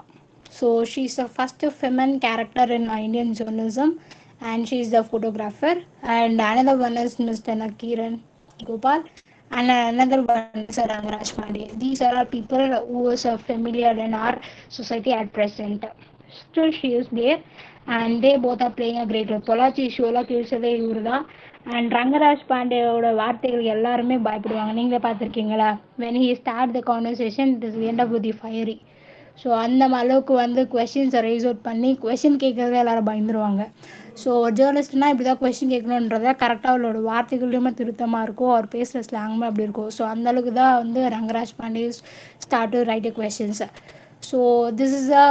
So she is the first female character in Indian journalism and she is the photographer. And another one is Mr. Nakiran Gopal, and another one is Rangaraj Pandey. These are all people who is familiar in our society at present. Still she is there and they both are playing a great role. Pollachi ஷோலாம் கிழிச்சதே இவர் தான். And Rangaraj பாண்டேயோட வார்த்தைகள் எல்லாருமே பயப்படுவாங்க. நீங்களே பார்த்துருக்கீங்களா? when he start the conversation it is end up with the fiery. So அந்த அளவுக்கு வந்து கொஷின்ஸை ரைஸ் அவுட் பண்ணி கொஷின் கேட்குறதே எல்லோரும் பயந்துருவாங்க. ஸோ ஒரு ஜேர்னலிஸ்ட்னால் இப்படி தான் கொஷின் கேட்கணுன்றத கரெக்டாக அவளோட வார்த்தைகள்லையுமே திருத்தமாக இருக்கும், அவர் பேசுகிற ஸ்லாங்குமே அப்படி இருக்கும். ஸோ அந்தளவுக்கு தான் வந்து Rangaraj Pandey start to write questions. So this is a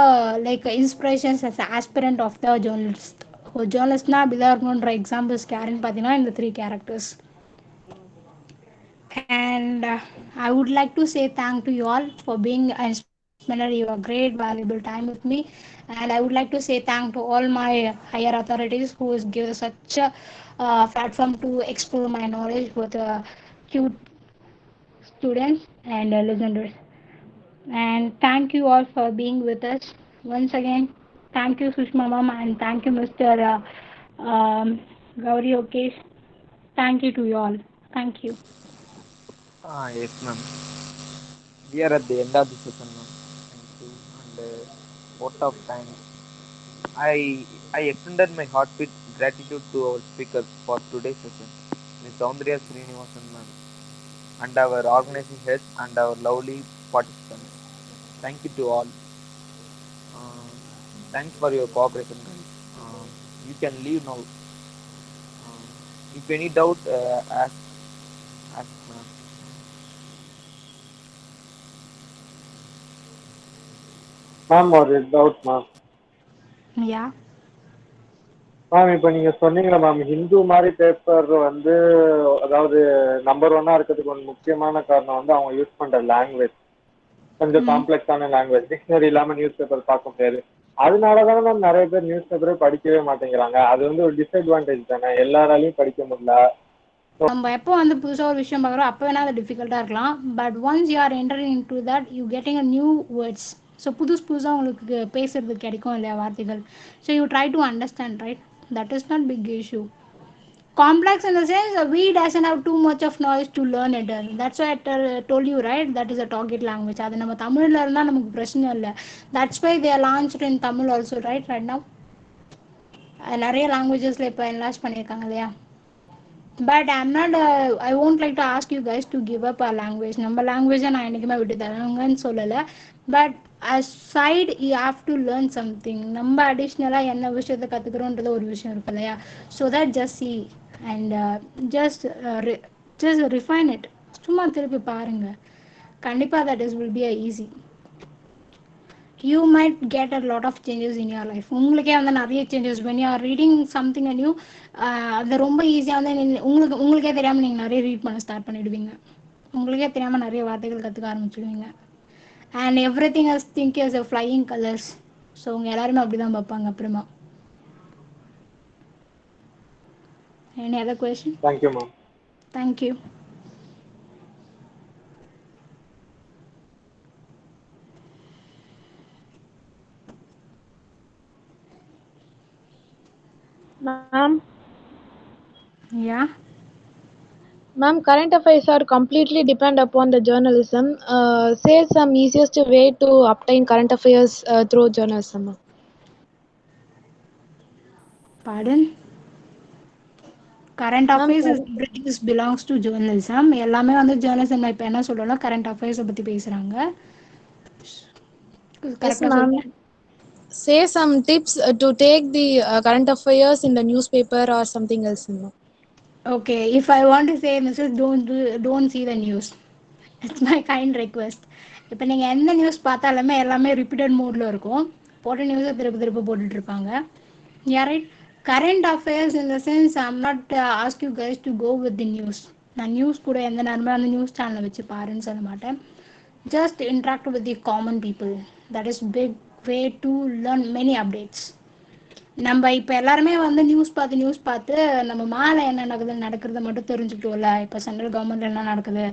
like inspirations as aspirant of the journalist. ஒரு ஜேர்னலிஸ்ட்னால் அப்படி தான் இருக்கணுன்ற எக்ஸாம்பிள்ஸ் யாருன்னு பார்த்தீங்கன்னா இந்த 3 characters. And I would like to say thank to you all for being inspired. You are great valuable time with me, and I would like to say thank to all my higher authorities who has given such a platform to explore my knowledge with cute students and listeners. And thank you all for being with us once again. Thank you Sushma ma'am, and thank you Mr. Gauri Okesh. Thank you to you all. Thank you. Yes, ma'am. We are at the end of the session, ma'am. Thank you. And vote of thanks. I extended my heartfelt gratitude to our speakers for today's session, Ms. Soundriya Srinivasan, ma'am, and our organizing heads and our lovely participants. Thank you to all. Thanks for your cooperation, guys. You can leave now. If any doubt, ask, ma'am. Ma'am ஒரு doubt ma'am. Yeah ma'am இப்போ நீங்கள் சொன்னீங்களா ma'am, Hindu மாதிரி paper வந்து அதாவது number 1 இருக்கிறதுக்கு ஒரு முக்கியமான காரணம் வந்து அவங்க யூஸ் பண்ணுற லாங்குவேஜ் கொஞ்சம் காம்ப்ளெக்ஸான லாங்குவேஜ், டிக்ஷனரி இல்லாமல் நியூஸ் பேப்பர் பார்க்க முடியாது. அதனாலதானே மேம் நிறைய பேர் நியூஸ் பேப்பரே படிக்கவே மாட்டேங்கிறாங்க. அது வந்து ஒரு டிஸ்அட்வான்டேஜ் தானே, எல்லாராலையும் படிக்க முடியல. நம்ம எப்போ வந்து புதுசாக ஒரு விஷயம் பார்க்குறோம் அப்போ வேணால் அது டிஃபிகல்ட்டாக இருக்கலாம். But once you are entering into that you getting a new words. So புதுசாக உங்களுக்கு பேசுறதுக்கு கிடைக்கும் இல்லையா வார்த்தைகள். So you try to understand, right? That is not big issue. Complex in the sense we doesn't have too much of knowledge to learn it. That's why I told you, right? That is a target language. அது நம்ம தமிழ்ல இருந்தா நமக்கு பிரச்சனை இல்லை. That's why they are launched in Tamil also, right now. நிறைய லாங்குவேஜஸ்ல இப்போ enlarge பண்ணியிருக்காங்க இல்லையா? But I'm not, I won't like to ask you guys to give up our language. நம்ம லாங்குவேஜை நான் என்றைக்குமே விட்டு தரணுங்கன்னு சொல்லலை. But aside you have to learn something. நம்ம அடிஷ்னலாக என்ன விஷயத்தை கற்றுக்குறோன்றது ஒரு விஷயம் இருக்கு இல்லையா? So that just C and just just refine it. சும்மா திருப்பி பாருங்கள். கண்டிப்பாக that is will be a easy. You might get a lot of changes in your life. உங்களுக்கே வந்து நிறைய changes when you are reading something new, அது ரொம்ப ஈஸியாக வந்து உங்களுக்கே தெரியாமல் நீங்கள் நிறைய ரீட் பண்ண ஸ்டார்ட் பண்ணிடுவீங்க. உங்களுக்கே தெரியாமல் நிறைய வார்த்தைகள் கற்றுக்க ஆரம்பிச்சிடுவீங்க. And everything as think is a flying colours. So உங்கள் எல்லாருமே அப்படி தான் பார்ப்பாங்க அப்புறமா. Any other question? Thank you ma'am. Thank you. Ma'am, Yeah. ma'am, current affairs are completely depend upon the journalism. Say some easiest way to obtain current affairs through journalism. Ma'am. Pardon? Current Ma'am, affairs is everything is belongs to journalism. எல்லாமே வந்து journalism இப்போ என்ன சொல்லலாம், current அஃபேர்ஸை பற்றி பேசுகிறாங்க. yes, கரெக்டாக ma'am. சொல்கிறேன். Say some tips to take the current affairs in the newspaper or something else. Ma'am. Okay, if I want to say Mrs. Don't see the news. It's my kind request. இப்போ நீங்கள் எந்த news பார்த்தாலுமே எல்லாமே repeated மோடில் இருக்கும். போட்ட நியூஸை திருப்பி திருப்பி போட்டுட்ருப்பாங்க. Right. Current affairs in the sense I'm not ask you guys to go with the news. நான் நியூஸ் கூட எந்த நேரமே அந்த நியூஸ் சேனலை வச்சு பாருன்னு சொல்ல மாட்டேன். Just interact with the common people. That is big way to learn many updates. நம்ம இப்போ எல்லாருமே வந்து நியூஸ் பார்த்து நம்ம மேலே என்ன நடக்குதுன்னு மட்டும் தெரிஞ்சுக்கிட்டோம்ல. இப்போ சென்ட்ரல் கவர்மெண்ட்ல என்ன நடக்குது,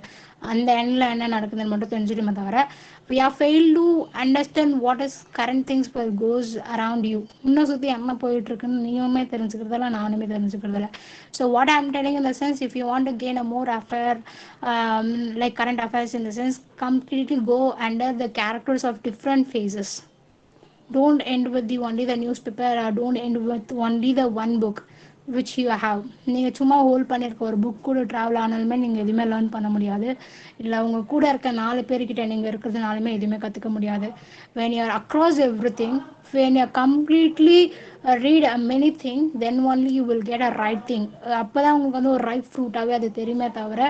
அந்த எண்ணில் என்ன நடக்குதுன்னு மட்டும் தெரிஞ்சுட்டுமே தவிர we are failed to understand what is current things that goes around you. இன்னும் சுற்றி என்ன போயிட்டுருக்குன்னு நீயுமே தெரிஞ்சுக்கிறதில்ல, நானுமே தெரிஞ்சுக்கிறதில்ல. So what I am telling in the sense, if you want to gain a more affair, like current affairs in the sense, completely go under the characters of different phases. Don't end with the only the newspaper, or don't end with only the one book which you have. நீங்கள் சும்மா hold பண்ணியிருக்க ஒரு book கூட travel ஆனாலுமே நீங்கள் எதுவுமே learn பண்ண முடியாது. இல்லை உங்கள் கூட இருக்க 4 பேர்கிட்ட நீங்கள் இருக்கிறதுனாலுமே எதுவுமே கற்றுக்க முடியாது. when you are across everything, when you are completely read many thing, then only you will get a right thing. அப்போ தான் உங்களுக்கு வந்து ஒரு ரைட் ஃப்ரூட்டாகவே அது தெரியுமே தவிர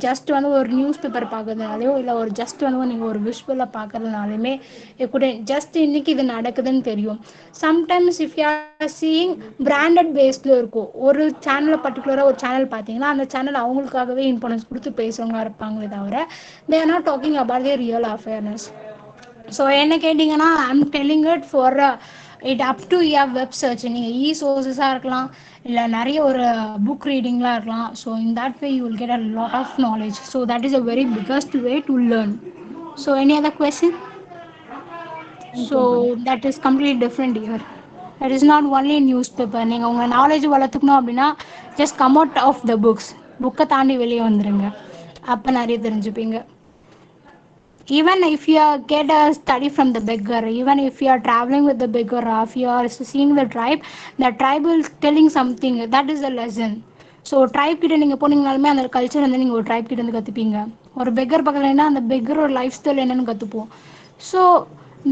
ஜஸ்ட் வந்து ஒரு நியூஸ் பேப்பர் பார்க்கறதுனாலையோ இல்லை ஒரு ஜஸ்ட் வந்து நீங்கள் ஒரு விஷுவலை பார்க்கறதுனாலுமே கூட ஜஸ்ட் இன்னைக்கு இது நடக்குதுன்னு தெரியும். Sometimes if you are seeing branded பேஸ்டில் இருக்கும். ஒரு சேனலை பர்டிகுலராக ஒரு சேனல் பார்த்தீங்கன்னா அந்த சேனல் அவங்களுக்காகவே இம்பார்ட்டன்ஸ் கொடுத்து பேசுகிறவங்க இருப்பாங்களே தவிர they are not talking about the real affairs. So என்ன கேட்டிங்கன்னா I'm telling it for it up to your web search. நீங்கள் சோர்ஸஸாக இருக்கலாம், இல்லை நிறைய ஒரு புக் ரீடிங்லாம் இருக்கலாம். So in that way you will get a lot of knowledge. So that is a very biggest way to learn. So any other question? Thank So you, ma'am. that is completely different here. That is not only newspaper. நீங்கள் உங்கள் knowledge வளர்த்துக்கணும் அப்படின்னா just come out of the books. புக்கை தாண்டி வெளியே வந்துடுங்க. அப்போ நிறைய தெரிஞ்சுப்பீங்க. Even if you get a study from the beggar, even if you are traveling with the beggar, or if you are seeing the tribe is telling something, that is a lesson. So tribe கிட்ட நீங்கள் போனீங்கனாலுமே அந்த culture வந்து நீங்கள் ஒரு try கிட்ட வந்து கற்றுப்பீங்க. ஒரு beggar பக்கத்துலன்னா அந்த பெக்கரோட லைஃப் ஸ்டைல் என்னென்னு கற்றுப்போம். ஸோ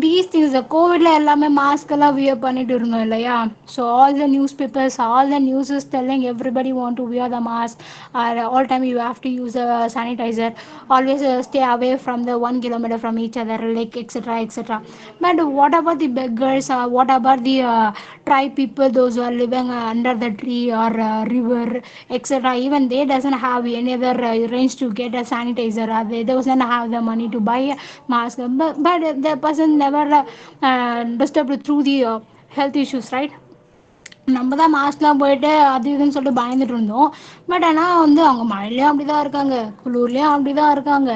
தீஸ் திங்ஸ் கோவிட்ல எல்லாமே மாஸ்க் எல்லாம் வியர் பண்ணிட்டு இருந்தோம் இல்லையா? So all the news papers, all the newses telling everybody want to wear the mask, all time you have to use a sanitiser, always stay away from the 1 kilometer from each other, like etc etc. But what about the beggars, what about the tribe people, those who are living under the tree or river, etc. Even they doesn't have any other range to get a sanitizer. They doesn't have the money to buy a mask. But the person never disturbed through the health issues, right? நம்ம தான் மாஸ்க்லாம் போயிட்டு அது இதுன்னு சொல்லிட்டு பயந்துட்டு இருந்தோம். But ஆனால் வந்து அவங்க மழையிலையும் அப்படி தான் இருக்காங்க, குளிர்லேயும் அப்படி தான் இருக்காங்க.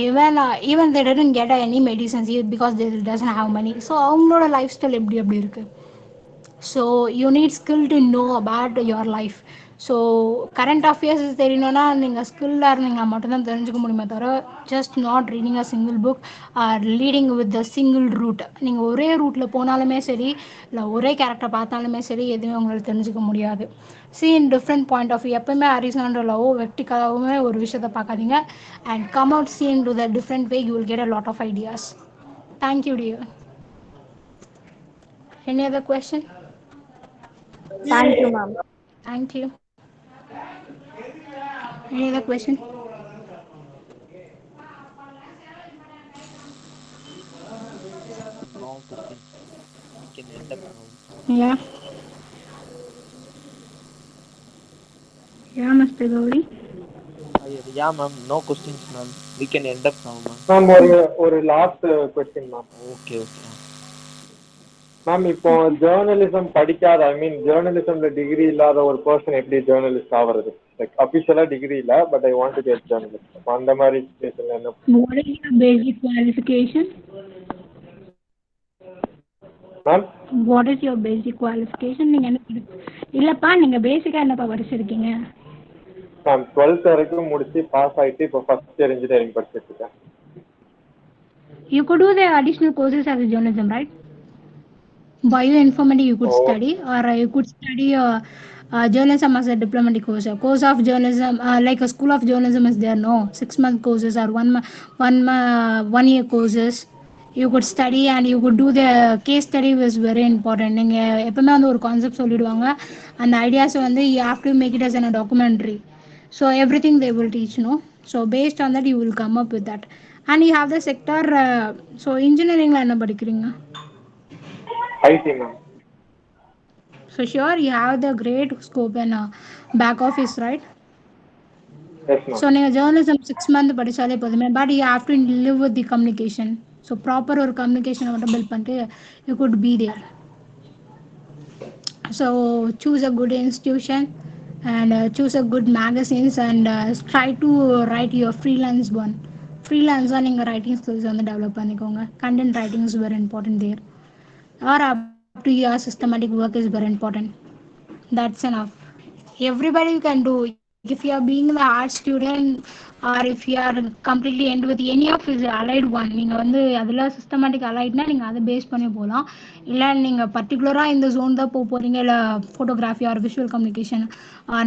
Even they didn't get any medicines because they doesn't have money. So அவங்களோட லைஃப் ஸ்டைல் எப்படி இருக்குது. So you need skill to know about your life. So current affairs தெரியணும்னா நீங்கள் ஸ்கில்லாக இருந்தீங்கன்னா மட்டும்தான் தெரிஞ்சுக்க முடியுமே தவிர just not reading a single book or leading with the single route. நீங்கள் ஒரே ரூட்டில் போனாலுமே சரி, இல்லை ஒரே கேரக்டர் பார்த்தாலுமே சரி, எதுவுமே உங்களுக்கு தெரிஞ்சுக்க முடியாது. See in different point of view. எப்பவுமே ஹரிசாண்டலாவோ வெர்டிகலாகவுமே ஒரு விஷயத்தை பார்க்காதீங்க. And come out see into the different way, you will get a lot of ideas. Thank you dear. Any other question? Thank you, ma'am. Thank you. Any other question? No questions. We can end up now. Yeah. Yeah, Mr. Gauri. Yeah, ma'am. No questions, ma'am. We can end up now, ma'am. Ma'am ஒரு last question ma'am. Okay, okay. Ma'am இப்போ journalism படிக்காத, I mean ஜேர்னலிசம்ல degree இல்லாத ஒரு person எப்படி journalist ஆகுறது? Like அபிஷியலா degree இல்ல, but I want to get journalist. அப்போ அந்த மாதிரி சிச்சுவேஷன்ல என்ன? What is your basic qualification? Ma'am What is your basic qualification? நீங்க என்ன இல்லப்பா, நீங்க பேசிக்கா என்னப்பா படிச்சிருக்கீங்க? மேம் 12th வரைக்கும் முடிச்சு பாஸ் ஆயிட்டு இப்போ ஃபர்ஸ்ட் இயர் இன்ஜினியரிங் படிச்சிட்டு இருக்கேன். You could do the additional courses as a journalism, right? Bioinformatics you could study, or you could study journalism as a diplomatic course. A course of journalism, like a school of journalism is there, no? 6-month courses or 1 year courses. You could study and you could do the case study was very important. நீங்கள் எப்பவுமே வந்து ஒரு concept சொல்லிடுவாங்க, அந்த ஐடியாஸை வந்து you have to make it as a documentary. So everything they will teach, no? So based on that you will come up with that. And you have the sector, so engineeringல என்ன படிக்கிறீங்க? IT ma'am. So sure you have the great scope in back office, right? Yes ma'am. So நீங்கள் journalism 6 month படிச்சாலே போதுமே, but you have to live with the communication. So proper ஒரு communication மட்டும் build பண்ணிட்டு you could be there. So choose a good institution and choose a good magazines and try to write your freelance one. Freelance-ஆ நீங்கள் writing skills வந்து develop பண்ணிக்கோங்க. Content writing is very important there. Or up to your systematic work is very important. That's enough. Everybody can do. If you are being the art student or if you are completely end with any of his allied one, நீங்கள் வந்து அதில் systematic அலைட்னா நீங்கள் அதை base பண்ணி போகலாம். இல்லை நீங்கள் பர்டிகுலராக இந்த ஜோன் தான் போகிறீங்க, இல்லை ஃபோட்டோகிராஃபி ஆர் விஷுவல் கம்யூனிகேஷன்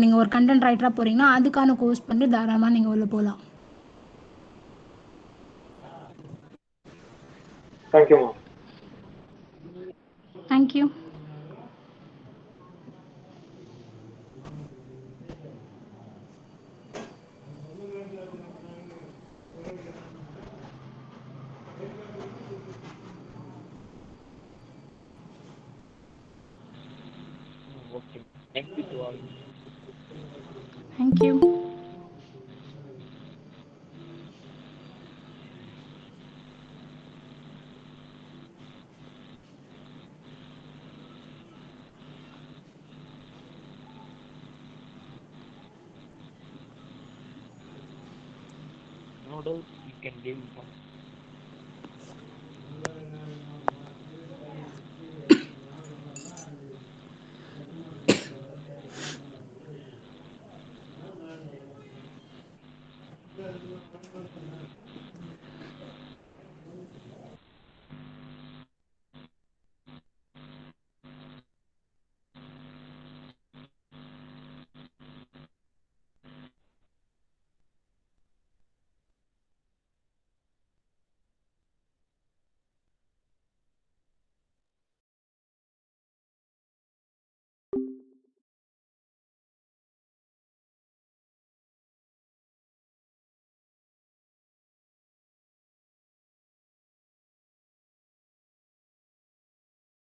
நீங்கள் ஒரு கண்டென்ட் ரைட்டராக போகிறீங்கன்னா அதுக்கான கோர்ஸ் பண்ணி தாராளமாக நீங்கள் உள்ள போகலாம். Thank you ma'am. Thank you. Okay. Thank you to all. Thank you. No doubt you can give some.